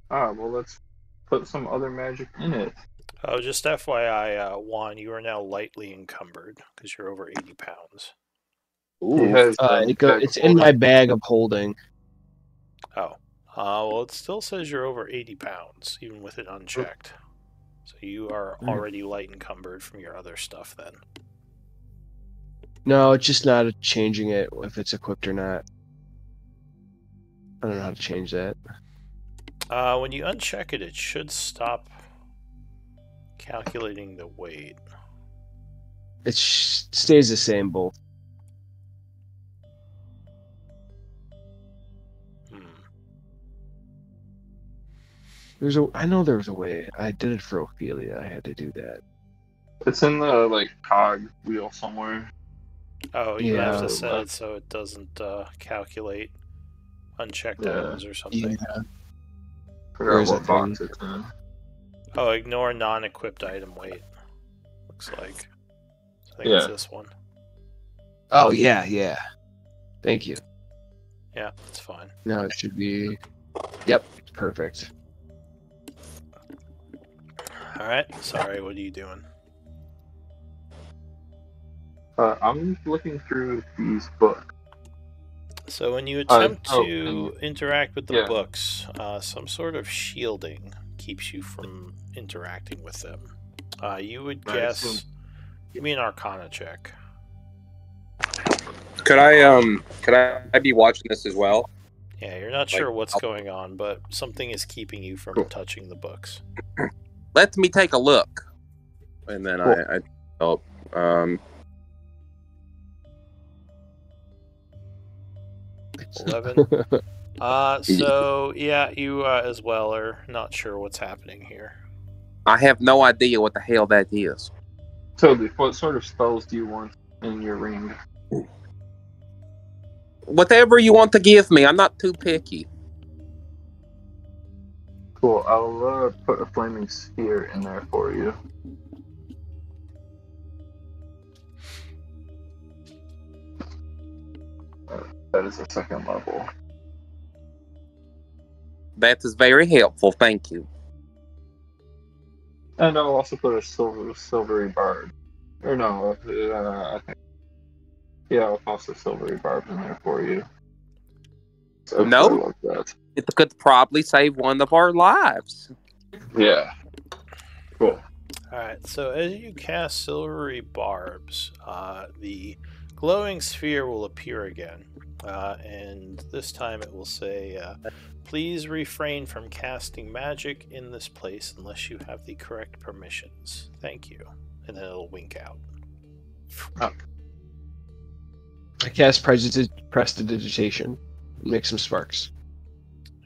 Well, let's put some other magic in it. Oh, just FYI, Juan, you are now lightly encumbered because you're over 80 pounds. Ooh. It's in my bag of holding. Oh. Well, it still says you're over 80 pounds, even with it unchecked. So you are already light encumbered from your other stuff then. No, it's just not changing it if it's equipped or not. I don't know how to change that. When you uncheck it, it should stop calculating the weight. It stays the same both. I know there was a way. I did it for Ophelia. I had to do that. It's in the cog wheel somewhere. Oh, you have to set it so it doesn't calculate unchecked items or something. Yeah. Forgot what box it's in. Oh, ignore non-equipped item weight. Looks like. I think it's this one. Oh yeah. Thank you. Yeah, that's fine. Now it should be. Yep, perfect. All right. Sorry, what are you doing? I'm looking through these books. So when you attempt to interact with the books, some sort of shielding keeps you from interacting with them. You would guess. Give me an Arcana check. Could I be watching this as well? Yeah, you're not sure what's going on, but something is keeping you from touching the books. Let me take a look, and then I help. 11. So yeah, you as well are not sure what's happening here. I have no idea what the hell that is. Toby, what sort of spells do you want in your ring? Whatever you want to give me, I'm not too picky. Cool, I'll put a flaming sphere in there for you. That is a 2nd level. That is very helpful, thank you. And I'll also put a silvery barb. Or no, I think. Yeah, I'll toss a silvery barb in there for you. So no, it could probably save one of our lives. Yeah. Cool. Alright, so as you cast silvery barbs, the glowing sphere will appear again. And this time it will say, please refrain from casting magic in this place unless you have the correct permissions. Thank you. And then it'll wink out. Oh. I cast prestidigitation. Make some sparks.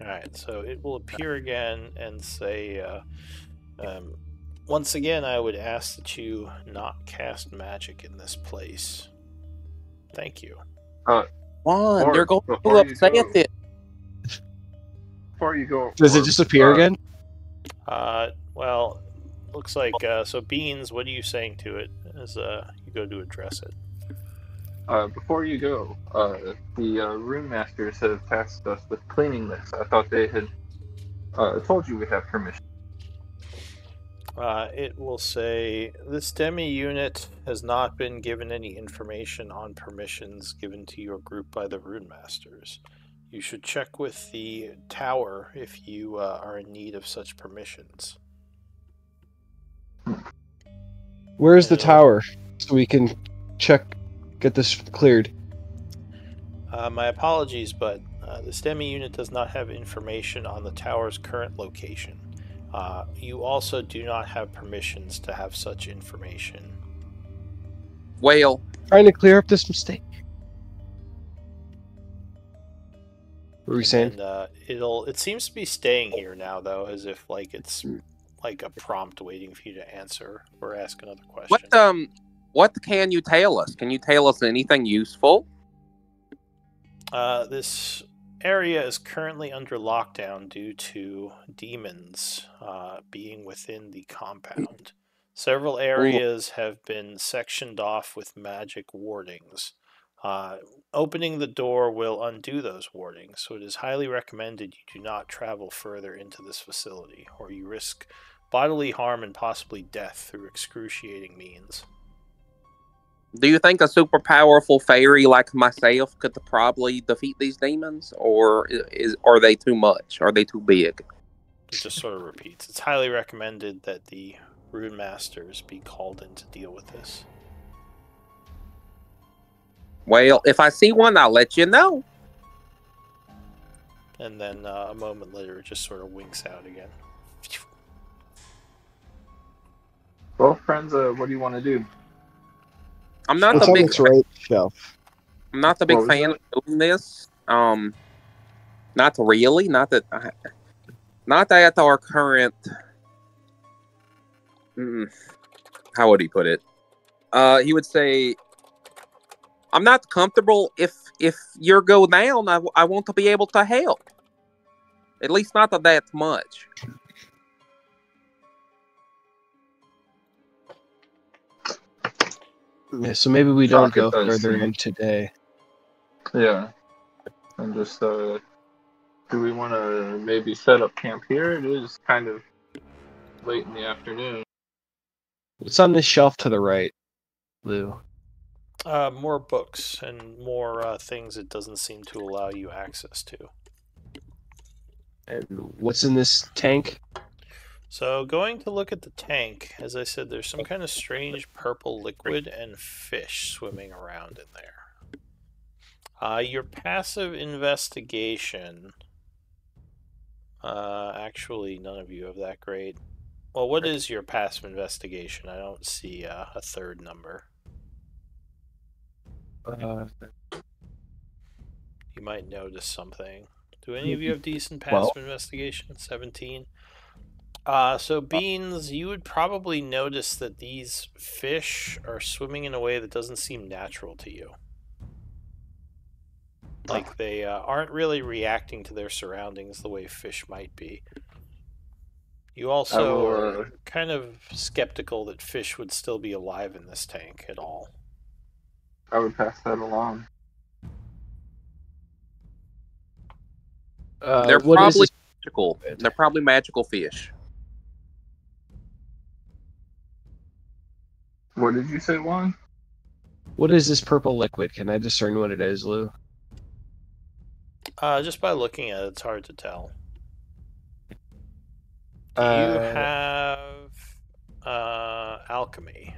Alright, so it will appear again and say, once again, I would ask that you not cast magic in this place. Thank you. Juan, you're going to upset it. Before you go... Does it just appear again? Well, looks like... so, Beans, what are you saying to it as you go to address it? Before you go, the Rune Masters have tasked us with cleaning this. I thought they had told you we have permission. It will say, this demi-unit has not been given any information on permissions given to your group by the Rune Masters. You should check with the tower if you are in need of such permissions. Where's the tower? So we can get this cleared. My apologies, but this demi-unit does not have information on the tower's current location. You also do not have permissions to have such information. Well, trying to clear up this mistake. What were we saying? And, it seems to be staying here now, though, as if it's like a prompt waiting for you to answer or ask another question. What can you tell us? Can you tell us anything useful? This area is currently under lockdown due to demons being within the compound. Several areas have been sectioned off with magic wardings. Opening the door will undo those wardings, so it is highly recommended you do not travel further into this facility, or you risk bodily harm and possibly death through excruciating means. Do you think a super powerful fairy like myself could probably defeat these demons, or are they too much? Are they too big? It just sort of repeats. It's highly recommended that the Rune Masters be called in to deal with this. Well, if I see one, I'll let you know. And then a moment later, it just sort of winks out again. Well, friends, what do you want to do? I'm not It's the on big. its right shelf. I'm not the big What was fan that? of doing this. Not really. Not that. Not that our current. How would he put it? He would say, "I'm not comfortable if you go down. I want to be able to help. At least not that much." Yeah, so maybe we don't go further in today. Yeah. And just, do we want to maybe set up camp here? It is kind of late in the afternoon. What's on this shelf to the right, Lou? More books and more things it doesn't seem to allow you access to. And what's in this tank? So going to look at the tank, as I said, there's some kind of strange purple liquid and fish swimming around in there. Your passive investigation, actually none of you have that great. Well, what is your passive investigation? I don't see a third number. You might notice something. Do any of you have decent passive investigation? 17? So Beans, you would probably notice that these fish are swimming in a way that doesn't seem natural to you. Like they aren't really reacting to their surroundings the way fish might be. You also are kind of skeptical that fish would still be alive in this tank at all. I would pass that along. They're probably magical. They're probably magical fish. What did you say, Juan? What is this purple liquid? Can I discern what it is, Lou? Just by looking at it, it's hard to tell. Do you have alchemy?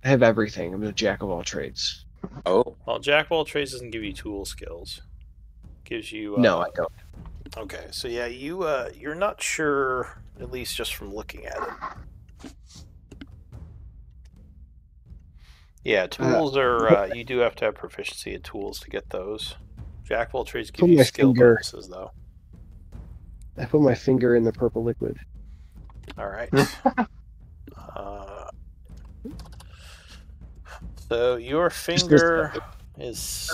I have everything. I'm a jack of all trades. Oh. Well, jack of all trades doesn't give you tool skills. Gives you... No, I don't. Okay, so yeah, you're not sure, at least just from looking at it. Yeah, tools are... you do have to have proficiency at tools to get those. Jack of all trades give you skill bonuses, though. I put my finger in the purple liquid. All right. So your finger is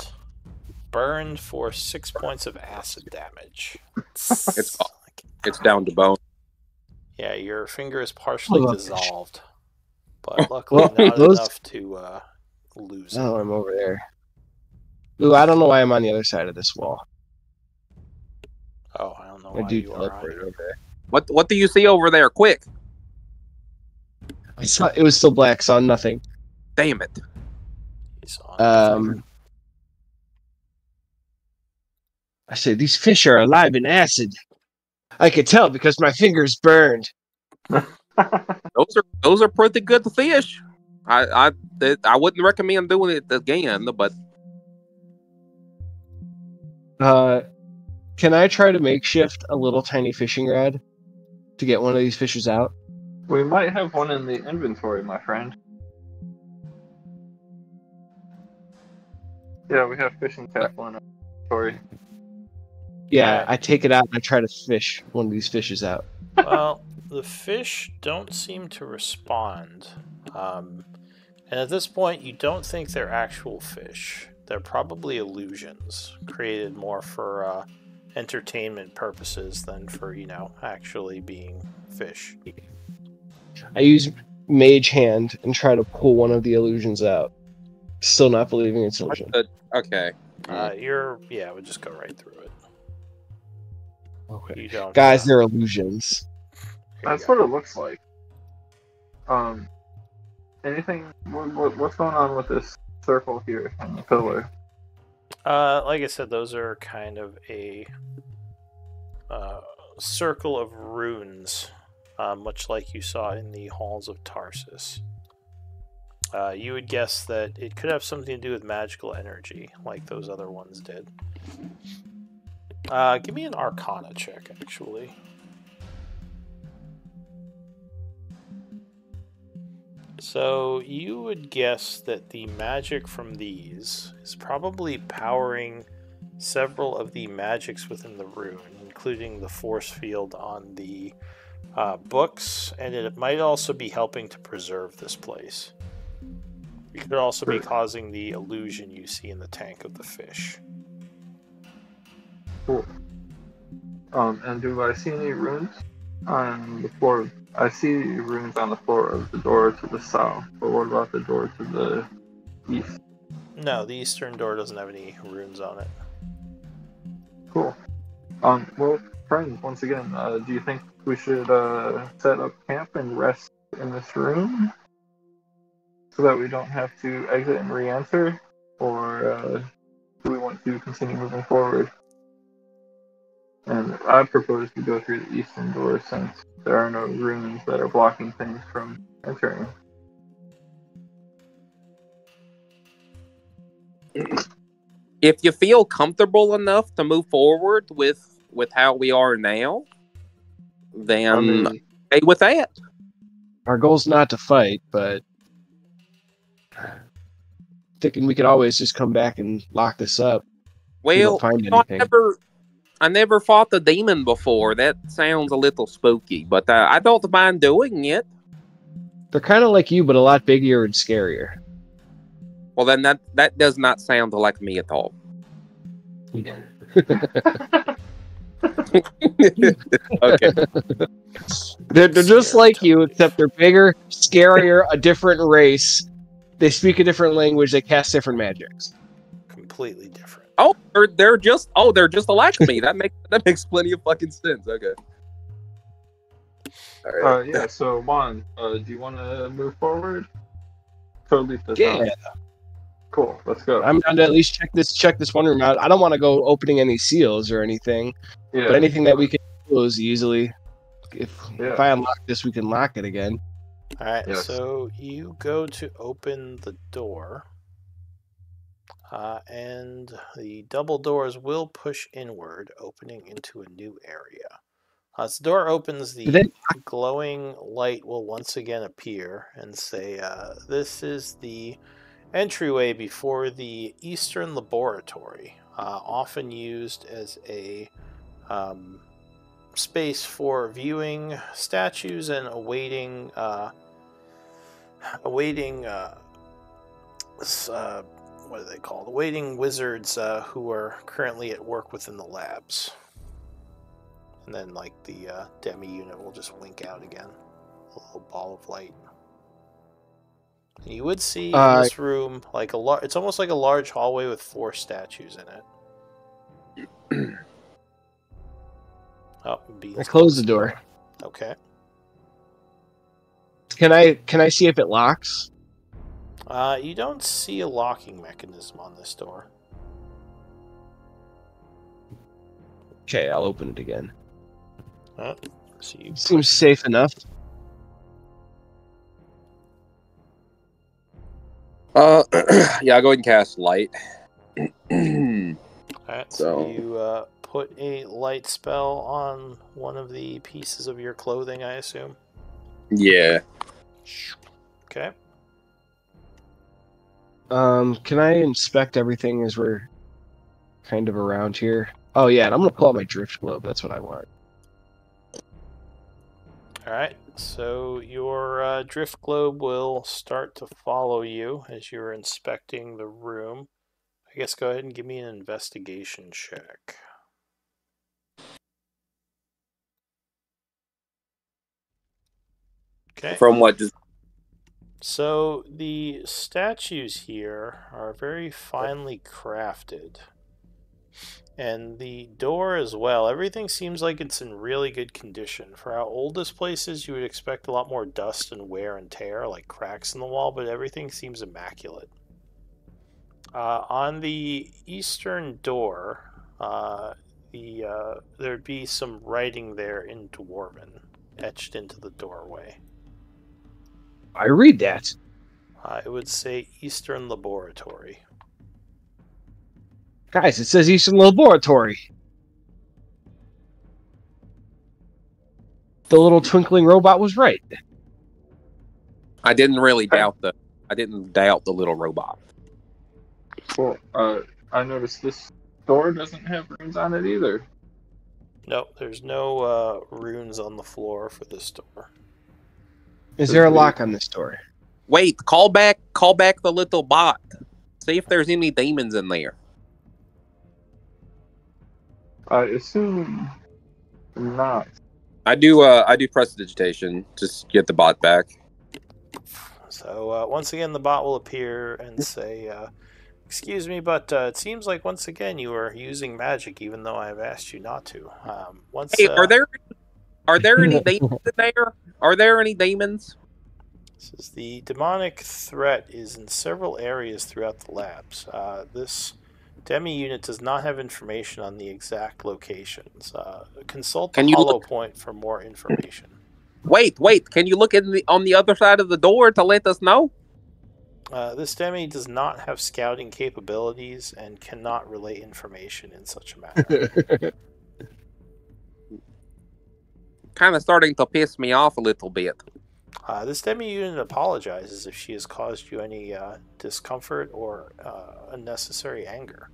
burned for 6 points of acid damage. It's down to bone. Yeah, your finger is partially dissolved, but luckily not enough to lose it. Oh, I'm over there. Ooh, I don't know why I'm on the other side of this wall. Oh, I don't know why you are on over there. What do you see over there? Quick! I saw it was still black, saw nothing. Damn it! I said these fish are alive in acid. I could tell because my finger's burned. Those are pretty good fish. I wouldn't recommend doing it again, but can I try to makeshift a little tiny fishing rod to get one of these fishes out? We might have one in the inventory, my friend. Yeah, we have fishing tackle in our inventory. Yeah, I take it out and I try to fish one of these fishes out. Well, the fish don't seem to respond. And at this point, you don't think they're actual fish. They're probably illusions created more for entertainment purposes than for, actually being fish. I use Mage Hand and try to pull one of the illusions out. Still not believing it's illusion. Okay. It would just go right through it. Okay. You don't, guys, they're illusions. That's what it looks like. Anything? What's going on with this circle here on the pillar? Like I said, those are kind of a circle of runes, much like you saw in the halls of Tarsus. You would guess that it could have something to do with magical energy, like those other ones did. Give me an Arcana check, actually. So you would guess that the magic from these is probably powering several of the magics within the rune, including the force field on the books, and it might also be helping to preserve this place. It could also be causing the illusion you see in the tank of the fish. Cool. And do I see any runes on the floor? I see runes on the floor of the door to the south, but what about the door to the east? No, the eastern door doesn't have any runes on it. Cool. Well, friends, once again, do you think we should set up camp and rest in this room so that we don't have to exit and re-enter, or do we want to continue moving forward? And I propose to go through the eastern door since there are no runes that are blocking things from entering. If you feel comfortable enough to move forward with how we are now, then stay with that. Our goal's not to fight, but thinking we could always just come back and lock this up. Well, we don't find anything. I never fought the demon before. That sounds a little spooky, but I don't mind doing it. They're kind of like you, but a lot bigger and scarier. Well, then that does not sound like me at all. Okay. They're just like you, except they're bigger, scarier, a different race. They speak a different language. They cast different magics. Completely different. Oh, they're just alike me. That makes plenty of fucking sense. Okay. All right. Yeah. So Juan, do you want to move forward? Totally. Yeah. Cool. Let's go. I'm down to at least check this one room out. I don't want to go opening any seals or anything. Yeah. But anything that we can close easily. If I unlock this, we can lock it again. All right. Yes. So you go to open the door. And the double doors will push inward, opening into a new area. As the door opens, the glowing light will once again appear and say, this is the entryway before the Eastern Laboratory, often used as a space for viewing statues and awaiting what are they called? Awaiting wizards who are currently at work within the labs. And then, like, the demi unit will just wink out again. A little ball of light. You would see in this room, like it's almost like a large hallway with 4 statues in it. I close the door. Okay. Can I see if it locks? You don't see a locking mechanism on this door. Okay, I'll open it again. Seems safe enough. Yeah, I'll go ahead and cast light. Alright, so you put a light spell on one of the pieces of your clothing, I assume? Yeah. Okay. Can I inspect everything as we're kind of around here? Oh yeah, and I'm gonna pull out my drift globe. That's what I want. Alright, so your drift globe will start to follow you as you're inspecting the room. I guess go ahead and give me an investigation check. Okay. From what? So the statues here are very finely crafted. And the door as well. Everything seems like it's in really good condition. For how old this place is, you would expect a lot more dust and wear and tear, like cracks in the wall, but everything seems immaculate. On the eastern door, there'd be some writing there in Dwarven, etched into the doorway. I read that. It would say Eastern Laboratory. Guys, it says Eastern Laboratory. The little twinkling robot was right. I didn't really doubt the little robot. Cool. I noticed this door doesn't have runes on it either. Nope, there's no runes on the floor for this door. Is there a lock on this door? Wait, call back the little bot. See if there's any demons in there. I assume not. I do prestidigitation. Just get the bot back. So once again, the bot will appear and say, "Excuse me, but it seems like once again you are using magic, even though I have asked you not to." Hey, are there any demons in there? Are there any demons? Says the demonic threat is in several areas throughout the labs. This demi unit does not have information on the exact locations. Consult the hollow point for more information. Wait! Can you look on the other side of the door to let us know? This demi does not have scouting capabilities and cannot relay information in such a manner. Kind of starting to piss me off a little bit. This demi unit apologizes if she has caused you any discomfort or unnecessary anger.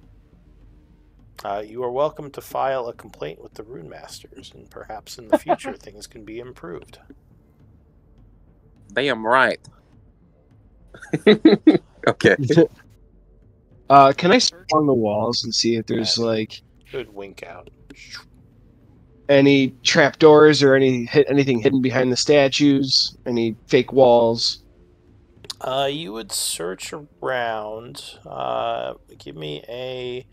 You are welcome to file a complaint with the Rune Masters, and perhaps in the future things can be improved. Damn right. Okay. Can I search on the walls and see if there's like good wink out any trapdoors or anything hidden behind the statues? Any fake walls? You would search around. Give me a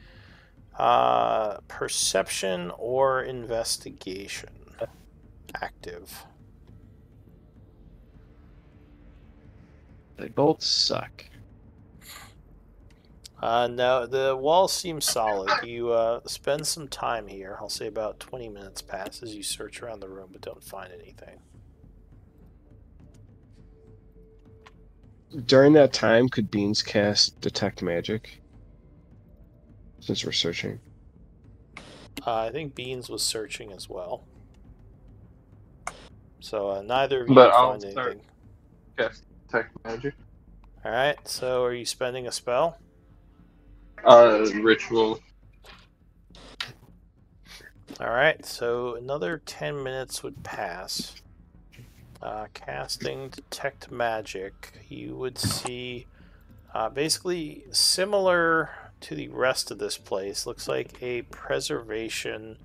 perception or investigation. Active. They both suck. No, the walls seem solid. You spend some time here. I'll say about 20 minutes pass as you search around the room, but don't find anything. During that time, could Beans cast Detect Magic? Since we're searching. I think Beans was searching as well. So neither of you find anything. Cast Detect Magic. Alright, so are you spending a spell? Ritual. Alright, so another 10 minutes would pass. Casting Detect Magic, you would see basically similar to the rest of this place. Looks like a preservation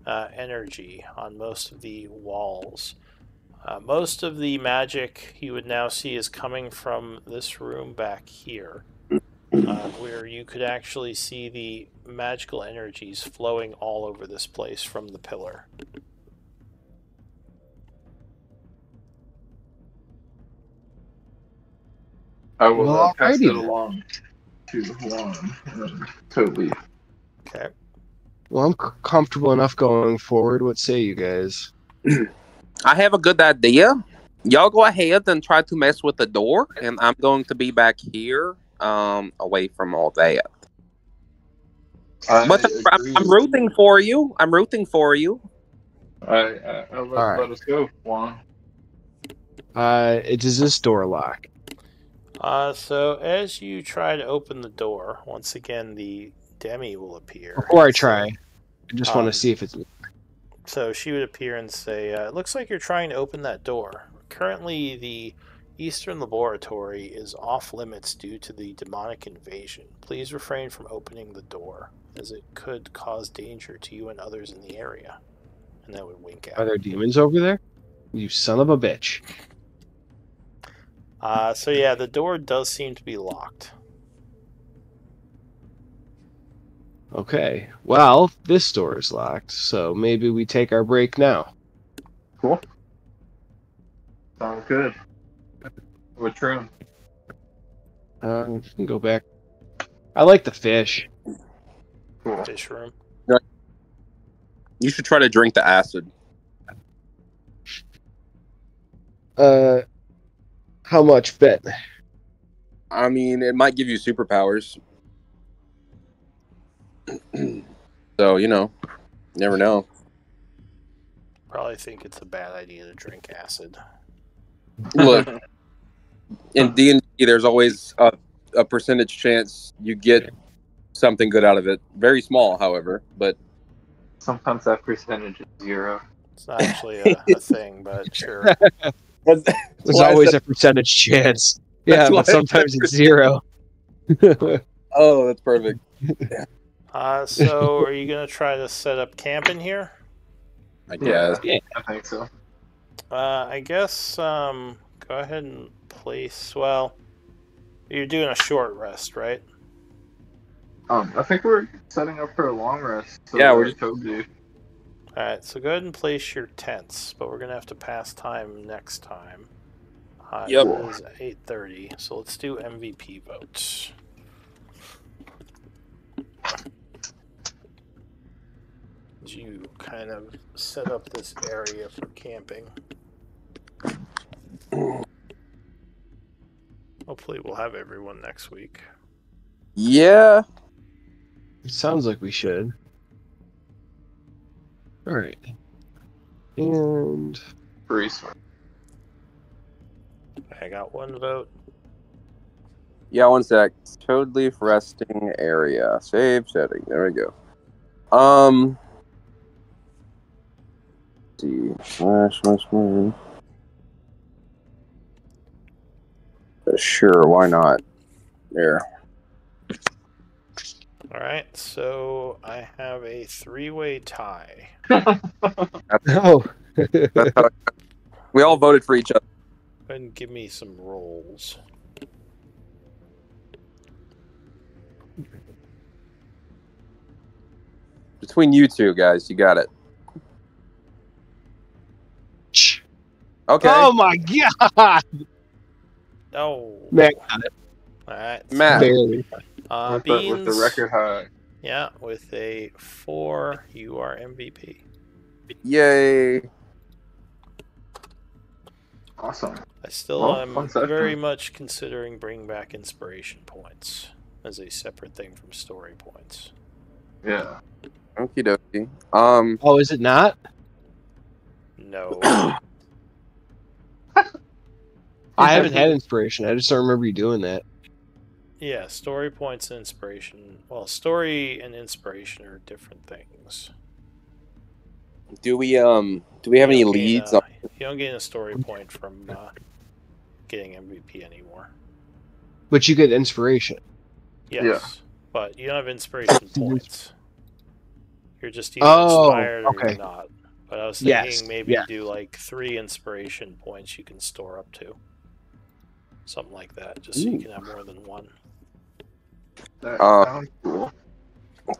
energy on most of the walls. Most of the magic you would now see is coming from this room back here. Where you could actually see the magical energies flowing all over this place from the pillar. I will pass it along to Juan and Toby. Okay. Well, I'm comfortable enough going forward. What say you guys? I have a good idea. Y'all go ahead and try to mess with the door, and I'm going to be back here. Away from all that. But I'm rooting for you. I'm rooting for you. Let us go, Juan. Does this door lock? So as you try to open the door, once again the demi will appear. Before I try, I just want to see if it's... So she would appear and say, it looks like you're trying to open that door. Currently, the Eastern Laboratory is off limits due to the demonic invasion. Please refrain from opening the door, as it could cause danger to you and others in the area. And that would wink out. Are there demons over there? You son of a bitch. So yeah, the door does seem to be locked. Okay. Well, this door is locked, so maybe we take our break now. Cool. Sounds good. Which room? We can go back. I like the fish. Cool. Fish room. You should try to drink the acid. How much bet? I mean, it might give you superpowers. So, never know. Probably think it's a bad idea to drink acid. Look, in D&D, there's always a percentage chance you get something good out of it. Very small, however, but sometimes that percentage is 0. It's not actually a thing, but sure. There's always a percentage chance. Yeah, but sometimes it's 0. Oh, that's perfect. So are you gonna try to set up camp in here? I guess. Yeah, I think so. I guess go ahead and place. Well, you're doing a short rest, right? I think we're setting up for a long rest. So Yeah, we're just told you. All right, so go ahead and place your tents, but we're gonna have to pass time next time. Yep. It is 8:30, so let's do MVP votes. You kind of set up this area for camping. Hopefully we'll have everyone next week. Yeah. It sounds like we should. All right. And Resource. I got 1 vote. Yeah, 1 sec. Toad leaf resting area. Save setting. There we go. Let's see. Sure, why not? There. All right, so I have a 3-way tie. oh, We all voted for each other. Go ahead and give me some rolls. Between you two guys, you got it. Okay. oh my God! Oh. Matt got it. All right. Matt. Barely. Beans. With the record high. Yeah, with a 4, you are MVP. Yay. Awesome. I still Well, am fun session. very much considering bringing back inspiration points as a separate thing from story points. Yeah. Okie dokie. Oh, is it not? No. I haven't had inspiration. I just don't remember you doing that. Yeah, story points and inspiration. Well, story and inspiration are different things. do we have any leads? You don't gain a story point from getting MVP anymore. But you get inspiration. Yes, Yeah. but you don't have inspiration points. You're just either Oh, inspired or okay. you're not. But I was thinking Yes, maybe yeah. do like 3 inspiration points you can store up to. Something like that, just so you can have more than 1. That sounds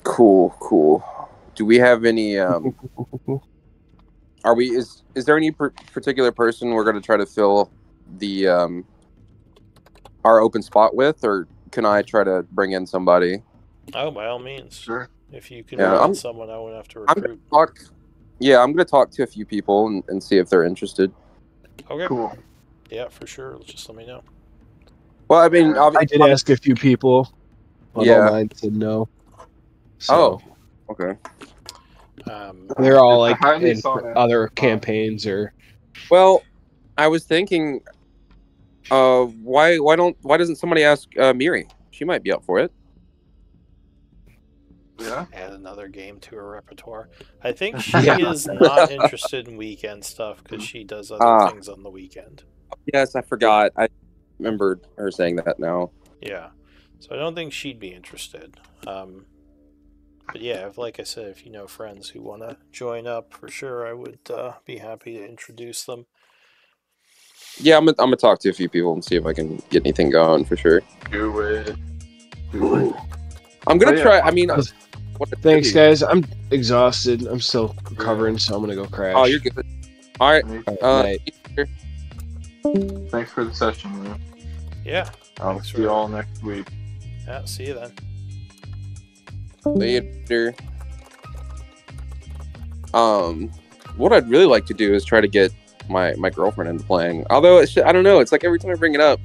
cool. Cool. Do we have any are we is there any particular person we're going to try to fill the our open spot with, or can I try to bring in somebody? Oh, by all means. Sure. If you can Yeah, find someone, I won't have to I'm recruit. I'm going to talk to a few people and see if they're interested. Okay. Cool. Yeah, for sure. Just let me know. Well, I mean, I did ask a few people. But Yeah. all mine said no. So Okay. they're all like I highly in saw that. other campaigns or. Well, I was thinking, why doesn't somebody ask Miri? She might be up for it. Yeah. Add another game to her repertoire. I think she is not interested in weekend stuff because she does other things on the weekend. Yes, I forgot. I remembered her saying that now. Yeah. So I don't think she'd be interested. But yeah, like I said, if you know friends who want to join up, for sure, I would be happy to introduce them. Yeah, I'm gonna talk to a few people and see if I can get anything going for sure. Do it. I'm gonna Oh, yeah. try. I mean, Thanks, guys. I'm exhausted. I'm still recovering, so I'm gonna go crash. Oh, you're good. All right. Night. Thanks for the session, man. Yeah. I'll Thanks see you all next week. Yeah. See you then. Later. What I'd really like to do is try to get my girlfriend into playing. Although I don't know. It's like every time I bring it up,